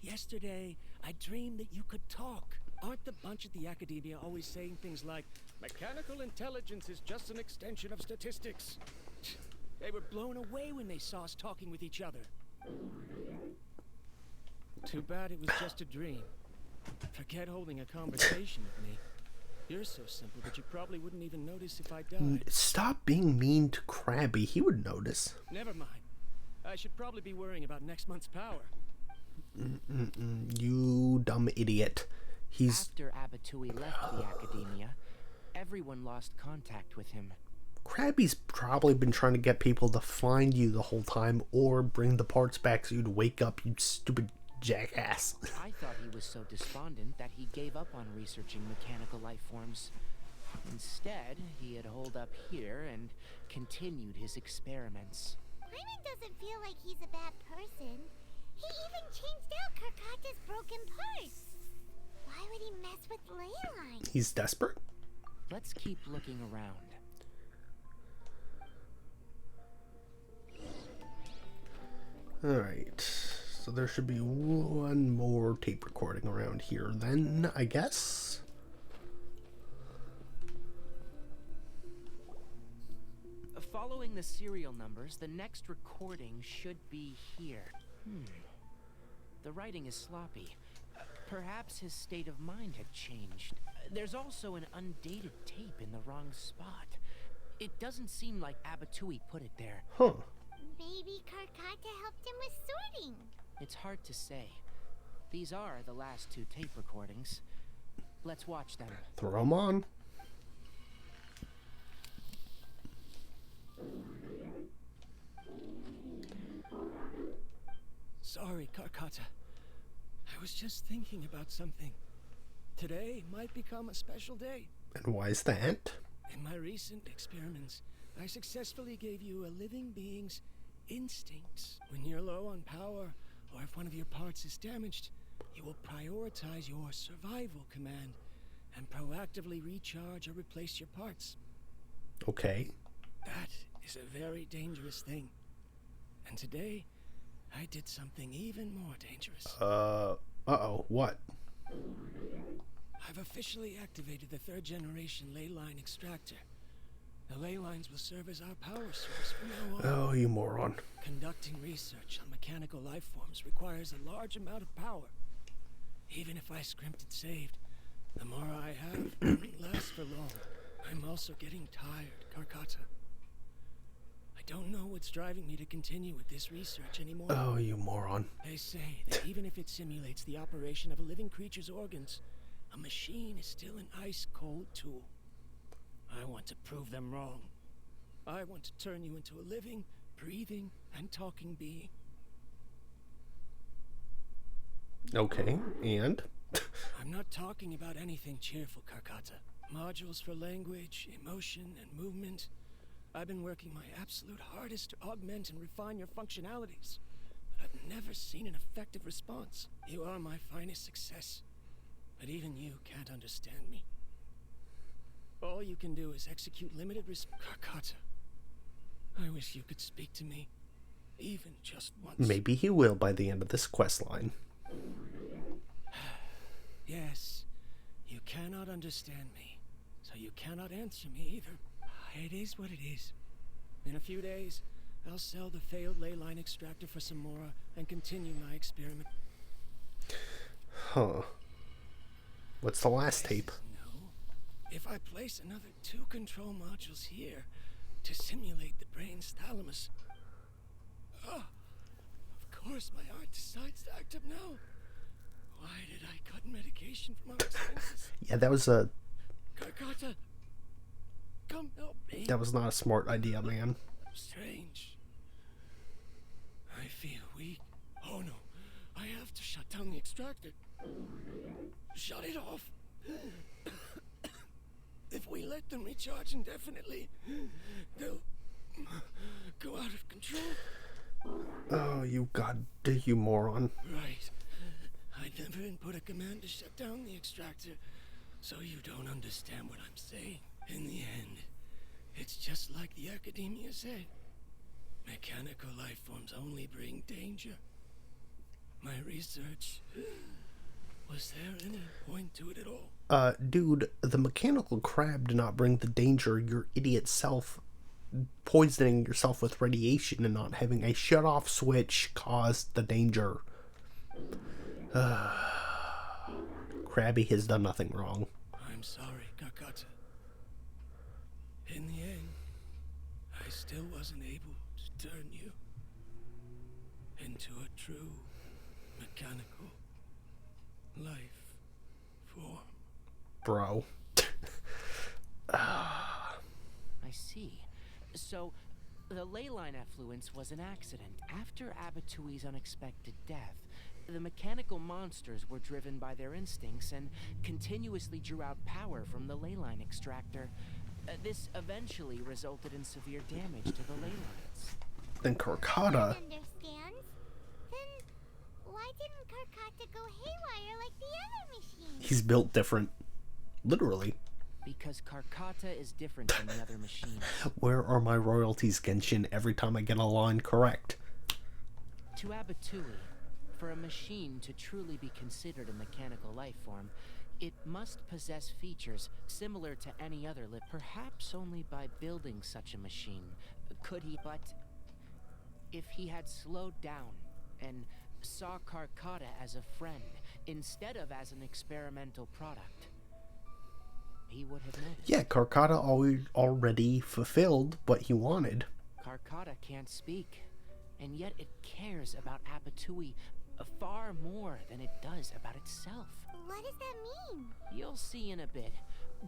Yesterday, I dreamed that you could talk. Aren't the bunch at the Academia always saying things like, mechanical intelligence is just an extension of statistics? They were blown away when they saw us talking with each other. Too bad it was just a dream. Forget holding a conversation with me. You're so simple that you probably wouldn't even notice if I died. Stop being mean to Krabby. He would notice. Never mind. I should probably be worrying about next month's power. You dumb idiot. After Abatui left the Academia, everyone lost contact with him. Krabby's probably been trying to get people to find you the whole time or bring the parts back so you'd wake up, you stupid jackass. I thought he was so despondent that he gave up on researching mechanical life forms. Instead, he had holed up here and continued his experiments. Paimon doesn't feel like he's a bad person. He even changed out Karkata's broken parts. Why would he mess with Leyline? He's desperate? Let's keep looking around. Alright, so there should be one more tape recording around here then, I guess. Following the serial numbers, the next recording should be here. The writing is sloppy. Perhaps his state of mind had changed. There's also an undated tape in the wrong spot. It doesn't seem like Abatui put it there. Huh. Maybe Karkata helped him with sorting. It's hard to say. These are the last two tape recordings. Let's watch them. Throw them on. Sorry, Karkata. I was just thinking about something. Today might become a special day. And why is that? In my recent experiments, I successfully gave you a living being's instincts. When you're low on power, or if one of your parts is damaged, you will prioritize your survival command and proactively recharge or replace your parts. Okay. That is a very dangerous thing. And today, I did something even more dangerous. Uh-oh, what? I've officially activated the third generation ley line extractor. The ley lines will serve as our power source from now on. Oh, you moron. Conducting research on mechanical life forms requires a large amount of power. Even if I scrimped and saved, the more I have won't last for long. I'm also getting tired, Karkata. I don't know what's driving me to continue with this research anymore. Oh, you moron. They say that even if it simulates the operation of a living creature's organs, a machine is still an ice-cold tool. I want to prove them wrong. I want to turn you into a living, breathing, and talking being. Okay, and? I'm not talking about anything cheerful, Karkata. Modules for language, emotion, and movement. I've been working my absolute hardest to augment and refine your functionalities, but I've never seen an effective response. You are my finest success, but even you can't understand me. All you can do is execute limited Karkata, I wish you could speak to me, even just once. Maybe he will by the end of this quest line. Yes, you cannot understand me, so you cannot answer me either. It is what it is. In a few days, I'll sell the failed ley line extractor for some more and continue my experiment. Huh. What's the last tape? No. If I place another 2 control modules here to simulate the brain's thalamus. Of course my heart decides to act up now. Why did I cut medication from our expenses? Yeah, that was a... Karkata, come help me. That was not a smart idea, man. Strange. I feel weak, down the extractor. Shut it off. If we let them recharge indefinitely, they'll go out of control. Oh, you moron. Right. I never input a command to shut down the extractor, so you don't understand what I'm saying. In the end, it's just like the Academia said. Mechanical life forms only bring danger. My research... Was there any point to it at all? Dude, the mechanical crab did not bring the danger. Your idiot self poisoning yourself with radiation and not having a shut-off switch caused the danger. Krabby has done nothing wrong. I'm sorry, Kakata. In the end, I still wasn't able to turn you into a true mechanical life form. Bro. I see. So, the ley line effluence was an accident. After Abatui's unexpected death, the mechanical monsters were driven by their instincts and continuously drew out power from the ley line extractor. This eventually resulted in severe damage to the ley lines. Then Karkata... Why didn't Karkata go haywire like the other machines? He's built different. Literally. Because Karkata is different than the other machines. Where are my royalties, Genshin, every time I get a line correct? To Abatui, for a machine to truly be considered a mechanical life form, it must possess features similar to any other perhaps only by building such a machine could he, but if he had slowed down and saw Karkata as a friend instead of as an experimental product, he would have noticed. Yeah, Karkata already fulfilled what he wanted. Karkata can't speak, and yet it cares about Abatui far more than it does about itself. What does that mean? You'll see in a bit.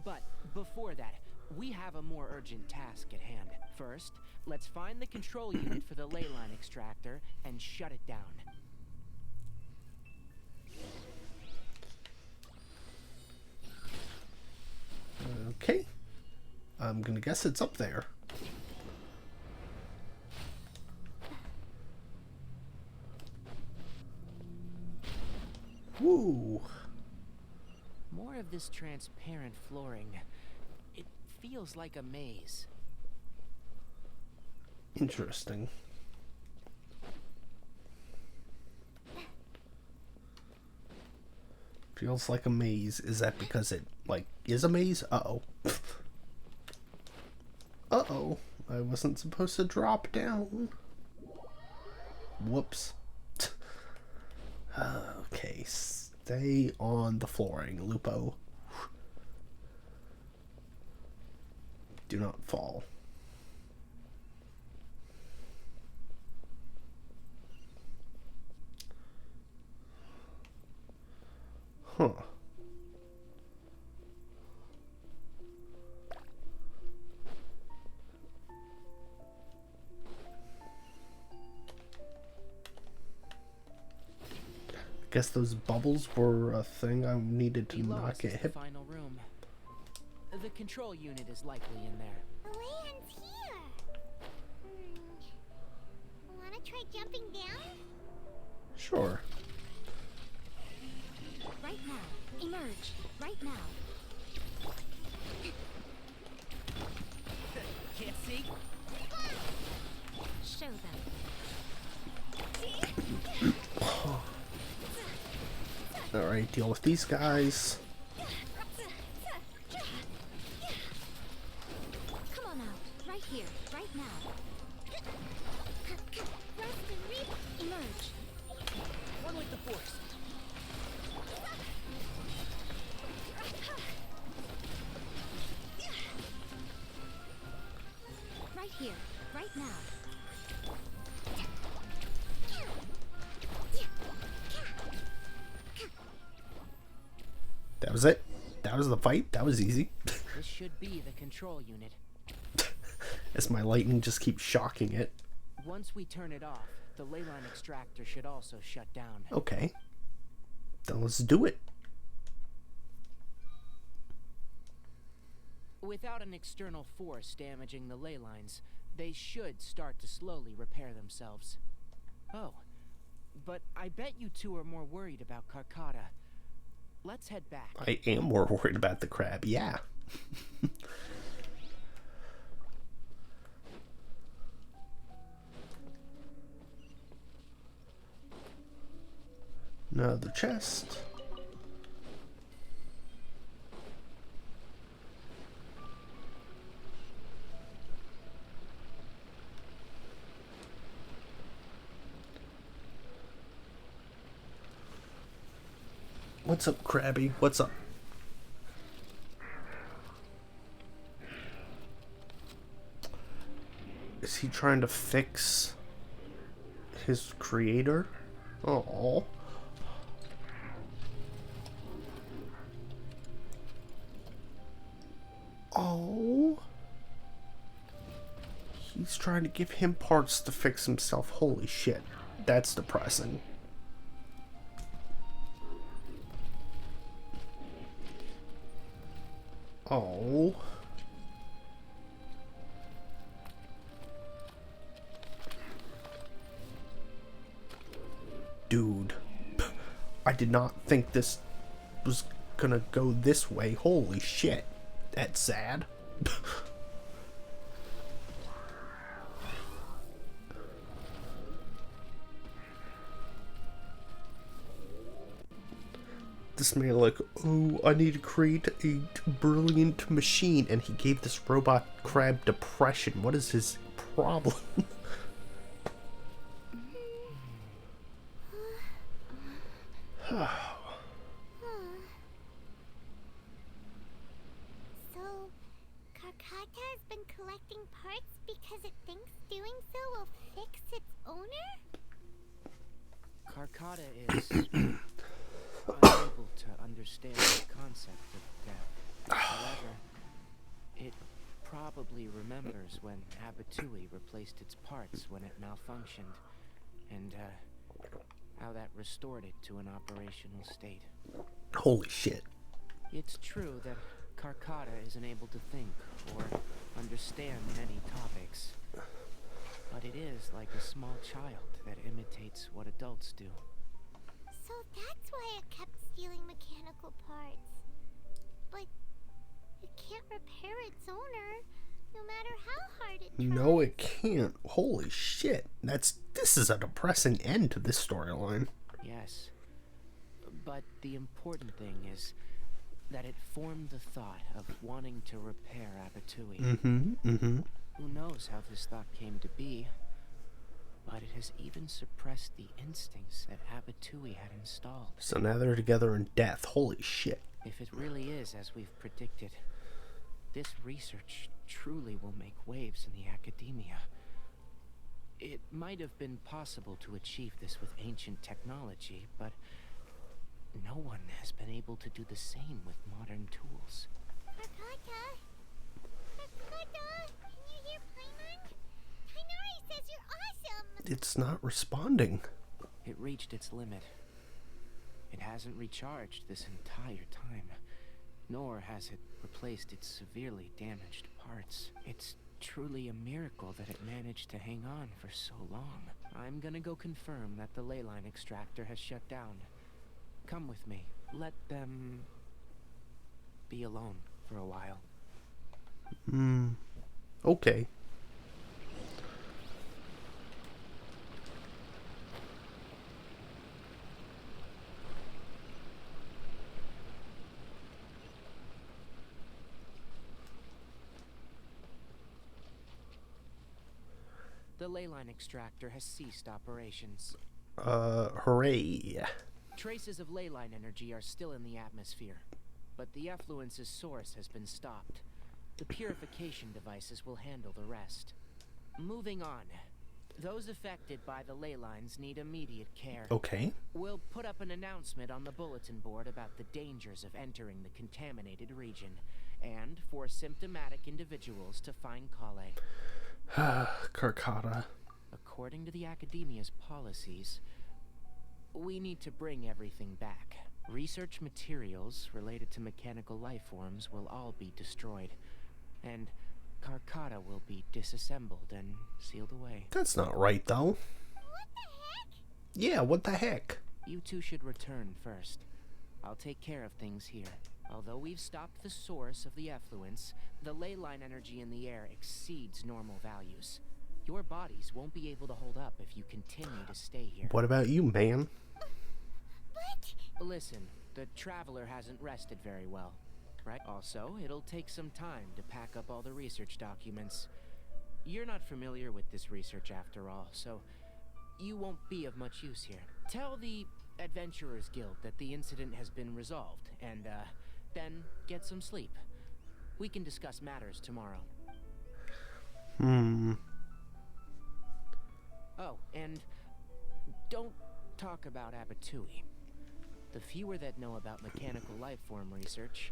But before that, we have a more urgent task at hand. First, let's find the control unit for the ley line extractor and shut it down. Okay. I'm gonna guess it's up there. Woo! More of this transparent flooring. It feels like a maze. Interesting. Feels like a maze. Is that because it, like, is a maze? Uh-oh. Uh-oh. I wasn't supposed to drop down. Whoops. Okay, stay on the flooring, Lupo. Do not fall. Huh. Guess those bubbles were a thing I needed to not get hit. The final room. The control unit is likely in there. The land's here. Wanna try jumping down? Sure. Right now. Emerge. Right now. Can't see? Show them. Alright, deal with these guys. Come on out. Right here. Right now. Emerge. One with the force. Right here. Right now. That was it. That was the fight. That was easy. This should be the control unit. As my lightning just keeps shocking it. Once we turn it off, the ley line extractor should also shut down. Okay. Then let's do it. Without an external force damaging the ley lines, they should start to slowly repair themselves. Oh, but I bet you two are more worried about Carcata. Let's head back. I am more worried about the crab, yeah. Another chest. What's up, Krabby? What's up? Is he trying to fix his creator? Oh. Oh. He's trying to give him parts to fix himself. Holy shit. That's depressing. Oh. Dude. I did not think this was gonna go this way. Holy shit. That's sad. This man like, oh, I need to create a brilliant machine, and he gave this robot crab depression. What is his problem? So, Carcata has been collecting parts because it thinks doing so will fix its owner? Carcata is unable to understand the concept of death. However, it probably remembers when Abatui replaced its parts when it malfunctioned, and how that restored it to an operational state. Holy shit. It's true that Carcata isn't able to think or understand many topics, but it is like a small child that imitates what adults do. So that's why it kept stealing mechanical parts. But it can't repair its owner, no matter how hard it tries. No, it can't. Holy shit. This is a depressing end to this storyline. Yes. But the important thing is that it formed the thought of wanting to repair Abatui. Who knows how this thought came to be, but it has even suppressed the instincts that Abatui had installed. So now they're together in death. Holy shit. If it really is as we've predicted, this research truly will make waves in the academia. It might have been possible to achieve this with ancient technology, but no one has been able to do the same with modern tools. Carcata? Carcata? Can you hear Paimon? Kainari says you're awesome! It's not responding. It reached its limit. It hasn't recharged this entire time, nor has it replaced its severely damaged parts. It's truly a miracle that it managed to hang on for so long. I'm gonna go confirm that the ley line extractor has shut down. Come with me. Let them be alone for a while. Okay. The ley line extractor has ceased operations. Hooray. Traces of ley line energy are still in the atmosphere, but the effluence's source has been stopped. The purification devices will handle the rest. Moving on. Those affected by the ley lines need immediate care. Okay. We'll put up an announcement on the bulletin board about the dangers of entering the contaminated region, and for symptomatic individuals to find Kale. Carcata. According to the Academia's policies, we need to bring everything back. Research materials related to mechanical life forms will all be destroyed, and Carcata will be disassembled and sealed away. That's not right, though. What the heck? Yeah, what the heck? You two should return first. I'll take care of things here. Although we've stopped the source of the effluence, the ley line energy in the air exceeds normal values. Your bodies won't be able to hold up if you continue to stay here. What about you, man? But... Listen, the Traveler hasn't rested very well, right? Also, it'll take some time to pack up all the research documents. You're not familiar with this research after all, so you won't be of much use here. Tell the Adventurers Guild that the incident has been resolved, and, then get some sleep. We can discuss matters tomorrow. Oh, and don't talk about Abatui. The fewer that know about mechanical life form research,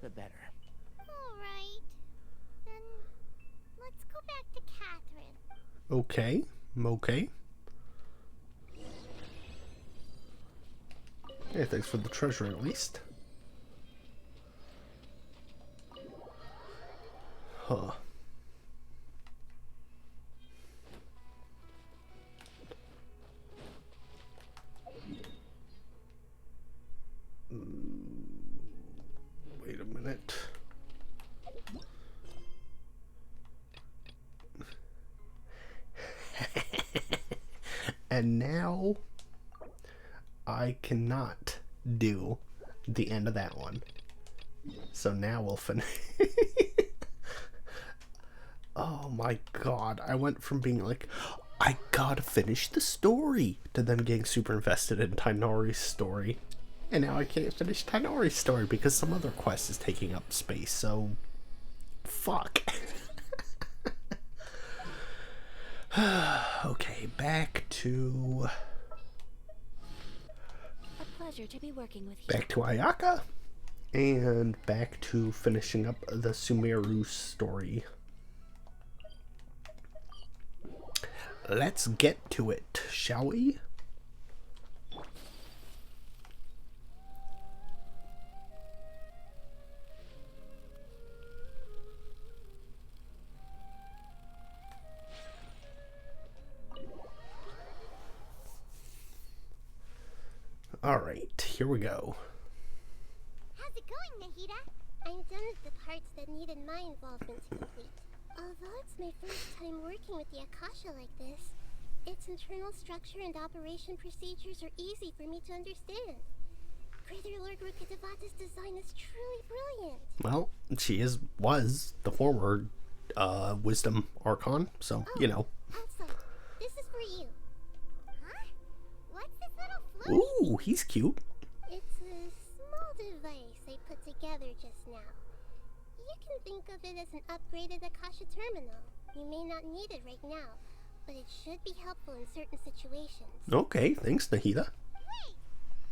the better. Alright. Then let's go back to Catherine. Okay. Okay. Hey, thanks for the treasure at least. Huh. Wait a minute. And now I cannot do the end of that one. So now we'll finish. Oh my god, I went from being like, I gotta finish the story, to them getting super invested in Tainori's story. And now I can't finish Tainori's story because some other quest is taking up space, so... Fuck. Okay, back to... A pleasure to be working with you. Back to Ayaka. And back to finishing up the Sumeru story. Let's get to it, shall we? Alright, here we go. How's it going, Nahida? I'm done with the parts that needed my involvement to complete. Although it's my first time working with the Akasha like this, its internal structure and operation procedures are easy for me to understand. Greater Lord Rukkhadevata's design is truly brilliant. Well, she was the former Wisdom Archon, so, you know. Also, this is for you. Huh? What's this little floaty? Ooh, he's cute. It's a small device I put together just now. You can think of it as an upgraded Akasha terminal. You may not need it right now, but it should be helpful in certain situations. Okay, thanks, Nahida. Wait!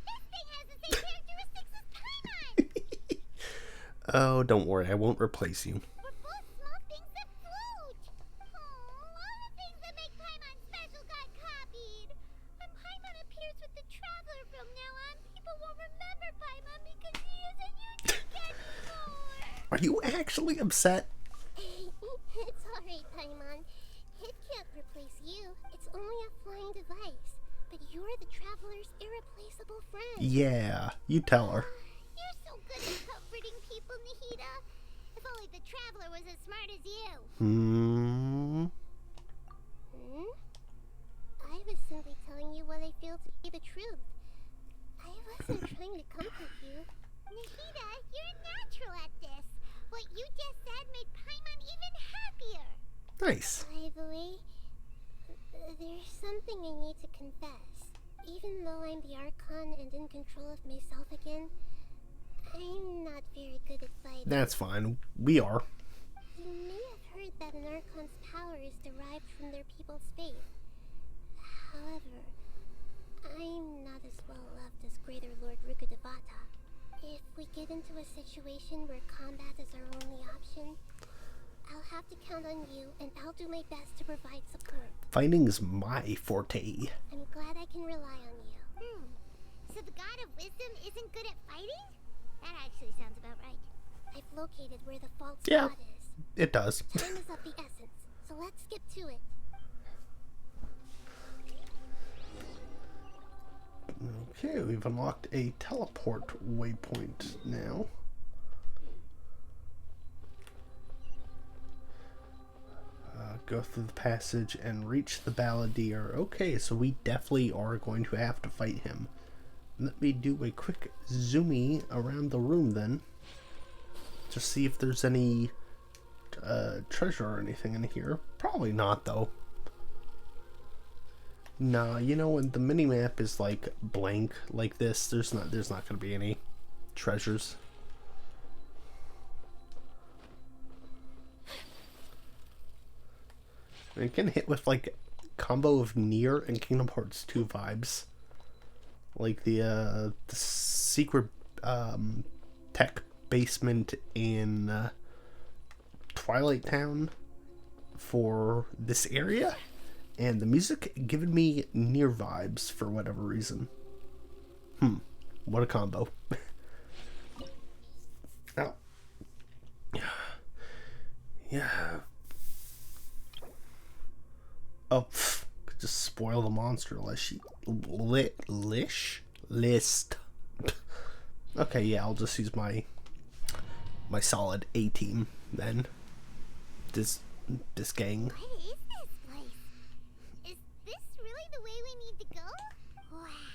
This thing has the same characteristics as Paimon! Oh, don't worry, I won't replace you. We're both small things that float! Oh, all the things that make Paimon special got copied! When Paimon appears with the Traveler from now on, people will remember Paimon because he isn't unique anymore! Are you actually upset? It's alright, Paimon. It can't replace you. It's only a flying device. But you're the Traveler's irreplaceable friend. Yeah, you tell her. You're so good at comforting people, Nahida. If only the Traveler was as smart as you. I was simply telling you what I feel to be the truth. I wasn't trying to comfort you. Nahida, you're natural at this. What you just said made Paimon even happier. Nice. By the way, there's something I need to confess. Even though I'm the Archon and in control of myself again, I'm not very good at fighting. That's fine. We are. You may have heard that an Archon's power is derived from their people's faith. However, I'm not as well loved as Greater Lord Rukkhadevata. If we get into a situation where combat is our only option, I'll have to count on you, and I'll do my best to provide support. Fighting's my forte. I'm glad I can rely on you. So the god of wisdom isn't good at fighting? That actually sounds about right. I've located where the fault spot is. It does. Time is of the essence, so let's skip to it. Okay, we've unlocked a teleport waypoint now. Go through the passage and reach the balladeer. Okay, so we definitely are going to have to fight him. Let me do a quick zoomy around the room then. Just see if there's any treasure or anything in here. Probably not, though. Nah, you know, when the minimap is like blank like this, there's not gonna be any treasures. And getting hit with like combo of Nier and Kingdom Hearts 2 vibes. Like the secret tech basement in Twilight Town for this area, and the music giving me Nier vibes for whatever reason. What a combo. Oh. Yeah. Oh, could just spoil the monster list. Okay, yeah, I'll just use my solid A team then. This gang. What is this place? Is this really the way we need to go? Wow.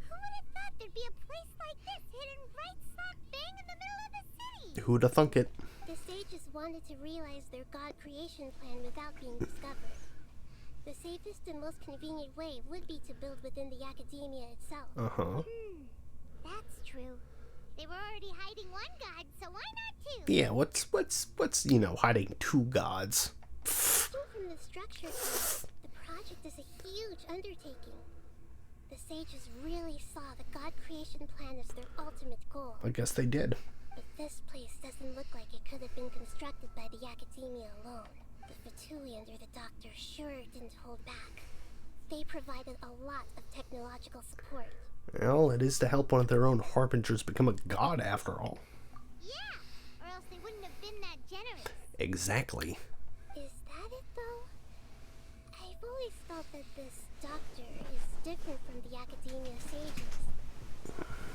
Who would have thought there'd be a place like this hidden right slap bang in the middle of the city? Who'd have thunk it? The sages wanted to realize their god creation plan without being discovered. The safest and most convenient way would be to build within the academia itself. That's true. They were already hiding one god, so why not two? Yeah, what's hiding two gods? Judging from the structure, the project is a huge undertaking. The sages really saw the god creation plan as their ultimate goal. I guess they did. But this place doesn't look like it could have been constructed by the academia alone. The Fatui under the doctor sure didn't hold back. They provided a lot of technological support. Well, it is to help one of their own harbingers become a god after all. Yeah, or else they wouldn't have been that generous. Exactly. Is that it, though? I've always felt that this doctor is different from the academia sages.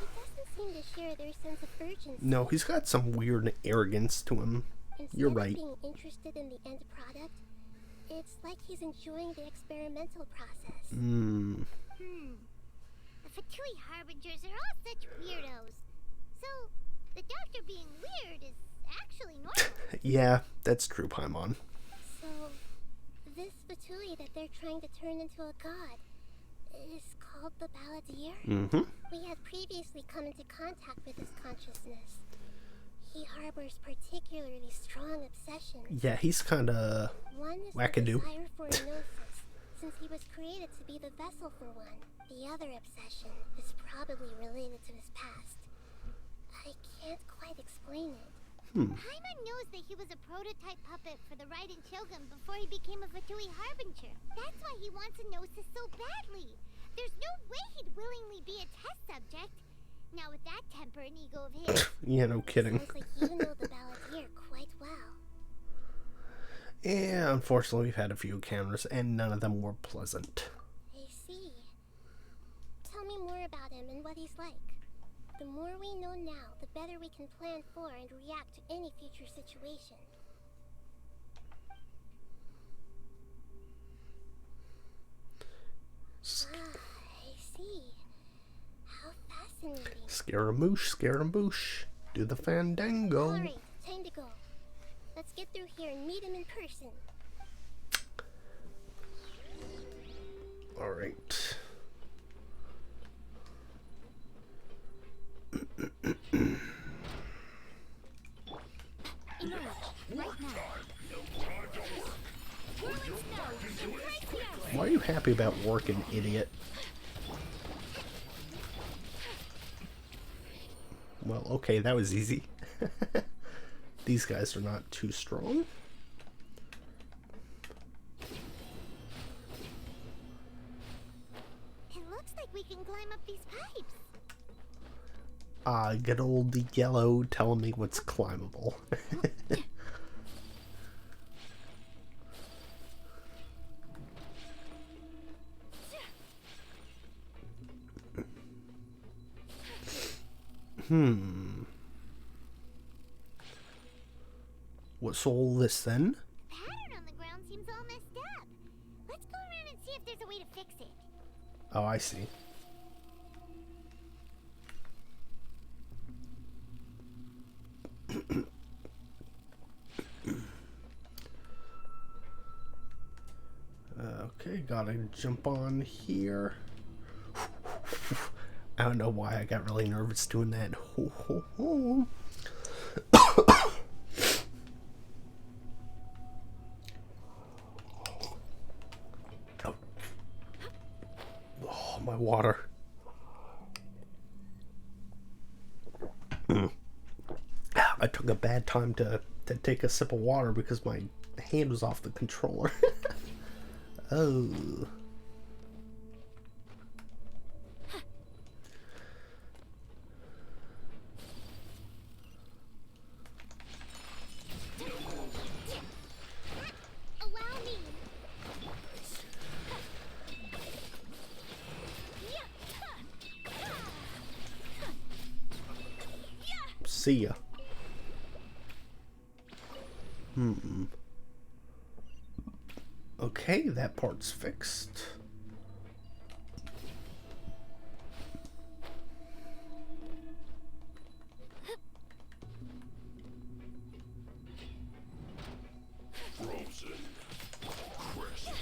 He doesn't seem to share their sense of urgency. No, he's got some weird arrogance to him. You're right. Instead of being interested in the end product, it's like he's enjoying the experimental process. The Fatui harbingers are all such weirdos. So, the doctor being weird is actually normal. Yeah, that's true, Paimon. So, this Fatui that they're trying to turn into a god is called the Balladeer? We had previously come into contact with his consciousness. He harbors particularly strong obsessions. Yeah, he's kinda One is wackadoo. the desire for a gnosis, since he was created to be the vessel for one. The other obsession is probably related to his past. I can't quite explain it. Paimon knows that he was a prototype puppet for the Raiden Shogun before he became a Fatui Harbinger. That's why he wants a gnosis so badly. There's no way he'd willingly be a test subject. Now with that temper and ego of his... Yeah, no kidding. Sounds like you know the Balladeer quite well. Yeah, unfortunately we've had a few encounters and none of them were pleasant. I see. Tell me more about him and what he's like. The more we know now, the better we can plan for and react to any future situation. I see. How fascinating. Scaramouche, Scaramouche. Do the fandango. Alright, time to go. Let's get through here and meet him in person. Alright. Why are you happy about working, idiot? Well, okay, that was easy. These guys are not too strong. It looks like we can climb up these pipes. Good old yellow telling me what's climbable. What's all this then? The pattern on the ground seems all messed up. Let's go around and see if there's a way to fix it. Oh, I see. Okay, gotta jump on here. I don't know why I got really nervous doing that. Ho, ho, ho. Oh, my water. I took a bad time to take a sip of water because my hand was off the controller. Oh. Allow me. See ya. Okay, that part's fixed. Frozen. Crisp.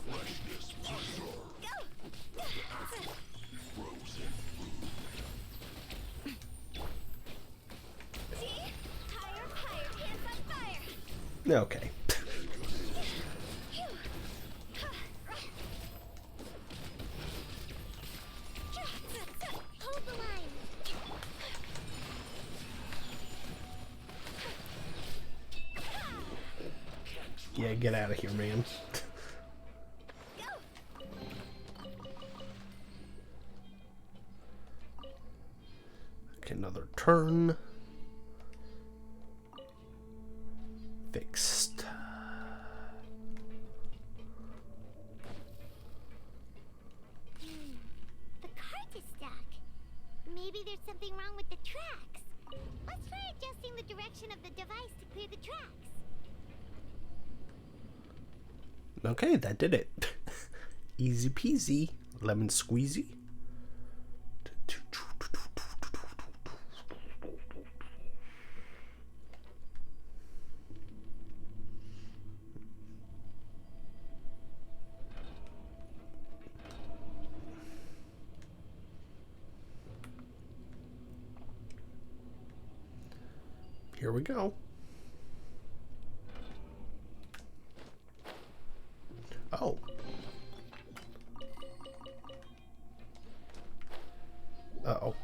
Freshness preserved. Frozen food. Okay. Hold the line. Yeah, get out of here, man. Okay, another turn. Fixed. The cart is stuck. Maybe there's something wrong with the tracks. Let's try adjusting the direction of the device to clear the tracks. Okay, that did it. Easy peasy. Lemon squeezy. Here we go. Oh. Uh-oh.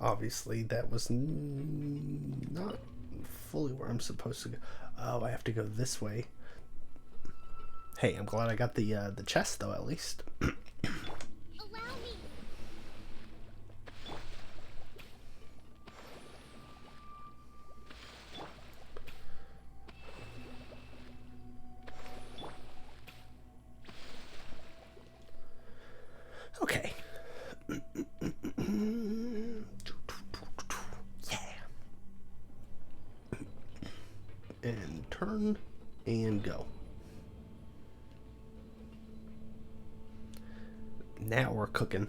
Obviously, that was not fully where I'm supposed to go. Oh, I have to go this way. Hey, I'm glad I got the chest, though, at least. Allow me. Okay. Yeah. And turn and go. Now we're cooking.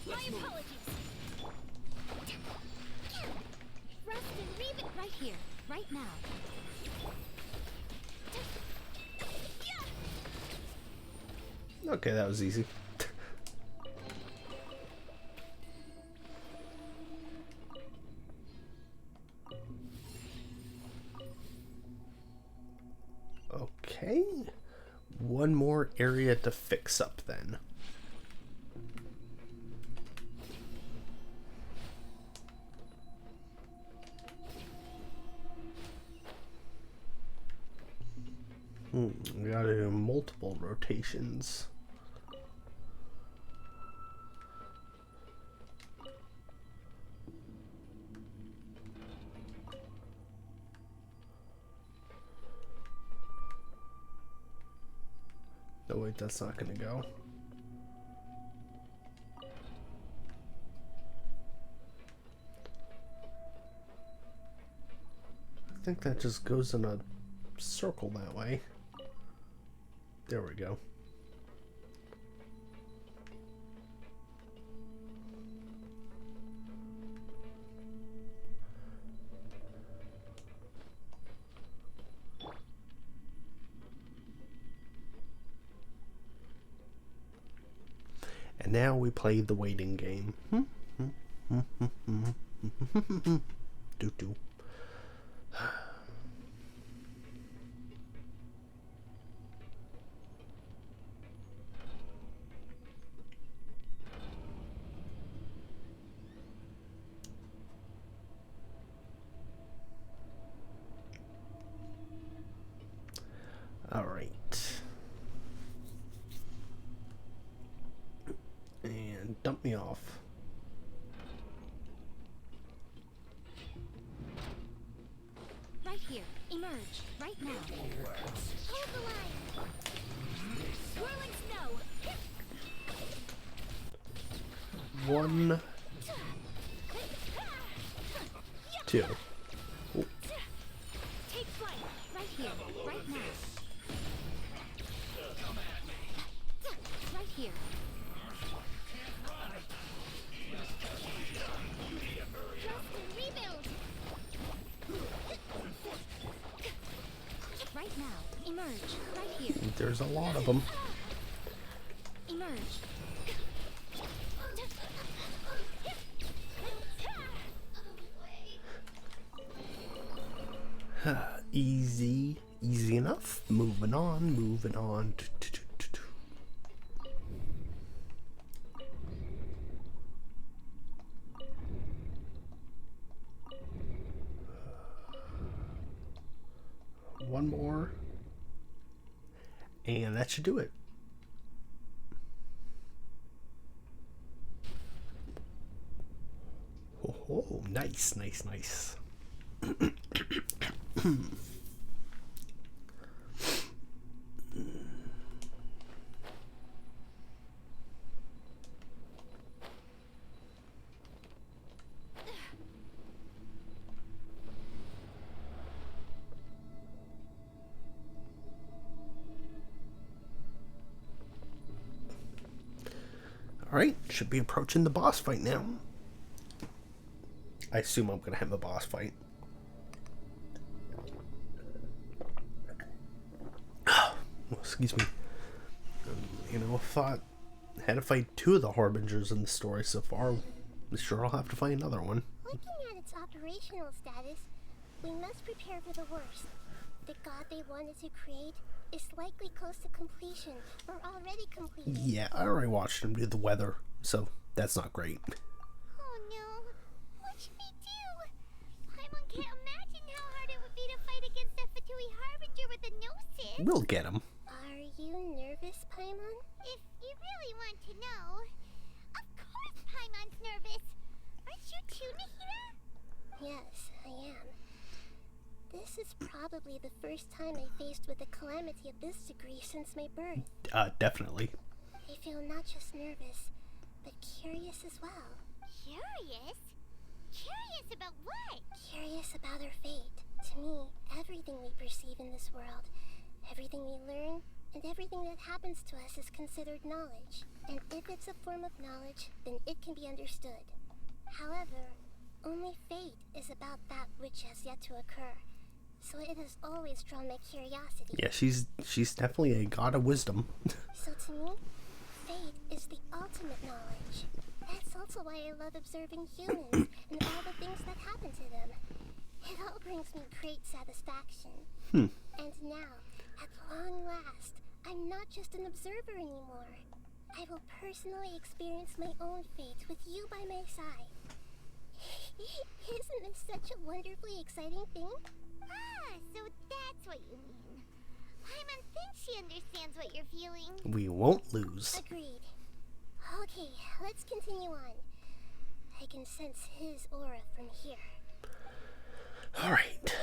My apologies. Rust and reave it right here, right now. Okay, that was easy. one more area to fix up then. We gotta do multiple rotations. Oh wait, that's not gonna go. I think that just goes in a circle that way. There we go. And now we play the waiting game. Doo-doo. All right. And dump me off. Right here. Emerge. Right now. Hold the line. Whirling snow. 1, 2. Oh. Take flight. Right here. Right now. Right here. Justin, rebuild. Right now. Emerge. Right here. There's a lot of them. Emerge. Easy enough. Moving on. One more. And that should do it. Oh, nice. Alright, should be approaching the boss fight now. I assume I'm going to have a boss fight. Excuse me. Thought I had to fight 2 of the Harbingers in the story so far. I'm sure I'll have to fight another one. Looking at its operational status, we must prepare for the worst. The god they wanted to create is likely close to completion, or already completed. Yeah, I already watched him do the weather, so that's not great. Oh no. What should we do? Paimon can't imagine how hard it would be to fight against that Fatui Harbinger with a Gnosis. We'll get him. Are you nervous, Paimon? If you really want to know. Of course Paimon's nervous. Aren't you too, Nahida? Yes, I am. This is probably the first time I faced with a calamity of this degree since my birth. Definitely. I feel not just nervous, but curious as well. Curious? Curious about what? Curious about our fate. To me, everything we perceive in this world, everything we learn, and everything that happens to us is considered knowledge. And if it's a form of knowledge, then it can be understood. However, only fate is about that which has yet to occur. So it has always drawn my curiosity. Yeah, she's definitely a god of wisdom. So to me, fate is the ultimate knowledge. That's also why I love observing humans and all the things that happen to them. It all brings me great satisfaction. And now, at long last, I'm not not just an observer anymore. I will personally experience my own fate with you by my side. Isn't this such a wonderfully exciting thing? Ah, so that's what you mean. Paimon thinks she understands what you're feeling. We won't lose. Agreed. Okay, let's continue on. I can sense his aura from here. All right.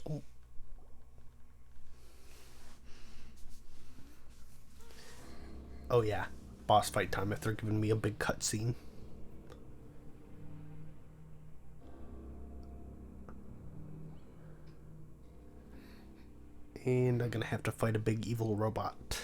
Oh. Oh yeah, boss fight time if they're giving me a big cutscene. And I'm gonna have to fight a big evil robot.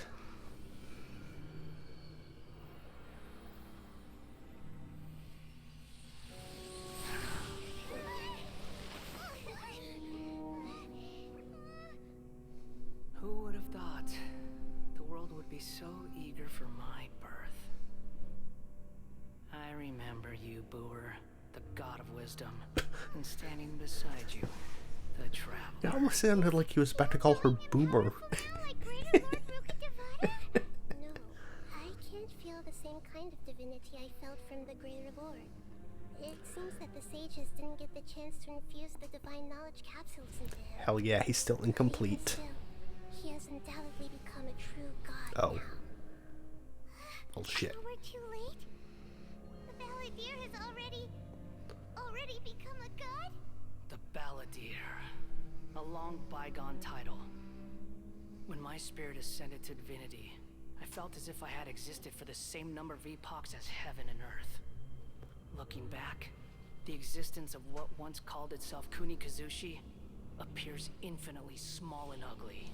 Who would have thought the world would be so eager for my birth? I remember you, Booer, the god of wisdom, and standing beside you, the traveler. It almost sounded like he was about to call her Boomer. No, I can't feel the same kind of divinity I felt from the Greater Lord. It seems that the sages didn't get the chance to infuse the divine knowledge capsules into him. Hell yeah, he's still incomplete. He has undoubtedly become a true god. Oh. Oh shit. We're too late. The Balladeer has already become a god? The Balladeer. A long bygone title. When my spirit ascended to divinity, I felt as if I had existed for the same number of epochs as heaven and earth. Looking back, the existence of what once called itself Kunikazushi appears infinitely small and ugly.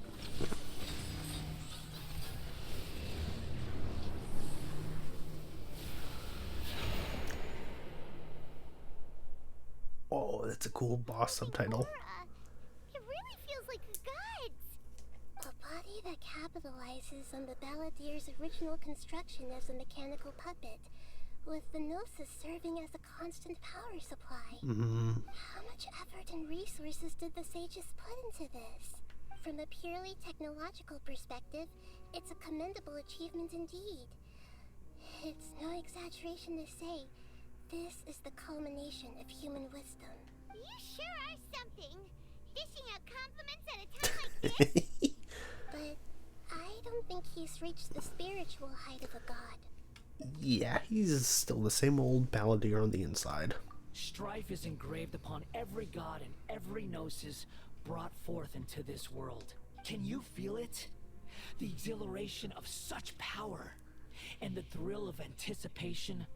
Oh, that's a cool boss subtitle. It really feels like a god's. A body that capitalizes on the Balladeer's original construction as a mechanical puppet, with the Gnosis serving as a constant power supply. How much effort and resources did the sages put into this? From a purely technological perspective, it's a commendable achievement indeed. It's no exaggeration to say, this is the culmination of human wisdom. You sure are something. Dishing out compliments at a time like this. But I don't think he's reached the spiritual height of a god. Yeah, he's still the same old Balladeer on the inside. Strife is engraved upon every god and every gnosis brought forth into this world. Can you feel it? The exhilaration of such power and the thrill of anticipation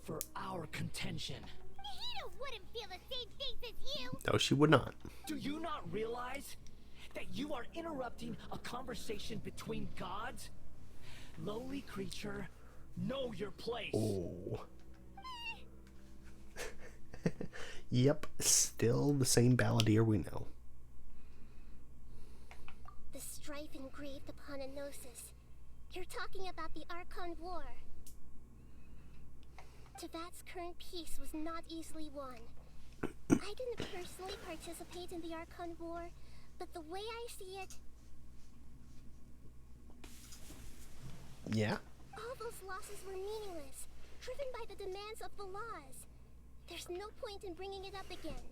for our contention. Nahida wouldn't feel the same things as you. No, she would not. Do you not realize that you are interrupting a conversation between gods? Lowly creature, know your place. Oh. Yep, still the same Balladeer we know. The strife engraved upon a gnosis. You're talking about the Archon War. Tevat's current peace was not easily won. I didn't personally participate in the Archon War, but the way I see it... Yeah? All those losses were meaningless, driven by the demands of the laws. There's no point in bringing it up again.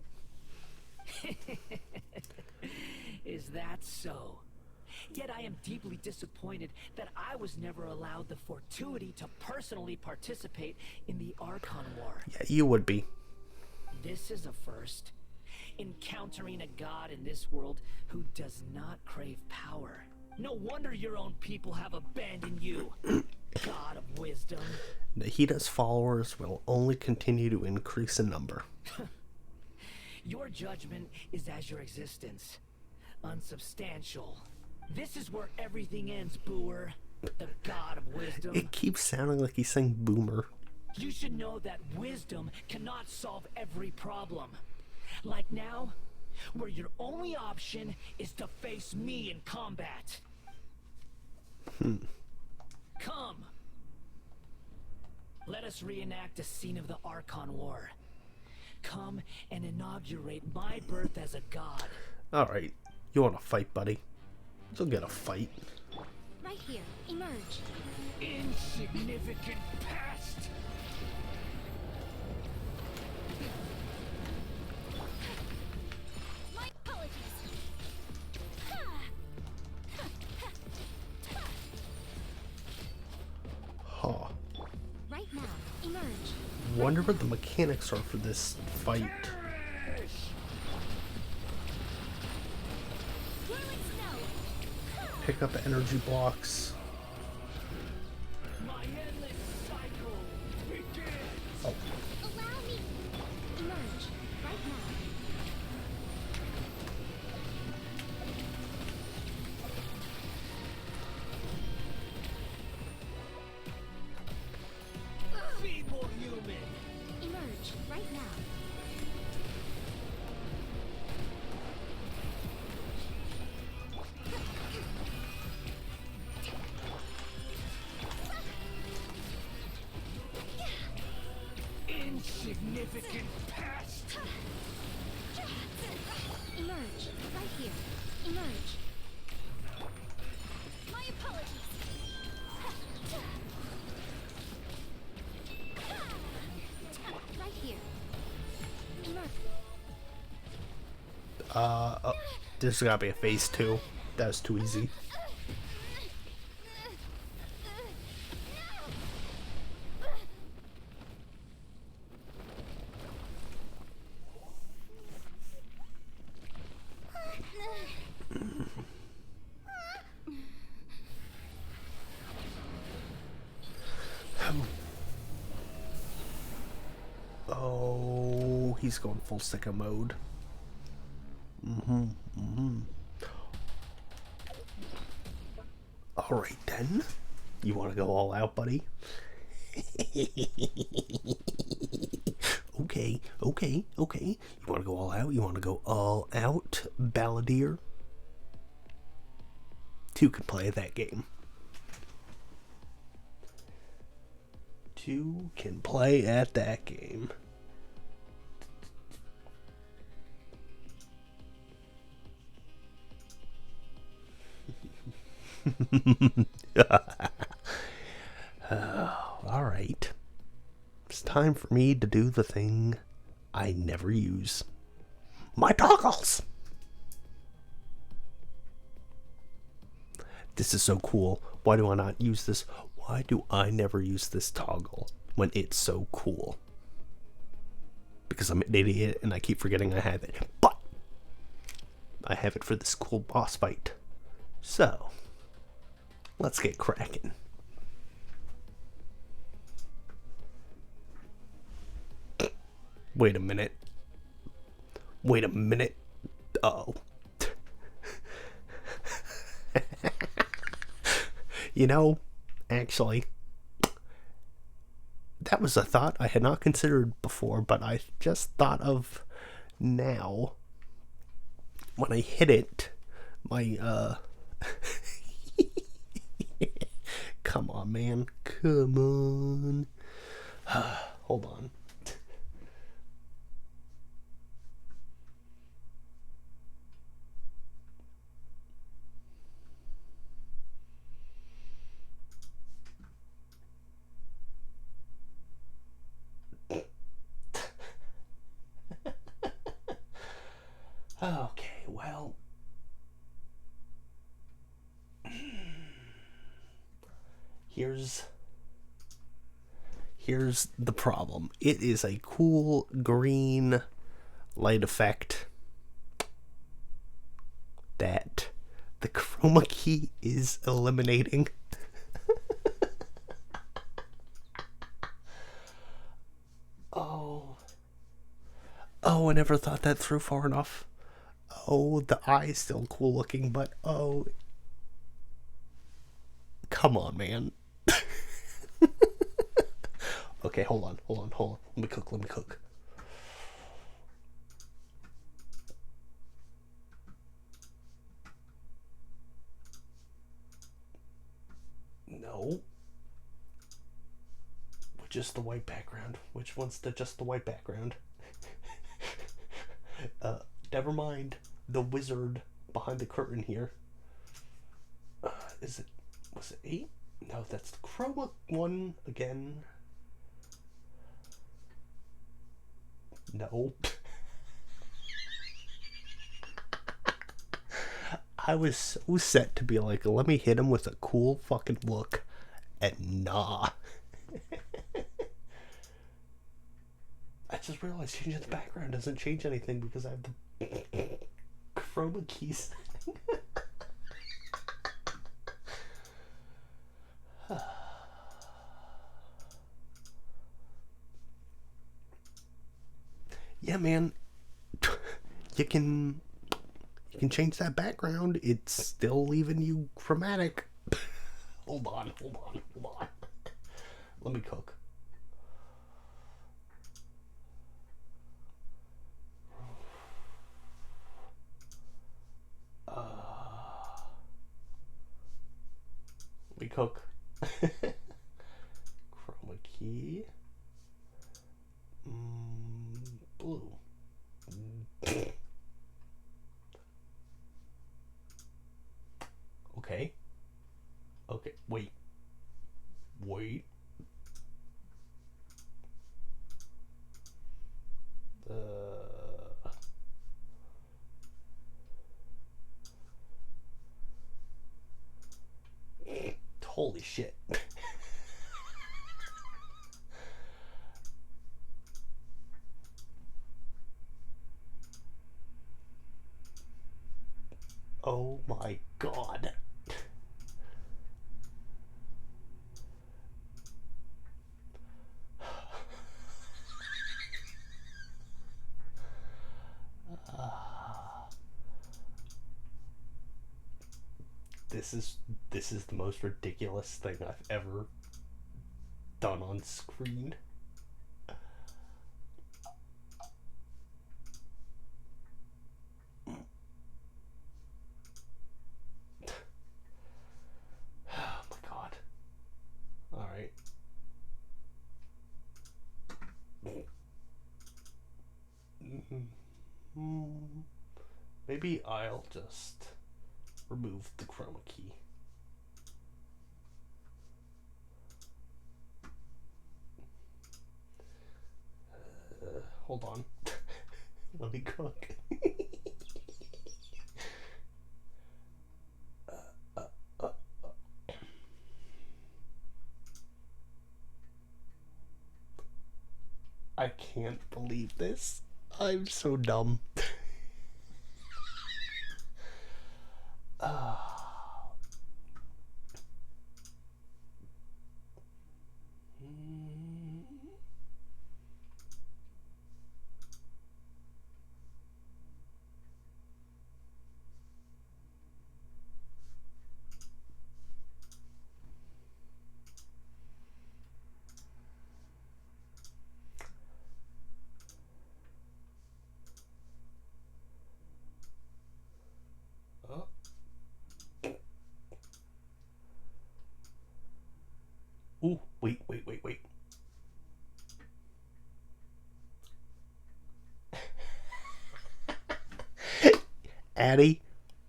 Is that so? Yet I am deeply disappointed that I was never allowed the fortuity to personally participate in the Archon War. Yeah, you would be. This is a first. Encountering a god in this world who does not crave power. No wonder your own people have abandoned you. God of wisdom. Nahida's followers will only continue to increase in number. Your judgment is as your existence. Unsubstantial. This is where everything ends, Booer. The god of wisdom. It keeps sounding like he's saying boomer. You should know that wisdom cannot solve every problem. Like now, where your only option is to face me in combat. Come. Let us reenact a scene of the Archon War. come and inaugurate my birth as a god. Alright. You want to fight, buddy? You'll get a fight. Right here. Emerge. Insignificant past! My apologies. Huh. Right now. Emerge. Wonder what the mechanics are for this fight. Pick up energy blocks. My endless cycle begins! Oh. Allow me. Emerge. Right now. Be more human! Emerge. Right now. Insignificant past! Emerge. Right here. Emerge. My apologies. Right here. Emerge. Oh, there's gotta be a phase 2. That was too easy. Oh, he's going full sicko mode. Alright then. You want to go all out, buddy? Okay. You want to go all out? You want to go all out, Balladeer? 2 can play that game. 2 can play at that game. Alright. It's time for me to do the thing I never use. My toggles! This is so cool. Why do I not use this? Why do I never use this toggle when it's so cool? Because I'm an idiot and I keep forgetting I have it. But I have it for this cool boss fight. So, let's get cracking. Wait a minute. Uh-oh. You know, actually, that was a thought I had not considered before, but I just thought of now. When I hit it, my, come on, man. Come on. Hold on. Okay, well, here's the problem. It is a cool green light effect that the chroma key is eliminating. Oh, I never thought that through far enough. Oh, the eye is still cool looking, but oh. Come on, man. Okay, hold on. Let me cook. No. Just the white background. Which one's just the white background? Never mind the wizard behind the curtain here. Was it 8? No, that's the chroma one again. No. I was so set to be like, let me hit him with a cool fucking look. And nah. I just realized changing the background doesn't change anything because I have the chroma keys. Yeah, man. You can change that background. It's still leaving you chromatic. Hold on. Let me cook. Let me cook. Chroma key. Blue. Okay. Wait. Holy shit. Oh my god. This is the most ridiculous thing I've ever done on screen. Oh my god. Alright. Maybe I'll just remove the chroma key. Hold on. Let me cook. I can't believe this. I'm so dumb. Ooh, wait. Addy,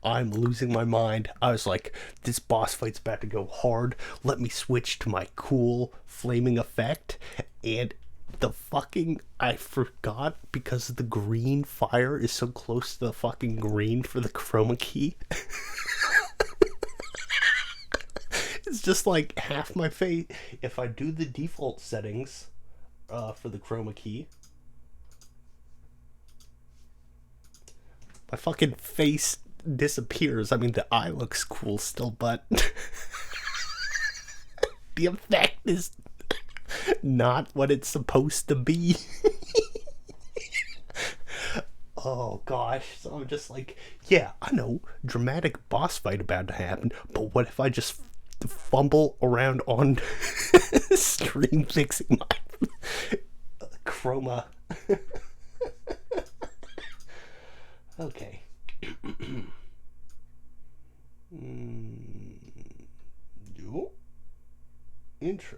I'm losing my mind. I was like, this boss fight's about to go hard. Let me switch to my cool flaming effect. And I forgot because the green fire is so close to the fucking green for the chroma key. It's just like half my face. If I do the default settings for the chroma key, my fucking face disappears. I mean, the eye looks cool still, but the effect is not what it's supposed to be. Oh gosh, so I'm just like, yeah, I know, dramatic boss fight about to happen, but what if I just fumble around on stream fixing my chroma? Okay.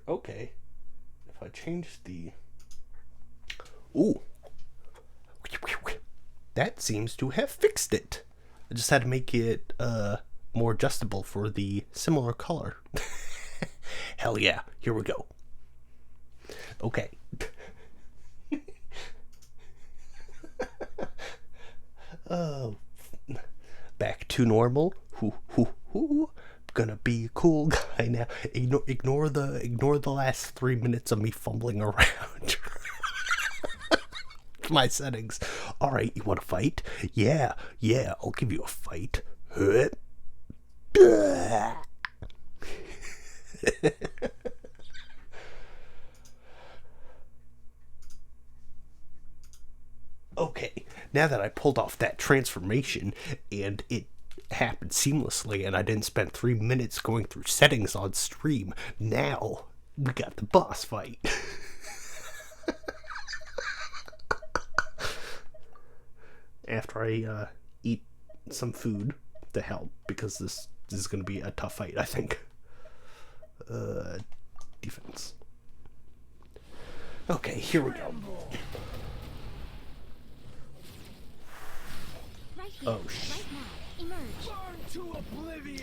Okay. If I change the... Ooh. that seems to have fixed it. I just had to make it more adjustable for the similar color. Hell yeah, here we go. Okay. Oh, back to normal. Gonna be a cool guy now. Ignore the last 3 minutes of me fumbling around. My settings. All right, you want to fight? Yeah, I'll give you a fight. Okay, now that I pulled off that transformation and it happened seamlessly and I didn't spend 3 minutes going through settings on stream, now we got the boss fight. After I eat some food to help, because this is going to be a tough fight, I think. Defense. Okay, here we go. Oh,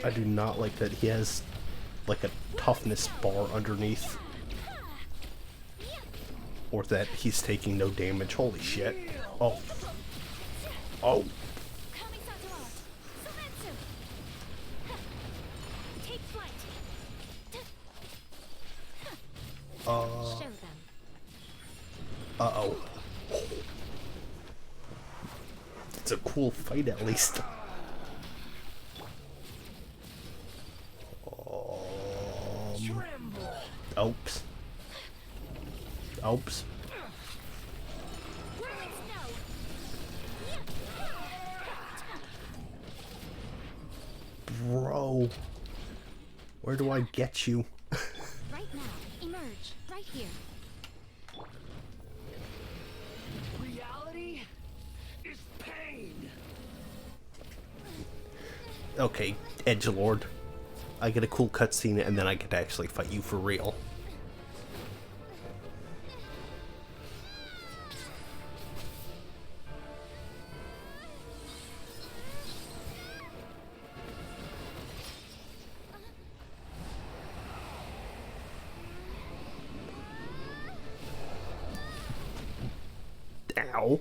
I do not like that he has like a toughness bar underneath. Or that he's taking no damage. Holy shit. Oh. Oh. Uh-oh. It's a cool fight, at least. Oops. Oops. Bro. Where do I get you? Right now. Emerge. Right here. Reality is pain. Okay, edgelord. I get a cool cutscene and then I get to actually fight you for real. Ow.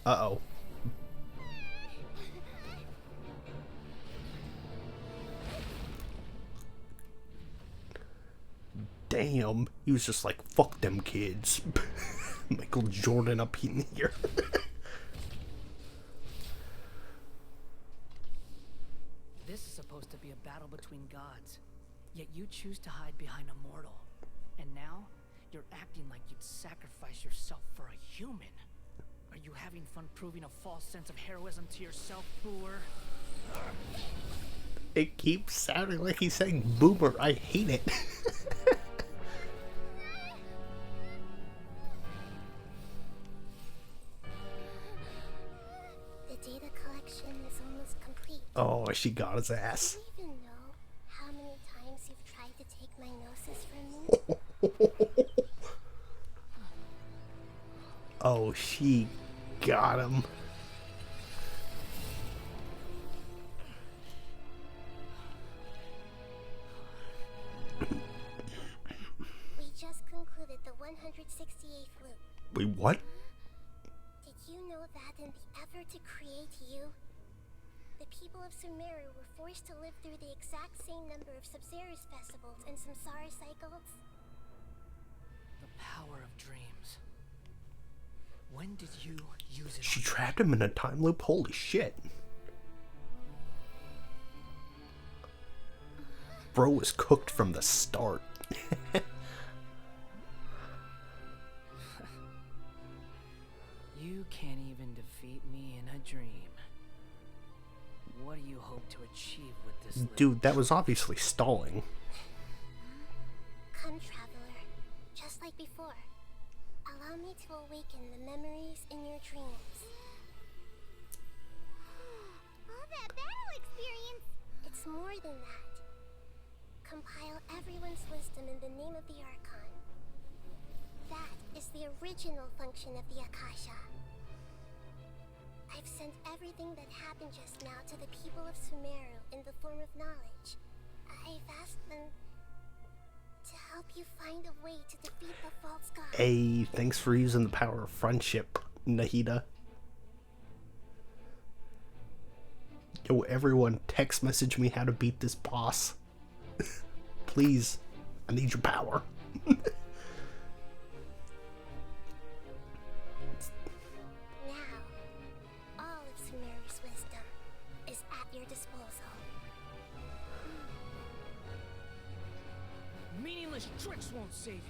Uh-oh. Damn, he was just like, fuck them kids. Michael Jordan up in here. This is supposed to be a battle between gods, yet you choose to hide behind a mortal. And now, you're acting like you'd sacrifice yourself for a human. Are you having fun proving a false sense of heroism to yourself, Boomer? It keeps sounding like he's saying boomer. I hate it. The data collection is almost complete. Oh, she got his ass. Do you even know how many times you've tried to take my gnosis from me? Oh, she got him. We just concluded the 168th loop. Wait, what? Did you know that in the effort to create you, the people of Sumeru were forced to live through the exact same number of Subzerus festivals and samsara cycles? The power of dreams. When did you use it? She trapped him in a time loop? Holy shit. Bro was cooked from the start. You can't even defeat me in a dream. What do you hope to achieve with this? Dude, that was obviously stalling. Come, traveler. Just like before. Allow me to awaken the memories in your dreams. All that battle experience! It's more than that. Compile everyone's original function of the Akasha. I've sent everything that happened just now to the people of Sumeru in the form of knowledge. I've asked them to help you find a way to defeat the false god. Hey, thanks for using the power of friendship, Nahida. Yo, everyone, text message me how to beat this boss. Please, I need your power. Now, all of Sumeru's wisdom is at your disposal. Meaningless tricks won't save you.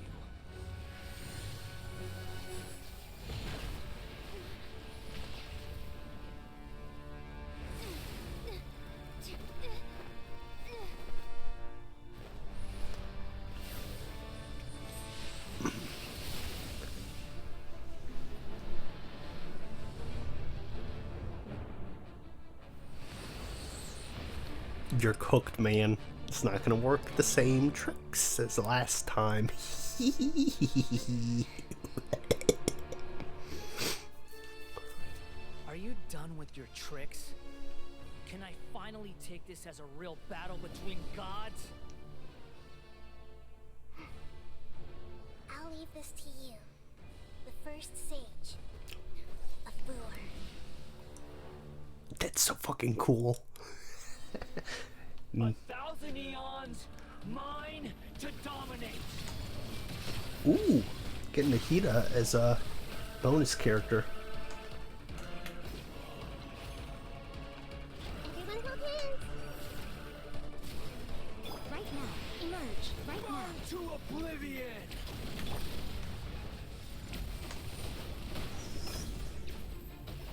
You're cooked, man. It's not gonna work the same tricks as last time. Are you done with your tricks? Can I finally take this as a real battle between gods? I'll leave this to you. The first sage of Lure. That's so fucking cool. 1,000 eons, mine to dominate. Ooh, getting Nahida as a bonus character. Everyone hold hands. Right now, emerge. Right now. To oblivion.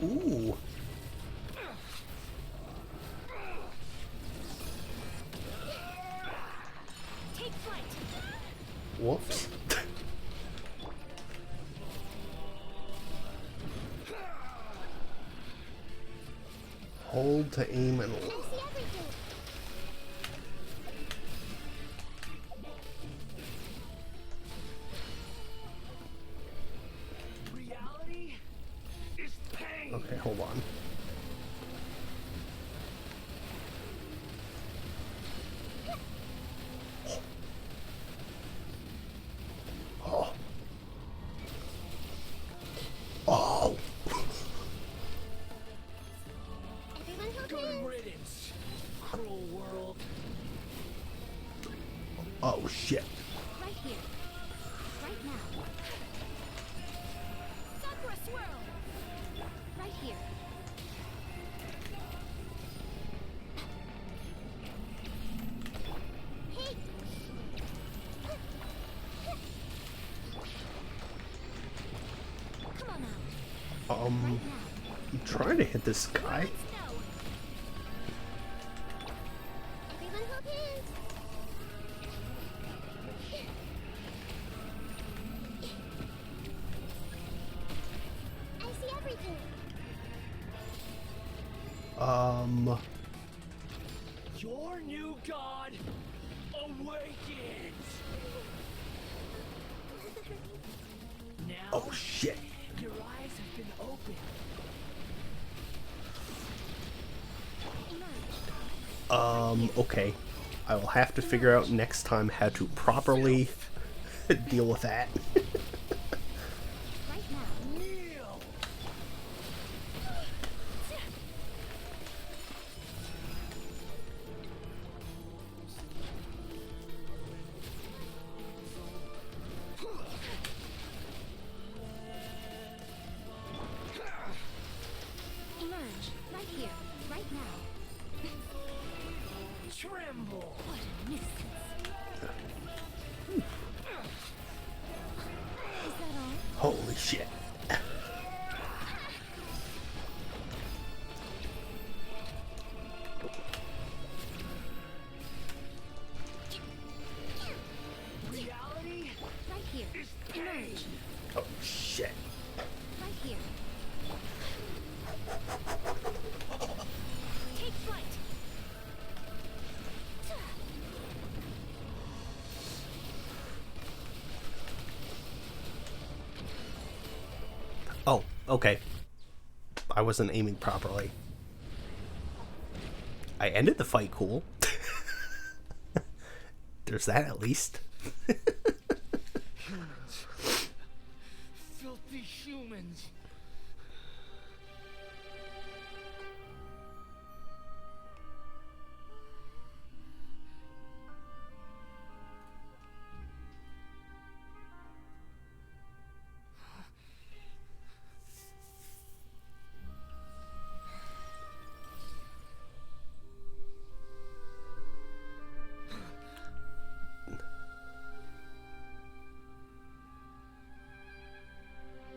Ooh. Take flight. Whoops. Hold to aim and I see everything. Reality is pain. okay, hold on. Oh. Oh. Everyone hold Good hands. riddance, cruel world. Oh shit. Right here. Right now. Sakura swirl. Right here. Hey. Come on now. I'm trying to hit this guy. Snow. Everyone hold hands. I see everything. Your new god awakens. Now Oh shit. your eyes have been opened. Okay. I will have to figure out next time how to properly deal with that. Right now. Kneel. Emerge. Right here. Right now. Tremble. What a nuisance. Is that all? Holy shit. Reality Right here. is Emerge. Oh shit. Right here. Take flight. Okay. I wasn't aiming properly. I ended the fight cool. There's that at least. Humans. Filthy humans.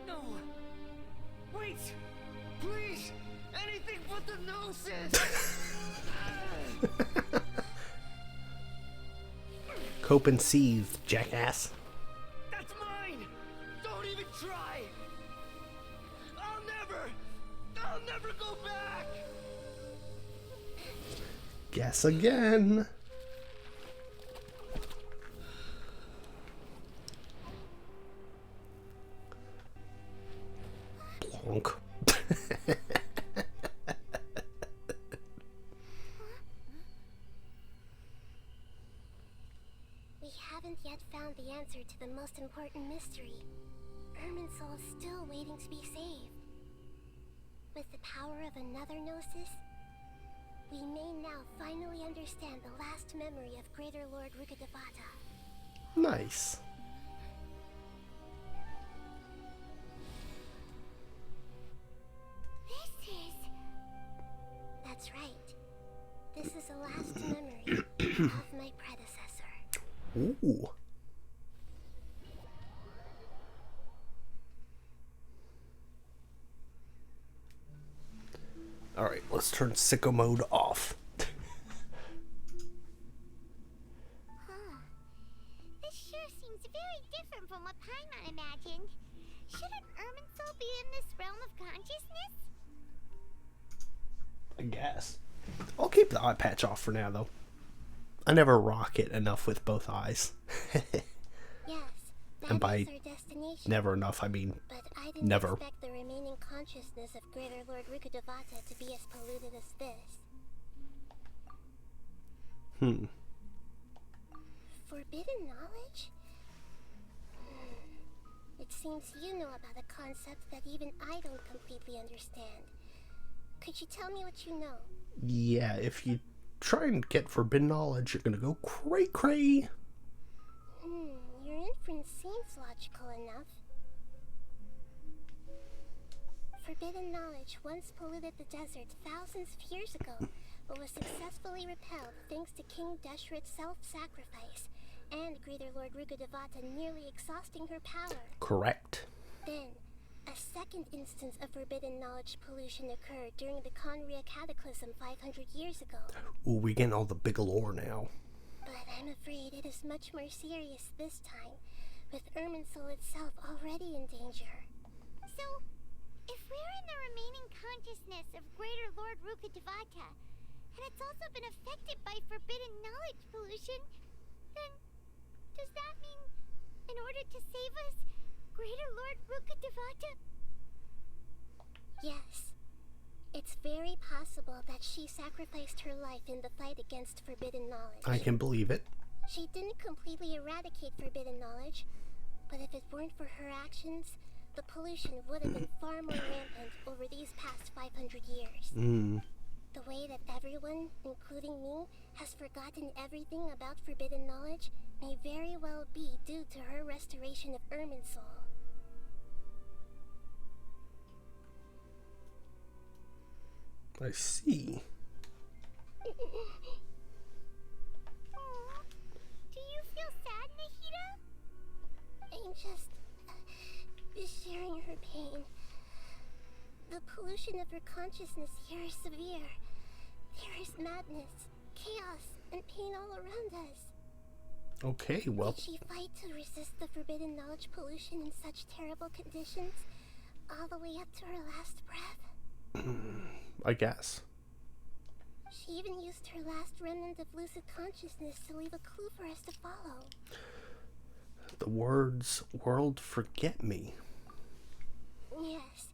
No! Wait! Please! Anything but the noses! Cope and seethe, jackass. That's mine! Don't even try! I'll never go back! Guess again. Plonk. We haven't yet found the answer to the most important mystery. Irminsul is still waiting to be saved. With the power of another Gnosis, we may now finally understand the last memory of Greater Lord Rukkhadevata. Nice. That's right. This is the last memory of my predecessor. Ooh. Alright, let's turn sicko mode off. This sure seems very different from what Paimon imagined. Shouldn't Irminsul be in this realm of consciousness? I guess. I'll keep the eye patch off for now, though. I never rock it enough with both eyes. Yes, And by is our destination. never enough, I mean But I didn't never. expect the remaining consciousness of Greater Lord Rukkhadevata to be as polluted as this. Forbidden knowledge? It seems you know about a concept that even I don't completely understand. Could you tell me what you know? Yeah, if you try and get forbidden knowledge, you're gonna go cray-cray. Your inference seems logical enough. Forbidden knowledge once polluted the desert thousands of years ago, but was successfully repelled thanks to King Deshret's self-sacrifice and Greater Lord Rukkhadevata nearly exhausting her power. Correct. Then, a second instance of forbidden knowledge pollution occurred during the Conria Cataclysm 500 years ago. Ooh, we're getting all the big lore now. But I'm afraid it is much more serious this time, with Irminsul itself already in danger. So, if we're in the remaining consciousness of Greater Lord Rukkhadevata, and it's also been affected by forbidden knowledge pollution, then does that mean, in order to save us, Greater Lord Rukkhadevata? Yes. It's very possible that she sacrificed her life in the fight against forbidden knowledge. I can believe it. She didn't completely eradicate forbidden knowledge, but if it weren't for her actions, the pollution would have been far more rampant over these past 500 years. The way that everyone, including me, has forgotten everything about forbidden knowledge may very well be due to her restoration of Irminsul. I see. Do you feel sad, Nahida? I'm just sharing her pain. The pollution of her consciousness here is severe. There is madness, chaos, and pain all around us. Okay, well. Did she fight to resist the forbidden knowledge pollution in such terrible conditions, all the way up to her last breath? I guess. She even used her last remnant of lucid consciousness to leave a clue for us to follow. The words, world forget me. Yes,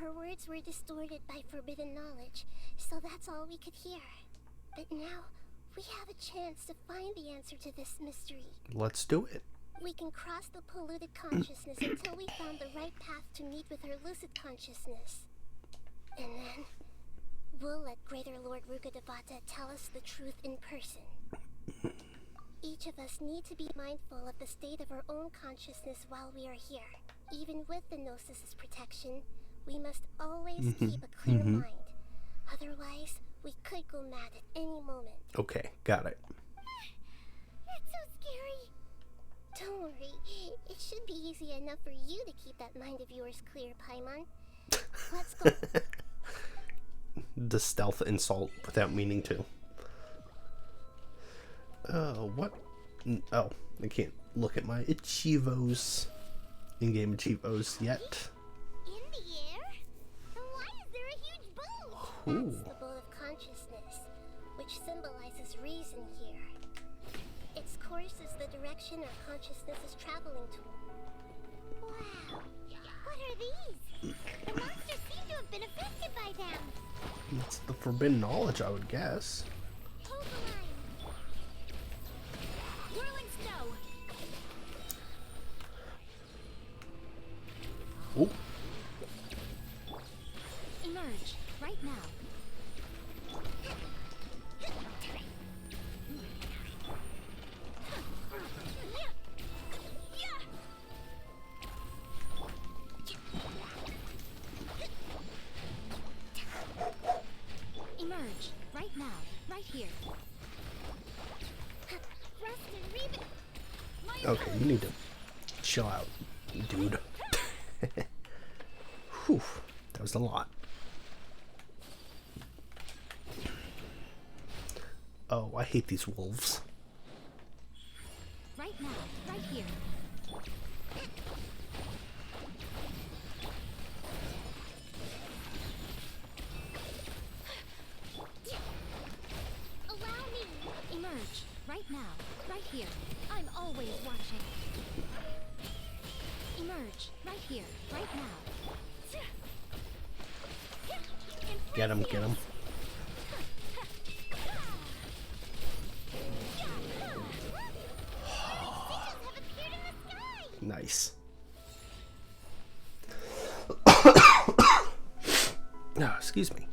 Her words were distorted by forbidden knowledge, so that's all we could hear. But now, we have a chance to find the answer to this mystery. Let's do it. We can cross the polluted consciousness until we found the right path to meet with her lucid consciousness. And then, we'll let Greater Lord Rukkhadevata tell us the truth in person. Each of us need to be mindful of the state of our own consciousness while we are here. Even with the Gnosis' protection, we must always keep a clear mind. Otherwise, we could go mad at any moment. Okay, got it. That's so scary. Don't worry, it should be easy enough for you to keep that mind of yours clear, Paimon. Let's go. The stealth insult without meaning to. What? Oh, I can't look at my achievos. In-game achievos yet. In the air? Why is there a huge boat? That's the boat of consciousness, which symbolizes reason here. Its course is the direction our consciousness is traveling to. Wow. What are these? The monsters seem to have been affected by them. It's the forbidden knowledge, I would guess. Hold the line. Whirling snow. Oh. Emerge right now. Emerge right now, right here. Okay, you need to chill out, dude. Whew, that was a lot. Oh, I hate these wolves. Right now, right here. Allow me. Emerge right now, right here. I'm always watching. Emerge right here, right now. Get him, get him. Nice. Oh, excuse me.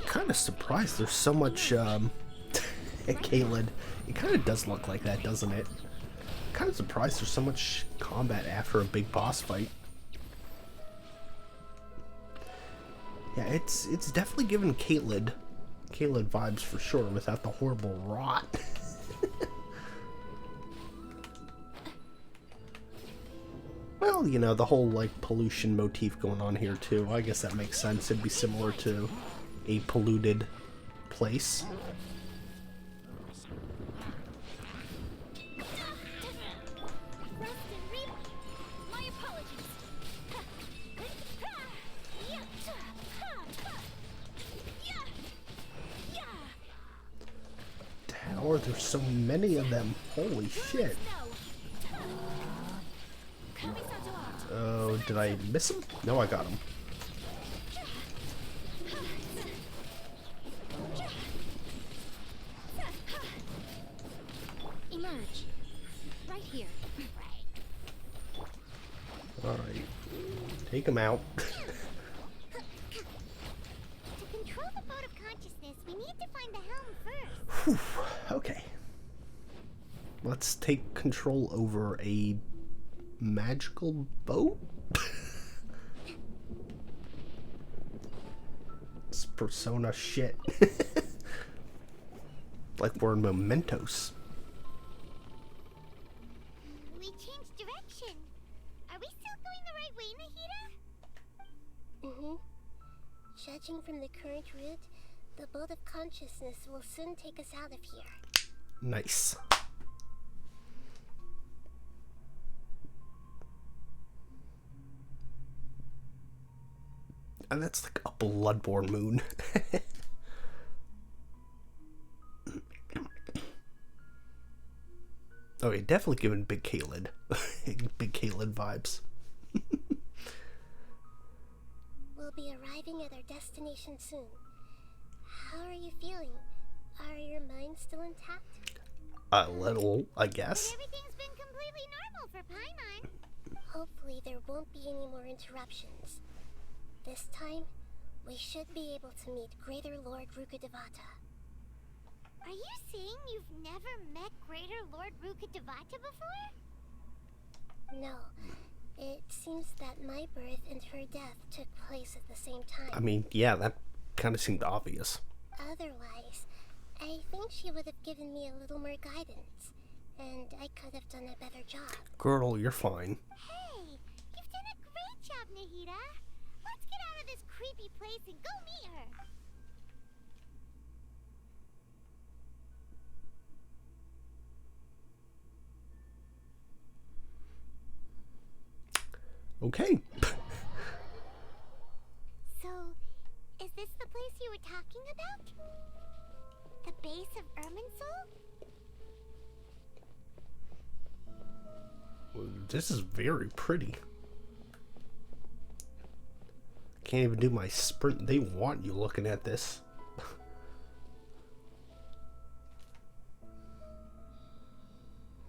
Kind of surprised there's so much Caitlyn. It kind of does look like that, doesn't it? Kind of surprised there's so much combat after a big boss fight. Yeah, it's definitely giving Caitlyn vibes for sure without the horrible rot. Well, you know, the whole like pollution motif going on here too. I guess that makes sense. It'd be similar to a polluted place. Or there's so many of them. Holy shit. Oh, did I miss him? No, I got him. Emerge right here. Alright. Take him out. To control the boat of consciousness, we need to find the helm first. Whew. Okay. Let's take control over a magical boat? It's Persona shit. Like we're in Mementos. We changed direction. Are we still going the right way, Nahida? Judging from the current route, the boat of consciousness will soon take us out of here. Nice. And that's like a Bloodborne moon. Oh, yeah, definitely giving Big Caelid. Big Caelid vibes. We'll be arriving at our destination soon. How are you feeling? Are your minds still intact? A little, I guess. Everything's been completely normal for Paimon. Hopefully there won't be any more interruptions. This time, we should be able to meet Greater Lord Rukkhadevata. Are you saying you've never met Greater Lord Rukkhadevata before? No. It seems that my birth and her death took place at the same time. I mean, yeah, that kind of seemed obvious. Otherwise, I think she would have given me a little more guidance, and I could have done a better job. Girl, you're fine. Hey, you've done a great job, Nahida. Let's get out of this creepy place and go meet her. Okay. So, is this the place you were talking about? The base of Irminsul? This is very pretty. Can't even do my sprint. They want you looking at this.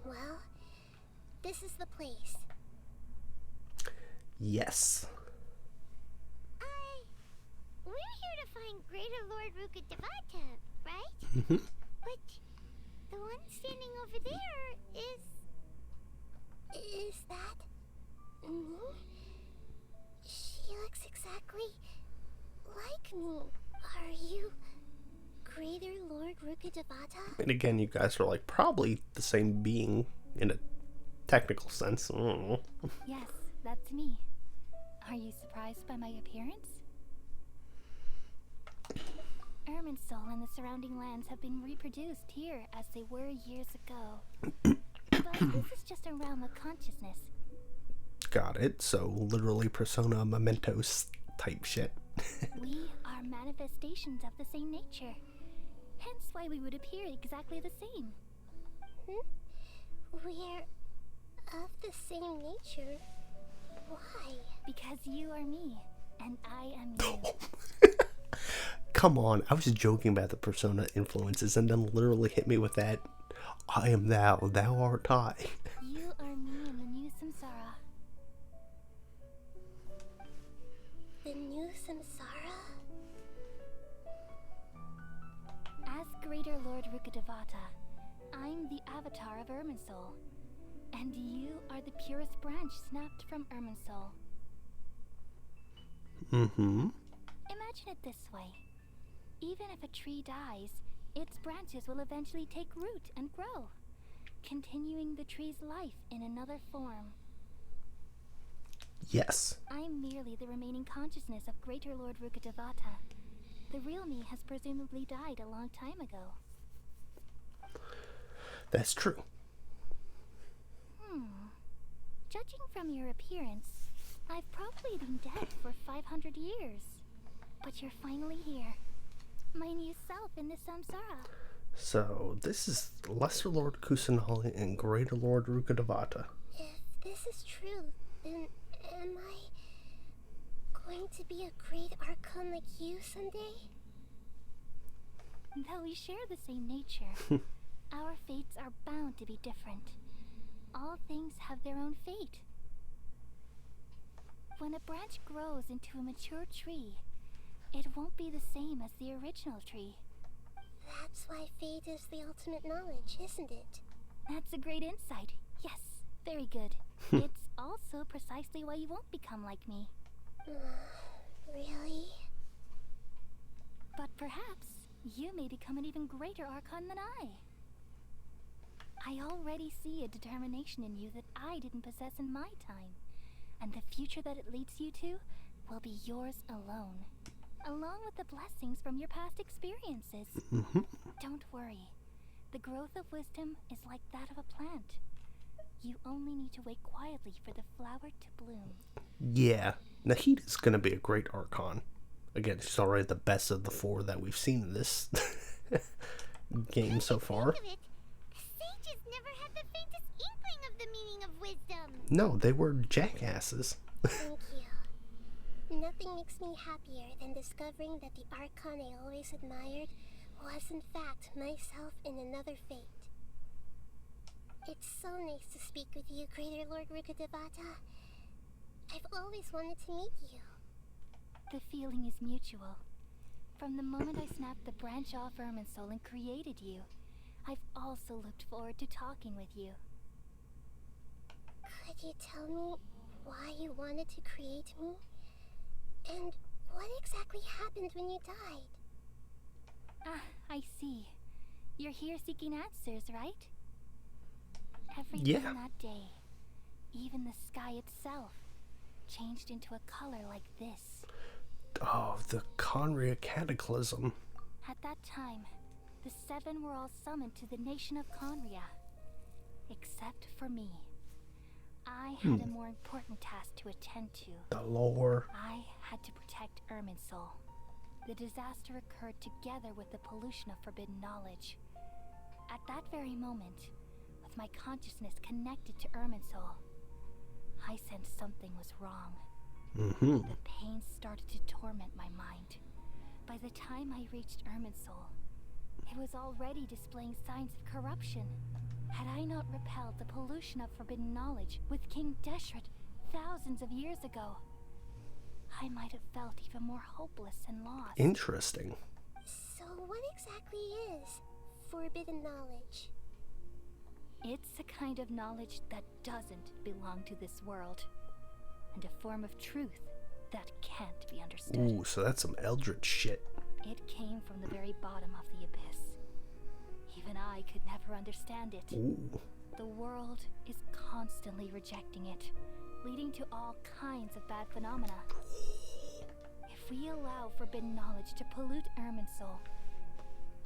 Well, this is the place. Yes. We're here to find Greater Lord Rukkhadevata, right? Mm-hmm. But the one standing over there is... Is that me? She looks exactly like me. Are you Greater Lord Rukkhadevata? And again, you guys are like probably the same being in a technical sense. I don't know. Yes, that's me. Are you surprised by my appearance? Irminsul and the surrounding lands have been reproduced here as they were years ago. But this is just a realm of consciousness. Got it. So literally Persona Mementos type shit. We are manifestations of the same nature. Hence why we would appear exactly the same. We're of the same nature? Why? Because you are me, and I am you. Come on, I was joking about the Persona influences and then literally hit me with that. I am thou, thou art I. You are me in the new samsara. The new samsara? As Greater Lord Rukkhadevata, I'm the avatar of Irminsul. And you are the purest branch snapped from Irminsul. Mm-hmm. Imagine it this way. Even if a tree dies, its branches will eventually take root and grow, continuing the tree's life in another form. Yes. I'm merely the remaining consciousness of Greater Lord Rukkhadevata. The real me has presumably died a long time ago. That's true. Judging from your appearance, I've probably been dead for 500 years. But you're finally here. My new self in the samsara. So, this is Lesser Lord Kusanali and Greater Lord Rukkhadevata. If this is true, then am I going to be a great Archon like you someday? Though we share the same nature, our fates are bound to be different. All things have their own fate. When a branch grows into a mature tree, it won't be the same as the original tree. That's why fate is the ultimate knowledge, isn't it? That's a great insight. Yes, very good. It's also precisely why you won't become like me. Really? But perhaps you may become an even greater Archon than I. I already see a determination in you that I didn't possess in my time. And the future that it leads you to will be yours alone. Along with the blessings from your past experiences. Don't worry. The growth of wisdom is like that of a plant. You only need to wait quietly for the flower to bloom. Yeah, Nahida's gonna be a great Archon. Again, she's already the best of the 4 that we've seen in this game so far. Sages never had the faintest inkling of the meaning of wisdom. No, they were jackasses. Thank you. Nothing makes me happier than discovering that the Archon I always admired was in fact myself in another fate. It's so nice to speak with you, Greater Lord Rukkhadevata. I've always wanted to meet you. The feeling is mutual. From the moment I snapped the branch off Irminsul and created you, I've also looked forward to talking with you. Could you tell me why you wanted to create me? And what exactly happened when you died? Ah, I see. You're here seeking answers, right? Everything Yeah. that day, even the sky itself, changed into a color like this. Oh, the Conria Cataclysm. At that time, the 7 were all summoned to the nation of Conria. Except for me. I had a more important task to attend to. The lore. I had to protect Irminsul. The disaster occurred together with the pollution of forbidden knowledge. At that very moment, with my consciousness connected to Irminsul, I sensed something was wrong. The pain started to torment my mind. By the time I reached Irminsul, it was already displaying signs of corruption. Had I not repelled the pollution of forbidden knowledge with King Deshret thousands of years ago, I might have felt even more hopeless and lost. Interesting. So what exactly is forbidden knowledge? It's a kind of knowledge that doesn't belong to this world, and a form of truth that can't be understood. Ooh, so that's some eldritch shit. It came from the very bottom of the abyss. Even I could never understand it. Ooh. The world is constantly rejecting it, leading to all kinds of bad phenomena. If we allow forbidden knowledge to pollute Irminsul,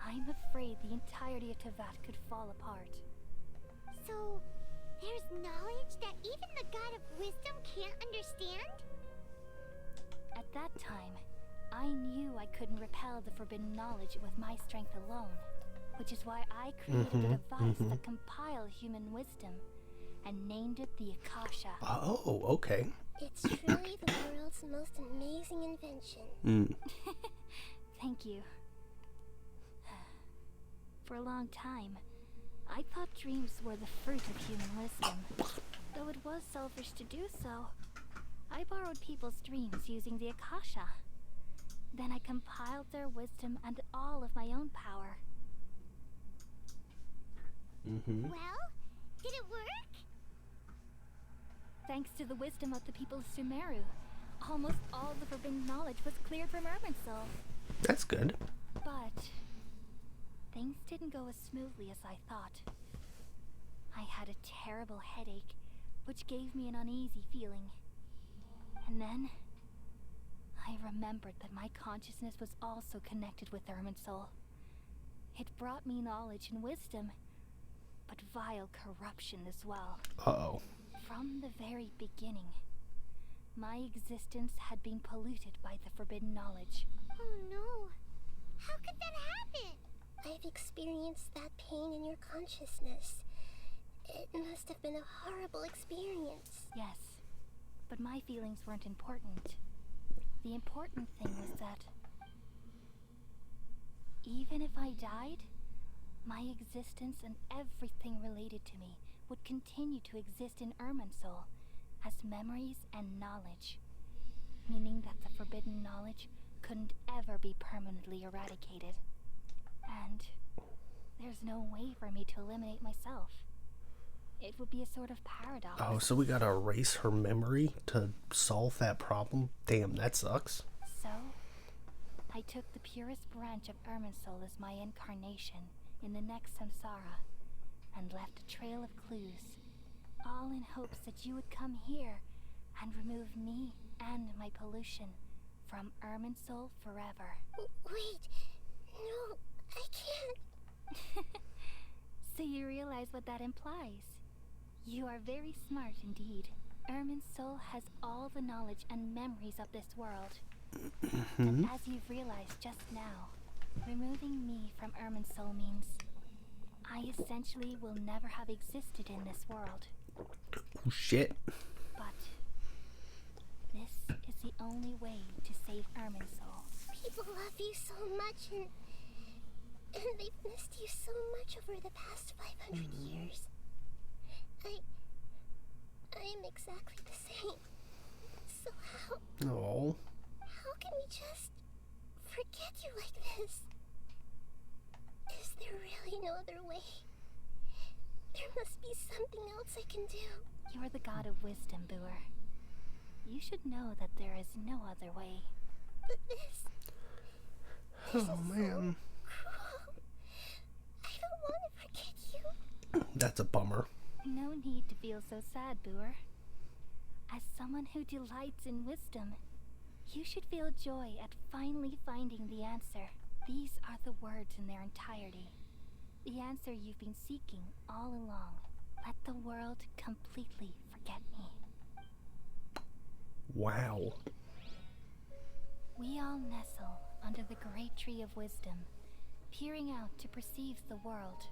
I'm afraid the entirety of Teyvat could fall apart. So, there's knowledge that even the God of Wisdom can't understand? At that time, I knew I couldn't repel the forbidden knowledge with my strength alone, which is why I created a device that compiled human wisdom and named it the Akasha. Oh, okay. It's truly the world's most amazing invention. Thank you. For a long time, I thought dreams were the fruit of human wisdom. Though it was selfish to do so, I borrowed people's dreams using the Akasha. Then I compiled their wisdom and all of my own power. Well, did it work? Thanks to the wisdom of the people of Sumeru, almost all the forbidden knowledge was cleared from Irminsul. That's good. But things didn't go as smoothly as I thought. I had a terrible headache, which gave me an uneasy feeling. And then I remembered that my consciousness was also connected with Irminsul. It brought me knowledge and wisdom, but vile corruption as well. Uh-oh. From the very beginning, my existence had been polluted by the forbidden knowledge. Oh no. How could that happen? I've experienced that pain in your consciousness. It must have been a horrible experience. Yes, but my feelings weren't important. The important thing was that even if I died, my existence and everything related to me would continue to exist in Irminsul as memories and knowledge, meaning that the forbidden knowledge couldn't ever be permanently eradicated. And there's no way for me to eliminate myself. It would be a sort of paradox. Oh, so we gotta erase her memory to solve that problem? Damn, that sucks. So, I took the purest branch of Irminsul as my incarnation in the next samsara, and left a trail of clues, all in hopes that you would come here and remove me and my pollution from Irminsul forever. Wait, no, I can't. So you realize what that implies? You are very smart indeed. Irminsul has all the knowledge and memories of this world. And as you've realized just now, removing me from Irminsul means I essentially will never have existed in this world. Oh, shit. But this is the only way to save Irminsul. People love you so much, and they've missed you so much over the past 500 years. I am exactly the same. So Oh. how can we just forget you like this? Is there really no other way? There must be something else I can do. You're the god of wisdom, Boer. You should know that there is no other way. But this Oh, man. cruel. I don't want to forget you. That's a bummer. No need to feel so sad, Boer. As someone who delights in wisdom, you should feel joy at finally finding the answer. These are the words in their entirety. The answer you've been seeking all along. Let the world completely forget me. Wow. We all nestle under the great tree of wisdom, peering out to perceive the world.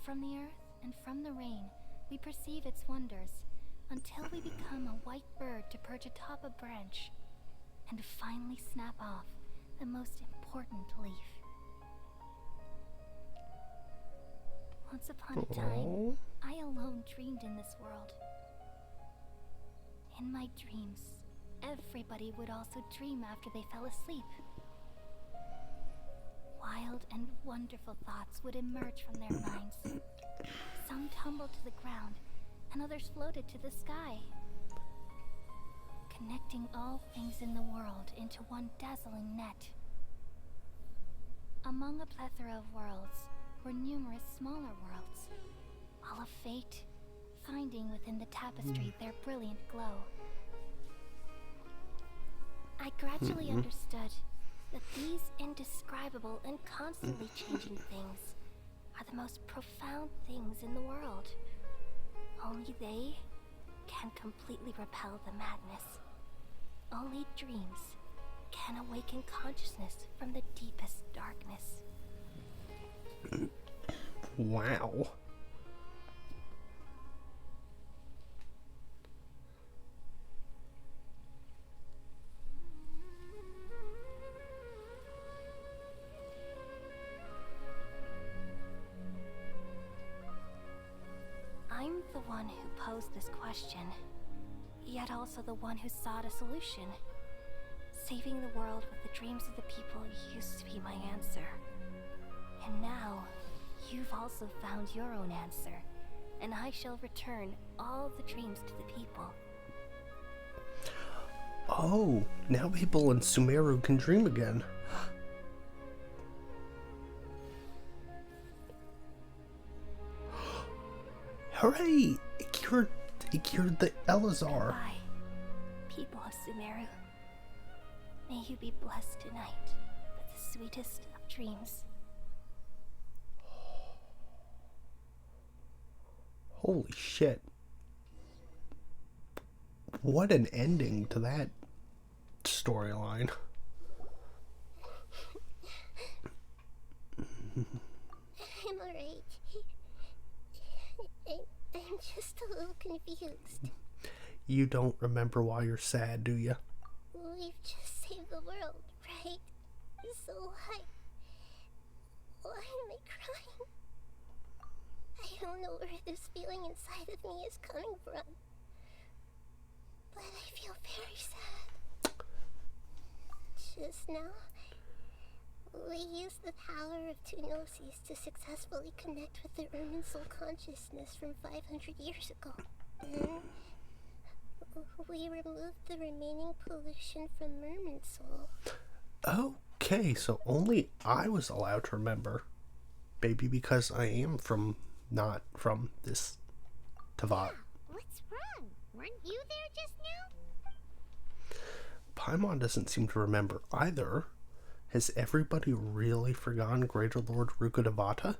From the earth and from the rain, we perceive its wonders, until we become a white bird to perch atop a branch, and finally snap off the most important leaf. Once upon a time, I alone dreamed in this world. In my dreams, everybody would also dream after they fell asleep. Wild and wonderful thoughts would emerge from their minds. Some tumbled to the ground, and others floated to the sky, connecting all things in the world into one dazzling net. Among a plethora of worlds were numerous smaller worlds, all of fate, finding within the tapestry their brilliant glow. I gradually understood that these indescribable and constantly changing things are the most profound things in the world. Only they can completely repel the madness. Only dreams can awaken consciousness from the deepest darkness. Wow. I'm the one who posed this question, yet also the one who sought a solution. Saving the world with the dreams of the people used to be my answer. And now, you've also found your own answer, and I shall return all the dreams to the people. Oh, now people in Sumeru can dream again. Hooray! It cured the Elazar. Goodbye, people of Sumeru. May you be blessed tonight with the sweetest of dreams. Holy shit. What an ending to that storyline. I'm alright. I'm just a little confused. You don't remember why you're sad, do you? We've just saved the world, right? So why am I crying? I don't know where this feeling inside of me is coming from, but I feel very sad. Just now, we used the power of two gnosis to successfully connect with the Irminsul consciousness from 500 years ago. Then, we removed the remaining pollution from Irminsul. Okay, so only I was allowed to remember. Maybe because I am not from this Tavat. What's wrong? Weren't you there just now? Paimon doesn't seem to remember either. Has everybody really forgotten Greater Lord Rukkhadevata?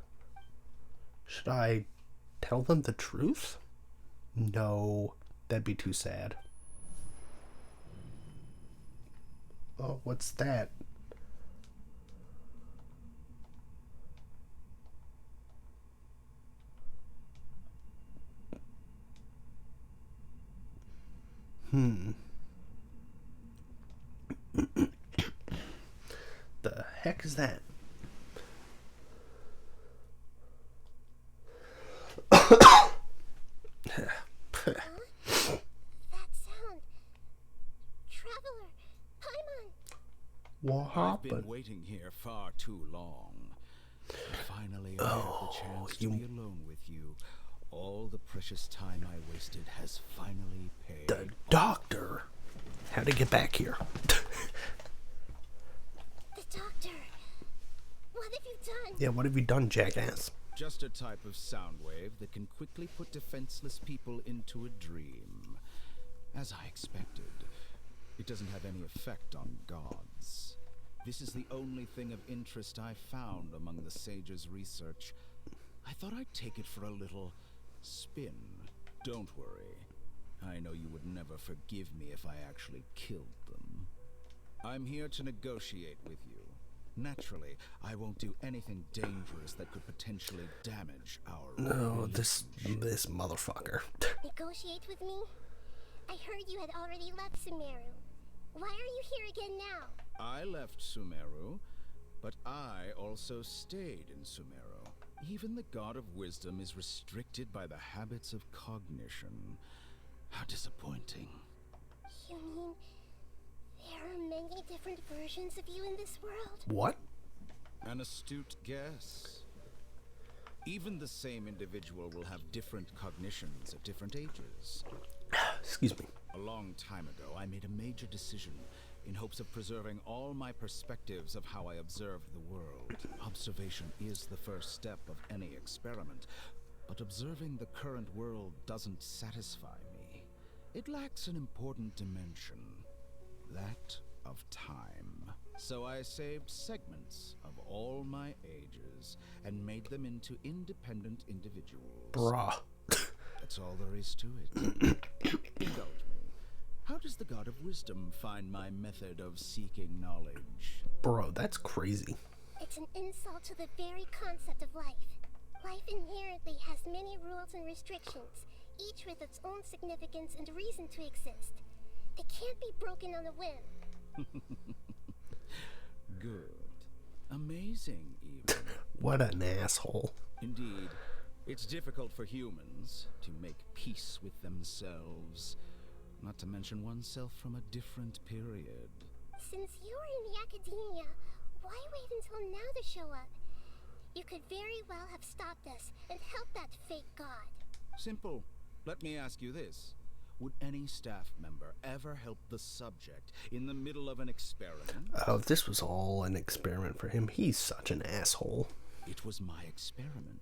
Should I tell them the truth? No, that'd be too sad. Oh, what's that? The heck is that? That sound. Traveler, Paimon. What I've been happened? waiting here far too long. Finally, I have the chance to be alone with you. All the precious time I wasted has finally paid. The doctor. How'd he get back here? The doctor. What have you done? Yeah, what have you done, jackass? Just a type of sound wave that can quickly put defenseless people into a dream. As I expected, it doesn't have any effect on gods. This is the only thing of interest I found among the sage's research. I thought I'd take it for a little spin. Don't worry. I know you would never forgive me if I actually killed them. I'm here to negotiate with you. Naturally, I won't do anything dangerous that could potentially damage our No, this motherfucker. Negotiate with me? I heard you had already left Sumeru. Why are you here again now? I left Sumeru, but I also stayed in Sumeru. Even the god of wisdom is restricted by the habits of cognition. How disappointing. You mean there are many different versions of you in this world? What? An astute guess. Even the same individual will have different cognitions at different ages. Excuse me. A long time ago, I made a major decision in hopes of preserving all my perspectives of how I observed the world. Observation is the first step of any experiment, but observing the current world doesn't satisfy me. It lacks an important dimension, that of time. So I saved segments of all my ages and made them into independent individuals. Bruh. That's all there is to it. Indulge me. How does the god of wisdom find my method of seeking knowledge? Bro, that's crazy. It's an insult to the very concept of life. Life inherently has many rules and restrictions, each with its own significance and reason to exist. They can't be broken on a whim. Good. Amazing, even. What an asshole. Indeed, it's difficult for humans to make peace with themselves, not to mention oneself from a different period. Since you are in the academia, why wait until now to show up? You could very well have stopped us and helped that fake god. Simple. Let me ask you this. Would any staff member ever help the subject in the middle of an experiment? Oh, if this was all an experiment for him, he's such an asshole. It was my experiment.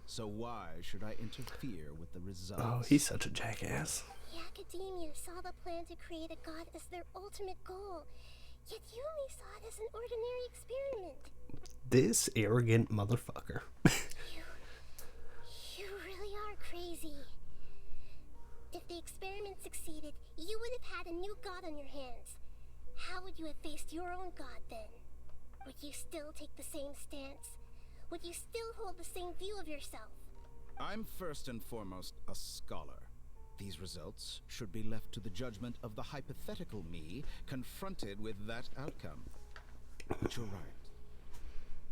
So why should I interfere with the results? Oh, he's such a jackass. The academia saw the plan to create a god as their ultimate goal, yet you only saw it as an ordinary experiment. This arrogant motherfucker. You really are crazy. If the experiment succeeded, you would have had a new god on your hands. How would you have faced your own god then? Would you still take the same stance? Would you still hold the same view of yourself? I'm first and foremost a scholar. These results should be left to the judgment of the hypothetical me confronted with that outcome. But you're right.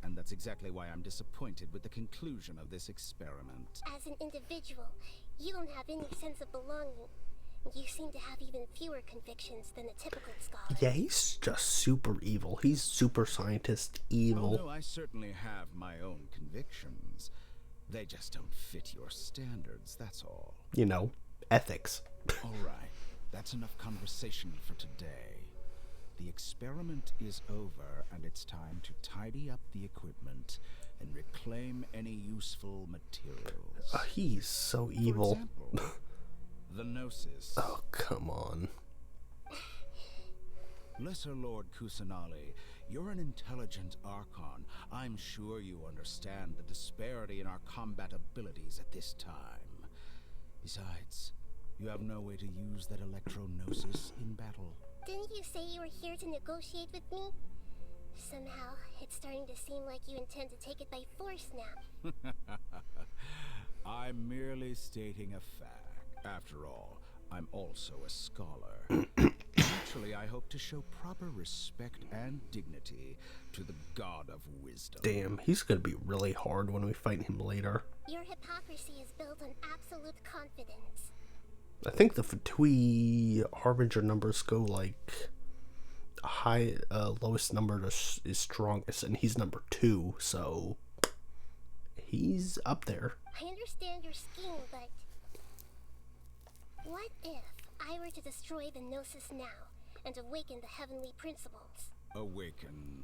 And that's exactly why I'm disappointed with the conclusion of this experiment. As an individual, you don't have any sense of belonging. You seem to have even fewer convictions than a typical scholar. Yeah, he's just super evil. He's super scientist evil. Oh, no, I certainly have my own convictions. They just don't fit your standards, that's all. You know, ethics. All right, that's enough conversation for today. The experiment is over, and it's time to tidy up the equipment and reclaim any useful materials. He's so evil. For example, the Gnosis. Oh, come on. Lesser Lord Kusanali, you're an intelligent Archon. I'm sure you understand the disparity in our combat abilities at this time. Besides, you have no way to use that electro-gnosis in battle. Didn't you say you were here to negotiate with me? Somehow, it's starting to seem like you intend to take it by force now. I'm merely stating a fact. After all, I'm also a scholar. Naturally, I hope to show proper respect and dignity to the God of Wisdom. Damn, he's gonna be really hard when we fight him later. Your hypocrisy is built on absolute confidence. I think the Fatui Harbinger numbers go like high, lowest number is strongest, and he's number 2, so he's up there. I understand your scheme, but what if I were to destroy the Gnosis now and awaken the heavenly principles? Awaken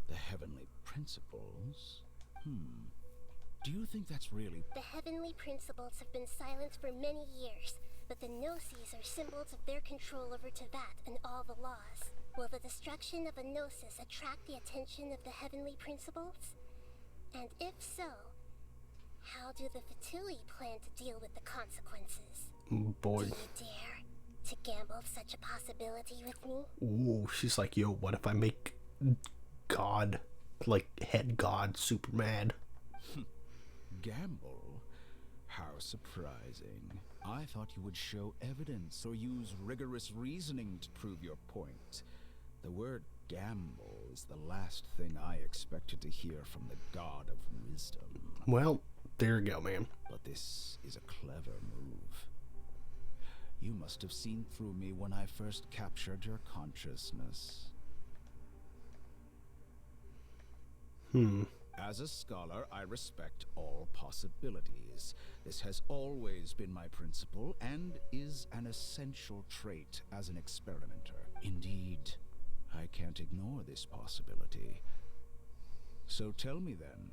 the heavenly principles? Do you think that's really... The heavenly principles have been silent for many years, but the Gnosis are symbols of their control over Teyvat and all the laws. Will the destruction of a Gnosis attract the attention of the heavenly principles? And if so, how do the Fatui plan to deal with the consequences? Boy. Do you dare to gamble such a possibility with me? Ooh, she's like, yo, what if I make God, like head God, super mad? Gamble? How surprising. I thought you would show evidence or use rigorous reasoning to prove your point. The word gamble is the last thing I expected to hear from the God of Wisdom. Well, there you go, man. But this is a clever move. You must have seen through me when I first captured your consciousness. As a scholar, I respect all possibilities. This has always been my principle and is an essential trait as an experimenter. Indeed, I can't ignore this possibility. So tell me then,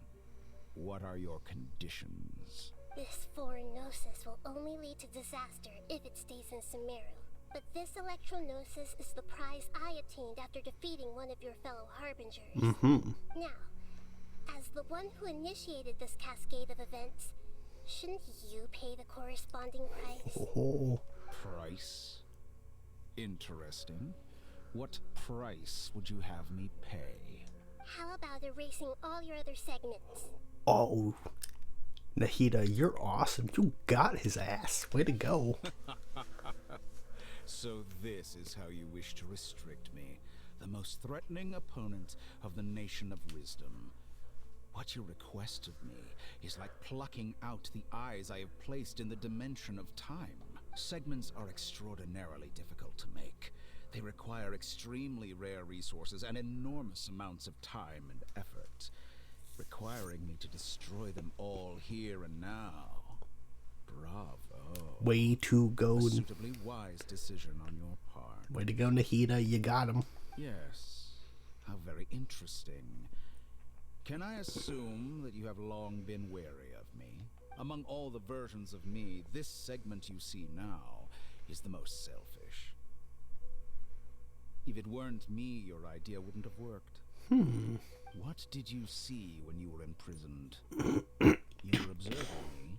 what are your conditions? This foreign Gnosis will only lead to disaster if it stays in Sumeru. But this Electro-Gnosis is the prize I obtained after defeating one of your fellow Harbingers. Now, as the one who initiated this cascade of events, shouldn't you pay the corresponding price? Price? Interesting. What price would you have me pay? How about erasing all your other segments? Oh, Nahida, you're awesome. You got his ass. Way to go. So this is how you wish to restrict me, the most threatening opponent of the Nation of Wisdom. What you request of me is like plucking out the eyes I have placed in the dimension of time. Segments are extraordinarily difficult to make. They require extremely rare resources and enormous amounts of time and effort, requiring me to destroy them all here and now. Bravo. Way to go. A suitably wise decision on your part. Way to go, Nahida. You got him. Yes. How very interesting. Can I assume that you have long been wary of me? Among all the versions of me, this segment you see now is the most selfish. If it weren't me, your idea wouldn't have worked. What did you see when you were imprisoned? You were observing me,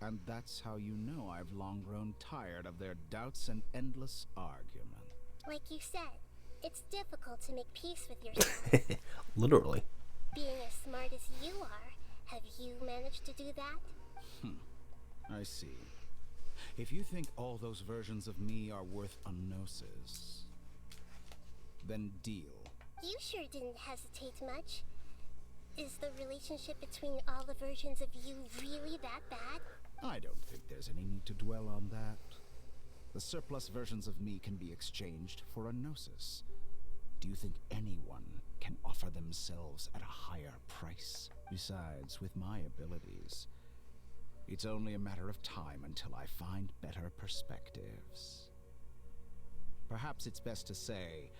and that's how you know I've long grown tired of their doubts and endless argument. Like you said, it's difficult to make peace with yourself. Literally. Being as smart as you are, have you managed to do that? I see. If you think all those versions of me are worth a gnosis, then deal. You sure didn't hesitate much. Is the relationship between all the versions of you really that bad? I don't think there's any need to dwell on that. The surplus versions of me can be exchanged for a gnosis. Do you think anyone can offer themselves at a higher price? Besides, with my abilities, it's only a matter of time until I find better perspectives. Perhaps it's best to say,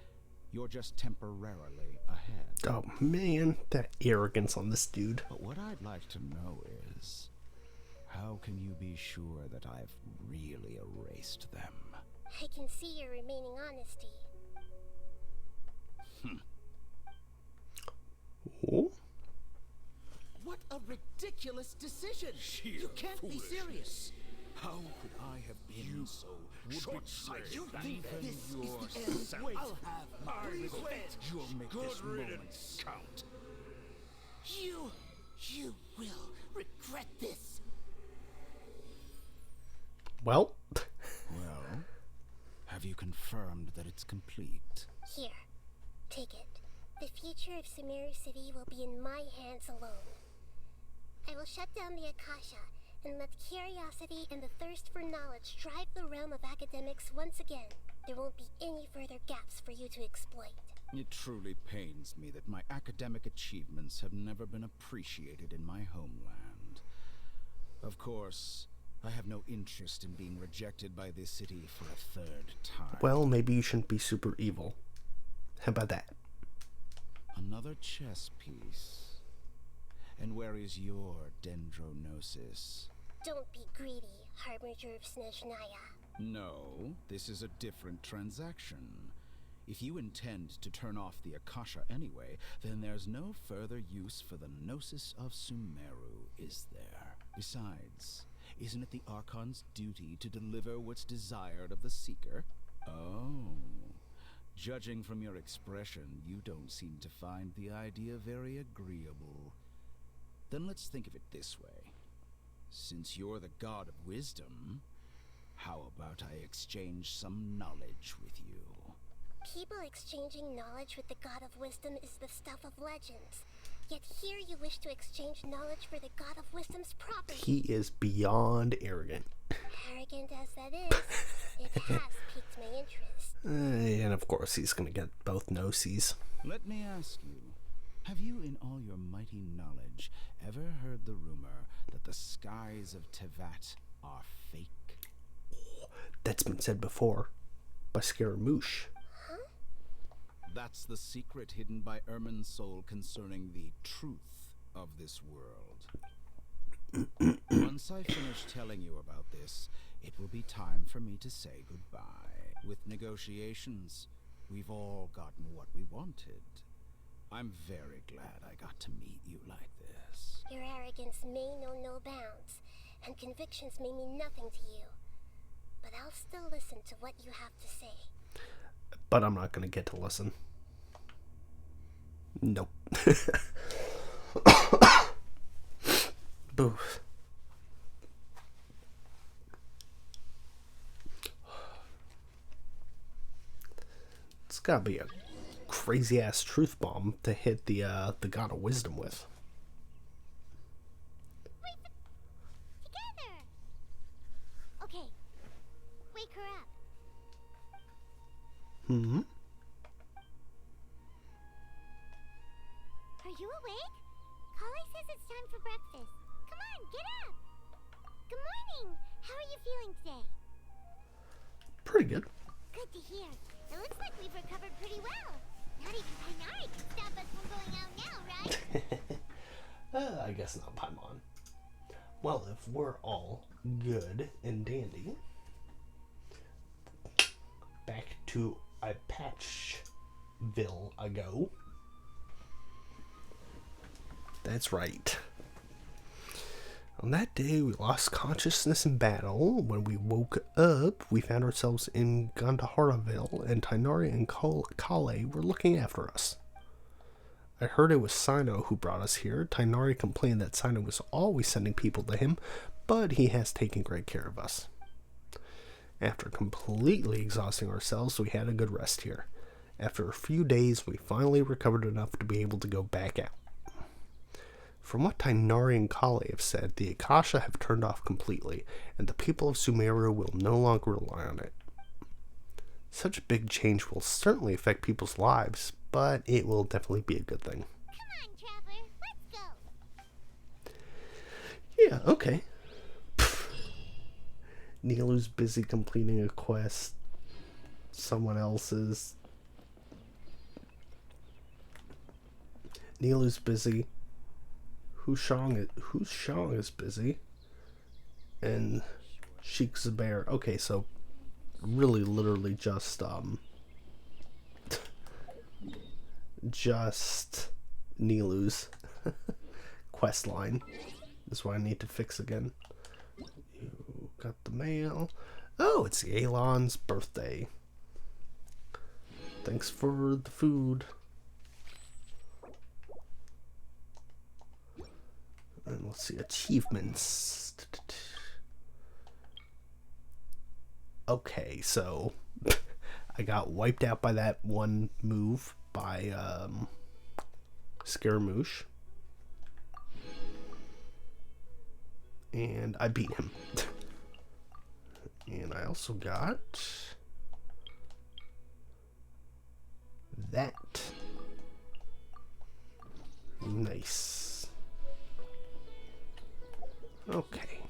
you're just temporarily ahead. Oh man, that arrogance on this dude. But what I'd like to know is, how can you be sure that I've really erased them? I can see your remaining honesty. Oh? What a ridiculous decision! You can't be serious. How could I have been so short-sighted? You think Even this is the end? yourself. Wait, I'll have my revenge. You'll make Good this riddance. moment count. You will regret this. Well. Well, have you confirmed that it's complete? Here, take it. The future of Sumeru City will be in my hands alone. I will shut down the Akasha and let curiosity and the thirst for knowledge drive the realm of academics once again. There won't be any further gaps for you to exploit. It truly pains me that my academic achievements have never been appreciated in my homeland. Of course, I have no interest in being rejected by this city for a third time. Well, maybe you shouldn't be super evil. How about that? Another chess piece. And where is your dendronosis? Don't be greedy, Harbinger of Snezhnaya. No, this is a different transaction. If you intend to turn off the Akasha anyway, then there's no further use for the Gnosis of Sumeru, is there? Besides, isn't it the Archon's duty to deliver what's desired of the Seeker? Oh. Judging from your expression, you don't seem to find the idea very agreeable. Then let's think of it this way. Since you're the god of wisdom, how about I exchange some knowledge with you? People exchanging knowledge with the god of wisdom is the stuff of legends. Yet here you wish to exchange knowledge for the god of wisdom's property. He is beyond arrogant. Arrogant as that is, it has piqued my interest. And of course he's gonna get both Gnosis. Let me ask you, have you in all your mighty knowledge ever heard the rumor that the skies of Tevat are fake? That's been said before by Scaramouche. That's the secret hidden by Ermin's soul concerning the truth of this world. Once I finish telling you about this, it will be time for me to say goodbye. With negotiations, we've all gotten what we wanted. I'm very glad I got to meet you like this. Your arrogance may know no bounds, and convictions may mean nothing to you. But I'll still listen to what you have to say. But I'm not gonna get to listen. Nope. Boof. It's gotta be a crazy ass truth bomb to hit the god of wisdom with. Together. Okay. Wake her up. Mm-hmm. Are you awake? Kale says it's time for breakfast. Come on, get up. Good morning. How are you feeling today? Pretty good. Good to hear. It looks like we've recovered pretty well. Not even Tainari can stop us from going out now, right? I guess not, Paimon. Well, if we're all good and dandy, back to a Patchville I go. That's right. On that day, we lost consciousness in battle. When we woke up, we found ourselves in Gandaharaville, and Tainari and Kale were looking after us. I heard it was Sino who brought us here. Tainari complained that Sino was always sending people to him, but he has taken great care of us. After completely exhausting ourselves, we had a good rest here. After a few days, we finally recovered enough to be able to go back out. From what Tainari and Kale have said, the Akasha have turned off completely, and the people of Sumeru will no longer rely on it. Such a big change will certainly affect people's lives, but it will definitely be a good thing. Come on, Traveler. Let's go. Yeah, okay. Nilu's busy completing a quest. Someone else's. Nilu's busy. Hushang is busy. And Sheikh Zubair. Okay, so really literally just Nilu's quest line is what I need to fix again. got the mail. Oh, it's Elon's birthday. Thanks for the food. And let's see, achievements. Okay, so I got wiped out by that one move by Scaramouche. And I beat him. And I also got that. Nice. Okay.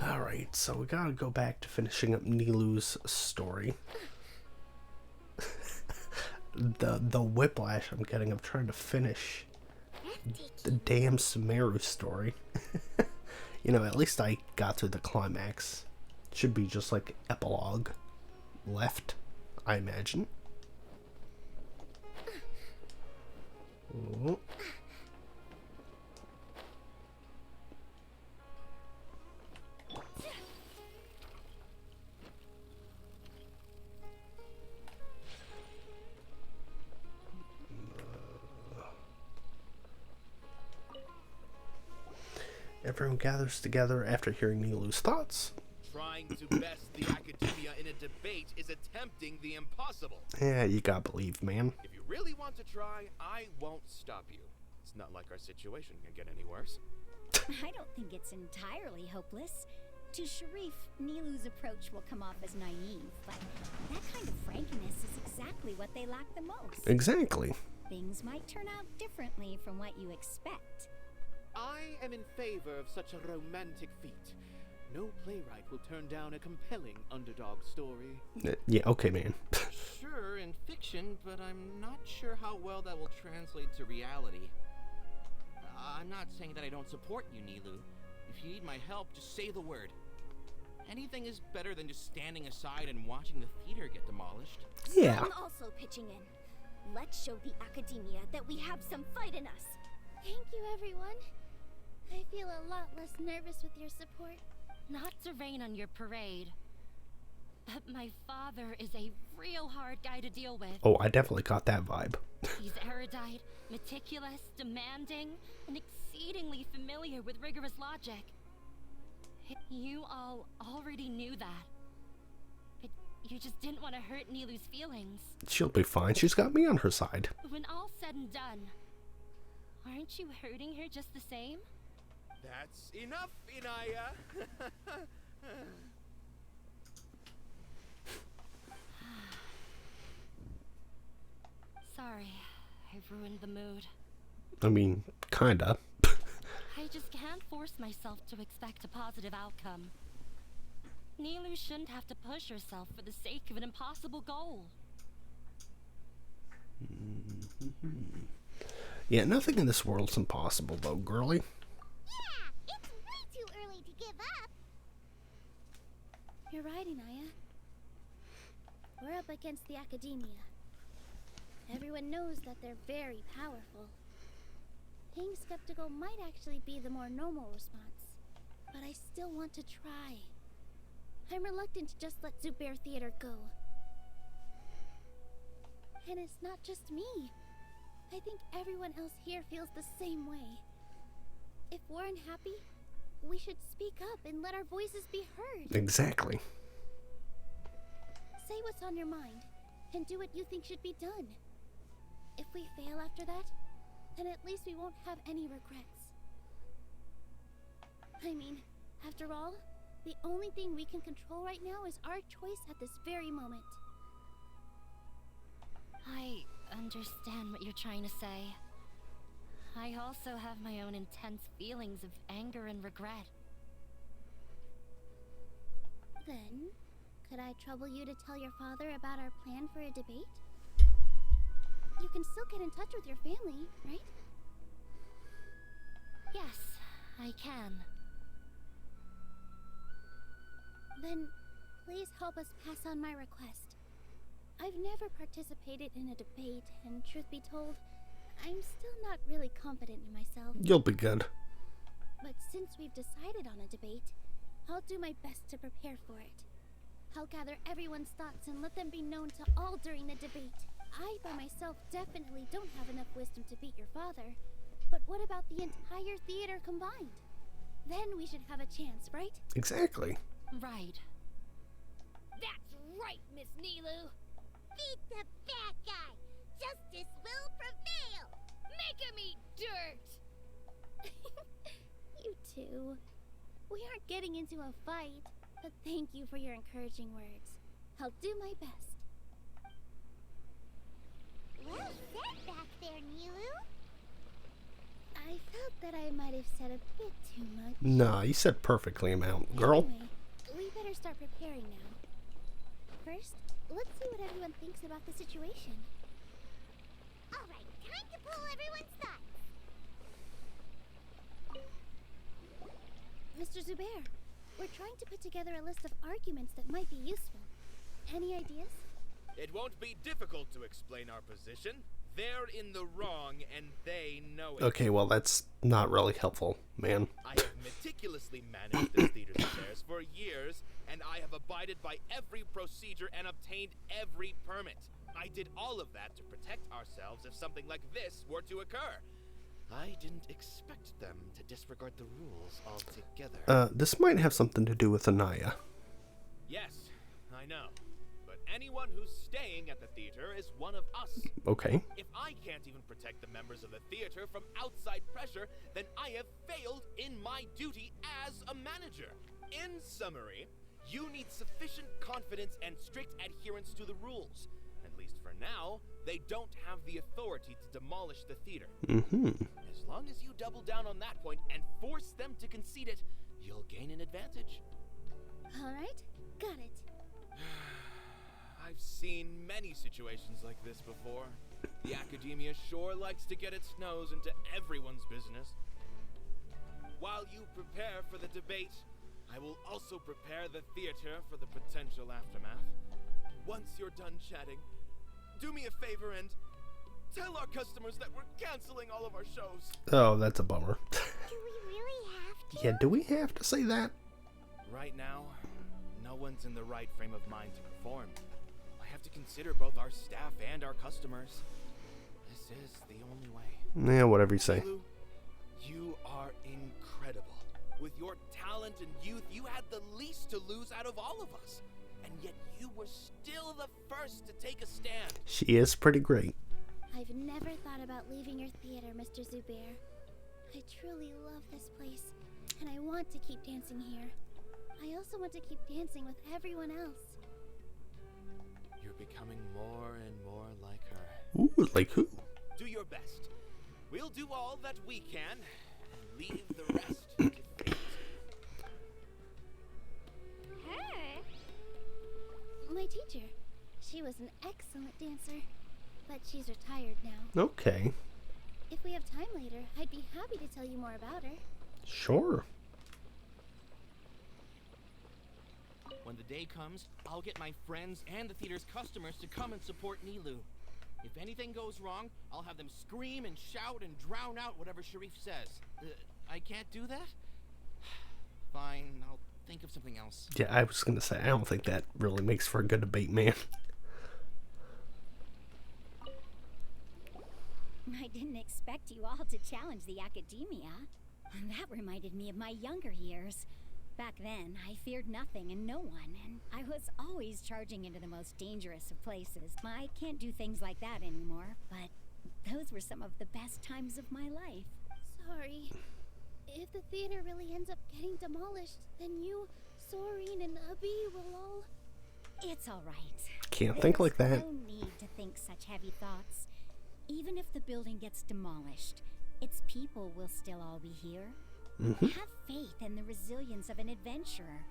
Alright, so we gotta go back to finishing up Nilu's story. the whiplash I'm getting of trying to finish the damn Sumeru story. You know, at least I got to the climax. Should be just like epilogue left, I imagine. Oh. Everyone gathers together after hearing Nilu's thoughts. Trying to best the academia in a debate is attempting the impossible. Yeah, you gotta believe, man. If you really want to try, I won't stop you. It's not like our situation can get any worse. I don't think it's entirely hopeless. To Sharif, Nilu's approach will come off as naive, but that kind of frankness is exactly what they lack the most. Exactly. Things might turn out differently from what you expect. I am in favor of such a romantic feat. No playwright will turn down a compelling underdog story. Yeah, okay, man. Sure, in fiction, but I'm not sure how well that will translate to reality. I'm not saying that I don't support you, Nilu. If you need my help, just say the word. Anything is better than just standing aside and watching the theater get demolished. Yeah. I'm also pitching in. Let's show the academia that we have some fight in us. Thank you, everyone. I feel a lot less nervous with your support. Not to rain on your parade, but my father is a real hard guy to deal with. Oh, I definitely got that vibe. He's erudite, meticulous, demanding, and exceedingly familiar with rigorous logic. You all already knew that. But you just didn't want to hurt Nilu's feelings. She'll be fine. She's got me on her side. When all's said and done, aren't you hurting her just the same? That's enough, Inaya. Sorry, I've ruined the mood. I mean, kinda. I just can't force myself to expect a positive outcome. Nilu shouldn't have to push herself for the sake of an impossible goal. Yeah, nothing in this world's impossible, though, girlie. Yeah, it's way too early to give up. You're right, Inaya. We're up against the academia. Everyone knows that they're very powerful. Being skeptical might actually be the more normal response, but I still want to try. I'm reluctant to just let Zubair Theater go. And it's not just me. I think everyone else here feels the same way. If we're unhappy, we should speak up and let our voices be heard. Exactly. Say what's on your mind, and do what you think should be done. If we fail after that, then at least we won't have any regrets. I mean, after all, the only thing we can control right now is our choice at this very moment. I understand what you're trying to say. I also have my own intense feelings of anger and regret. Then, could I trouble you to tell your father about our plan for a debate? You can still get in touch with your family, right? Yes, I can. Then, please help us pass on my request. I've never participated in a debate, and truth be told, I'm still not really confident in myself. You'll be good. But since we've decided on a debate, I'll do my best to prepare for it. I'll gather everyone's thoughts and let them be known to all during the debate. I, by myself, definitely don't have enough wisdom to beat your father. But what about the entire theater combined? Then we should have a chance, right? Exactly. Right. That's right, Miss Nilu. Beat the bad guy. Justice will prevail. Make him eat dirt. You two. We aren't getting into a fight, but thank you for your encouraging words. I'll do my best. Well said back there, Nilu. I felt that I might have said a bit too much. Nah, you said perfectly amount, girl. Anyway, we better start preparing now. First, let's see what everyone thinks about the situation. All right, time to pull everyone's thoughts. Mr. Zubair, we're trying to put together a list of arguments that might be useful. Any ideas? It won't be difficult to explain our position. They're in the wrong, and they know it. Okay, well, that's not really helpful, man. I have meticulously managed this theater's affairs for years, and I have abided by every procedure and obtained every permit. I did all of that to protect ourselves if something like this were to occur. I didn't expect them to disregard the rules altogether. This might have something to do with Anaya. Yes, I know. But anyone who's staying at the theater is one of us. Okay. If I can't even protect the members of the theater from outside pressure, then I have failed in my duty as a manager. In summary, you need sufficient confidence and strict adherence to the rules. At least for now, they don't have the authority to demolish the theater. As long as you double down on that point and force them to concede it, you'll gain an advantage. All right, got it. I've seen many situations like this before. The academia sure likes to get its nose into everyone's business. While you prepare for the debate, I will also prepare the theater for the potential aftermath. Once you're done chatting, do me a favor and tell our customers that we're canceling all of our shows. Oh, that's a bummer. Do we really have to? Yeah, do we have to say that? Right now, no one's in the right frame of mind to perform. I have to consider both our staff and our customers. This is the only way. Yeah, whatever you say. Nilu, you are incredible. With your talent and youth, you had the least to lose out of all of us. And yet you were still the first to take a stand. She is pretty great. I've never thought about leaving your theater, Mr. Zubair. I truly love this place, and I want to keep dancing here. I also want to keep dancing with everyone else. You're becoming more and more like her. Ooh, like who? Do your best. We'll do all that we can, and leave the rest to fate. Her? My teacher. She was an excellent dancer, but she's retired now. Okay. If we have time later, I'd be happy to tell you more about her. Sure. When the day comes, I'll get my friends and the theater's customers to come and support Nilu. If anything goes wrong, I'll have them scream and shout and drown out whatever Sharif says. I can't do that? Fine, I'll think of something else. Yeah, I was gonna say, I don't think that really makes for a good debate, man. I didn't expect you all to challenge the academia. That reminded me of my younger years. Back then, I feared nothing and no one, and I was always charging into the most dangerous of places. I can't do things like that anymore, but those were some of the best times of my life. Sorry. If the theater really ends up getting demolished, then you, Sorin, and Abi will all... It's all right. Can't think like that. There's no need to think such heavy thoughts. Even if the building gets demolished, its people will still all be here. Have faith in the resilience of an adventurer.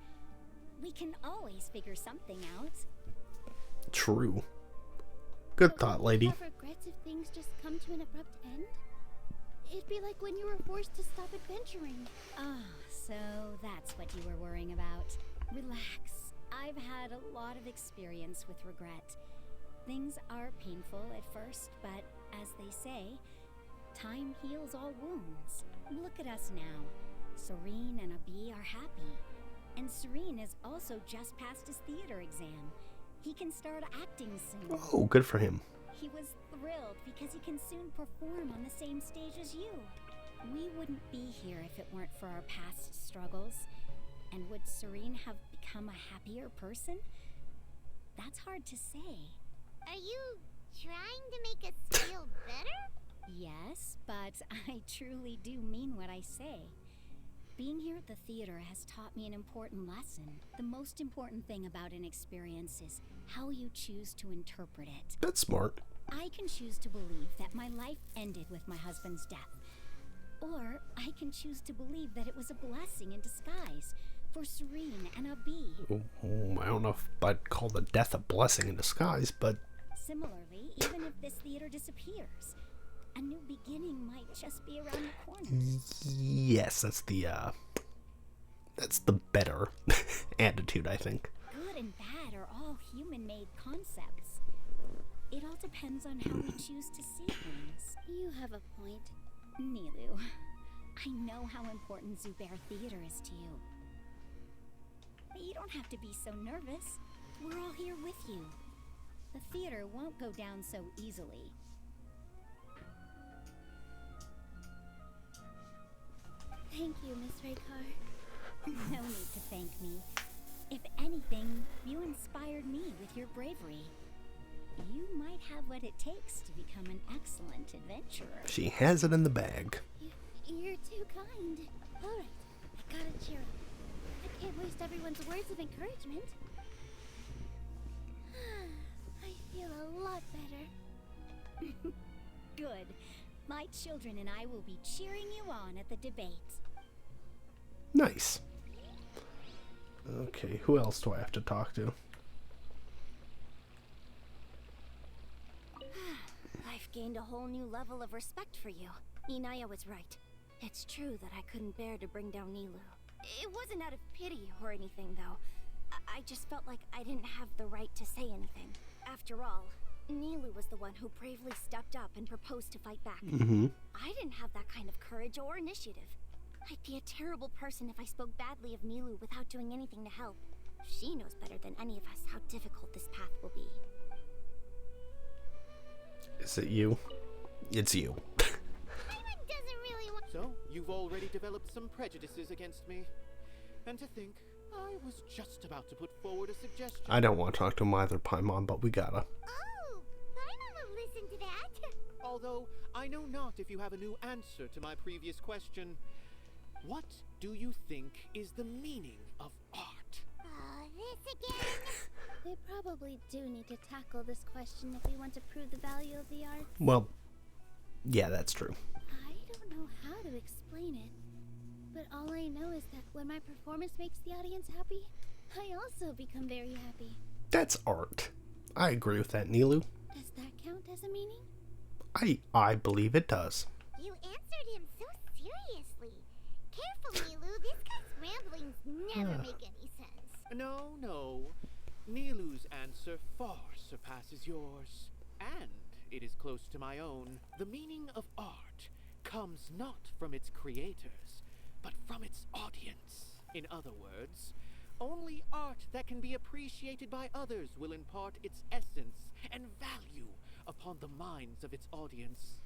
We can always figure something out. True. Good thought, lady. Have regrets if things just come to an abrupt end? It'd be like when you were forced to stop adventuring. Ah, so that's what you were worrying about. Relax. I've had a lot of experience with regret. Things are painful at first, but as they say, time heals all wounds. Look at us now. Serene and Abi are happy. And Serene has also just passed his theater exam. He can start acting soon. Oh, good for him. He was thrilled because he can soon perform on the same stage as you. We wouldn't be here if it weren't for our past struggles. And would Serene have become a happier person? That's hard to say. Are you trying to make us feel better? Yes, but I truly do mean what I say. Being here at the theater has taught me an important lesson. The most important thing about an experience is how you choose to interpret it. That's smart. I can choose to believe that my life ended with my husband's death. Or I can choose to believe that it was a blessing in disguise for Serene and Abi. I don't know if I'd call the death a blessing in disguise, but... Similarly, even if this theater disappears, a new beginning might just be around the corner. Yes, that's the better attitude, I think. Good and bad are all human-made concepts. It all depends on how we choose to see things. You have a point. Nilu, I know how important Zubair Theater is to you. But you don't have to be so nervous. We're all here with you. The theater won't go down so easily. Thank you, Miss Raykar. No need to thank me. If anything, you inspired me with your bravery. You might have what it takes to become an excellent adventurer. She has it in the bag. You're too kind. All right, I gotta cheer up. I can't waste everyone's words of encouragement. I feel a lot better. Good. My children and I will be cheering you on at the debate. Nice. Okay, who else do I have to talk to? I've gained a whole new level of respect for you. Inaya was right. It's true that I couldn't bear to bring down Nilu. It wasn't out of pity or anything, though. I just felt like I didn't have the right to say anything. After all, Nilu was the one who bravely stepped up and proposed to fight back. I didn't have that kind of courage or initiative. I'd be a terrible person if I spoke badly of Nilu without doing anything to help. She knows better than any of us how difficult this path will be. Is it you? It's you. So, you've already developed some prejudices against me. And to think, I was just about to put forward a suggestion. I don't want to talk to him either, Paimon, but we gotta. Oh, Paimon will listen to that. Although, I know not if you have a new answer to my previous question. What do you think is the meaning of art? This again? We probably do need to tackle this question if we want to prove the value of the art. Well, yeah, that's true. I don't know how to explain it, but all I know is that when my performance makes the audience happy, I also become very happy. That's art. I agree with that, Nilu. Does that count as a meaning? I believe it does. You answered him so seriously. Careful, Nilu. This guy's ramblings never make any sense. No. Nilu's answer far surpasses yours. And it is close to my own. The meaning of art comes not from its creators, but from its audience. In other words, only art that can be appreciated by others will impart its essence and value upon the minds of its audience.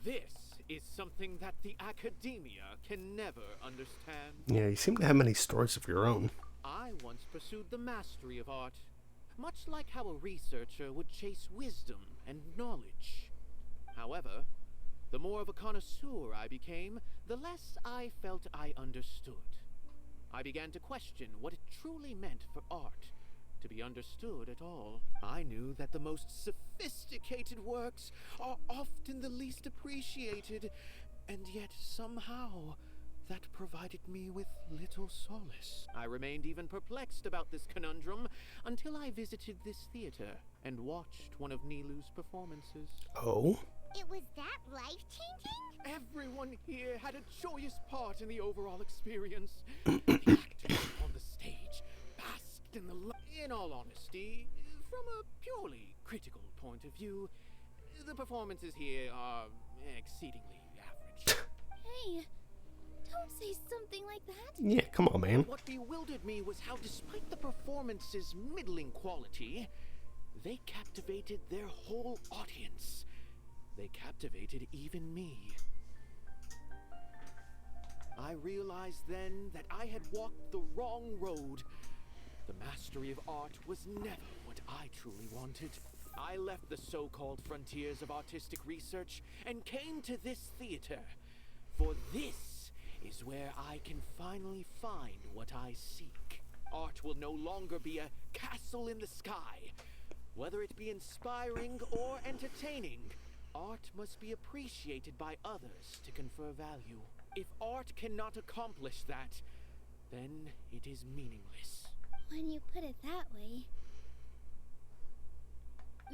This is something that the academia can never understand. Yeah, you seem to have many stories of your own. I once pursued the mastery of art, much like how a researcher would chase wisdom and knowledge. However, the more of a connoisseur I became, the less I felt I understood. I began to question what it truly meant for art to be understood at all. I knew that the most sophisticated works are often the least appreciated, and yet somehow that provided me with little solace. I remained even perplexed about this conundrum until I visited this theater and watched one of Nilu's performances. Oh? It was that life-changing? Everyone here had a joyous part in the overall experience. The actors on the stage basked in the in all honesty, from a purely critical point of view, the performances here are exceedingly average. Hey, don't say something like that. Yeah, come on, man. What bewildered me was how, despite the performance's middling quality, they captivated their whole audience. They captivated even me. I realized then that I had walked the wrong road. The mastery of art was never what I truly wanted. I left the so-called frontiers of artistic research and came to this theater. For this is where I can finally find what I seek. Art will no longer be a castle in the sky. Whether it be inspiring or entertaining, art must be appreciated by others to confer value. If art cannot accomplish that, then it is meaningless. When you put it that way...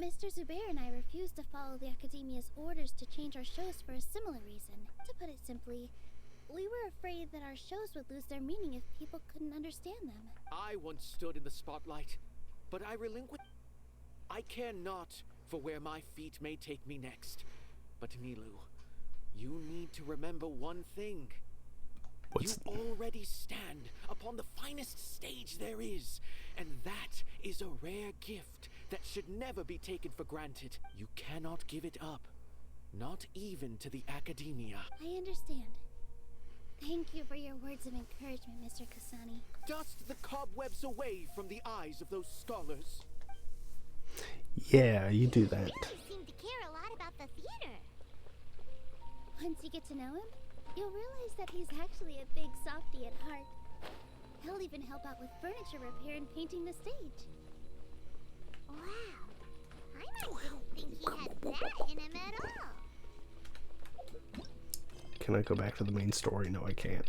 Mr. Zubair and I refused to follow the Academia's orders to change our shows for a similar reason. To put it simply, we were afraid that our shows would lose their meaning if people couldn't understand them. I once stood in the spotlight, but I relinquished. I care not for where my feet may take me next. But Nilu, you need to remember one thing. You already stand upon the finest stage there is, and that is a rare gift that should never be taken for granted. You cannot give it up, not even to the Academia. I understand. Thank you for your words of encouragement, Mr. Kasani. Dust the cobwebs away from the eyes of those scholars. Yeah, you do that. You seem to care a lot about the theater. Once you get to know him, you'll realize that he's actually a big softie at heart. He'll even help out with furniture repair and painting the stage. Wow. I didn't think he had that in him at all. Can I go back to the main story? No, I can't.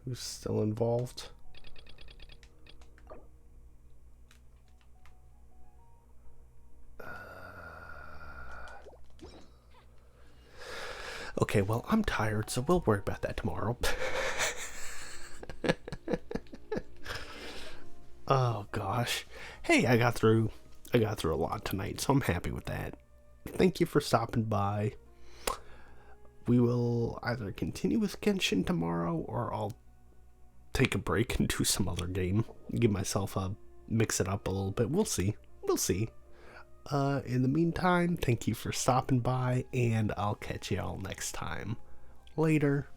Who's still involved? Okay, well, I'm tired, so we'll worry about that tomorrow. Oh gosh. Hey, I got through a lot tonight, so I'm happy with that. Thank you for stopping by. We will either continue with Genshin tomorrow, or I'll take a break and do some other game. Give myself mix it up a little bit. We'll see. In the meantime, thank you for stopping by, and I'll catch y'all next time. Later.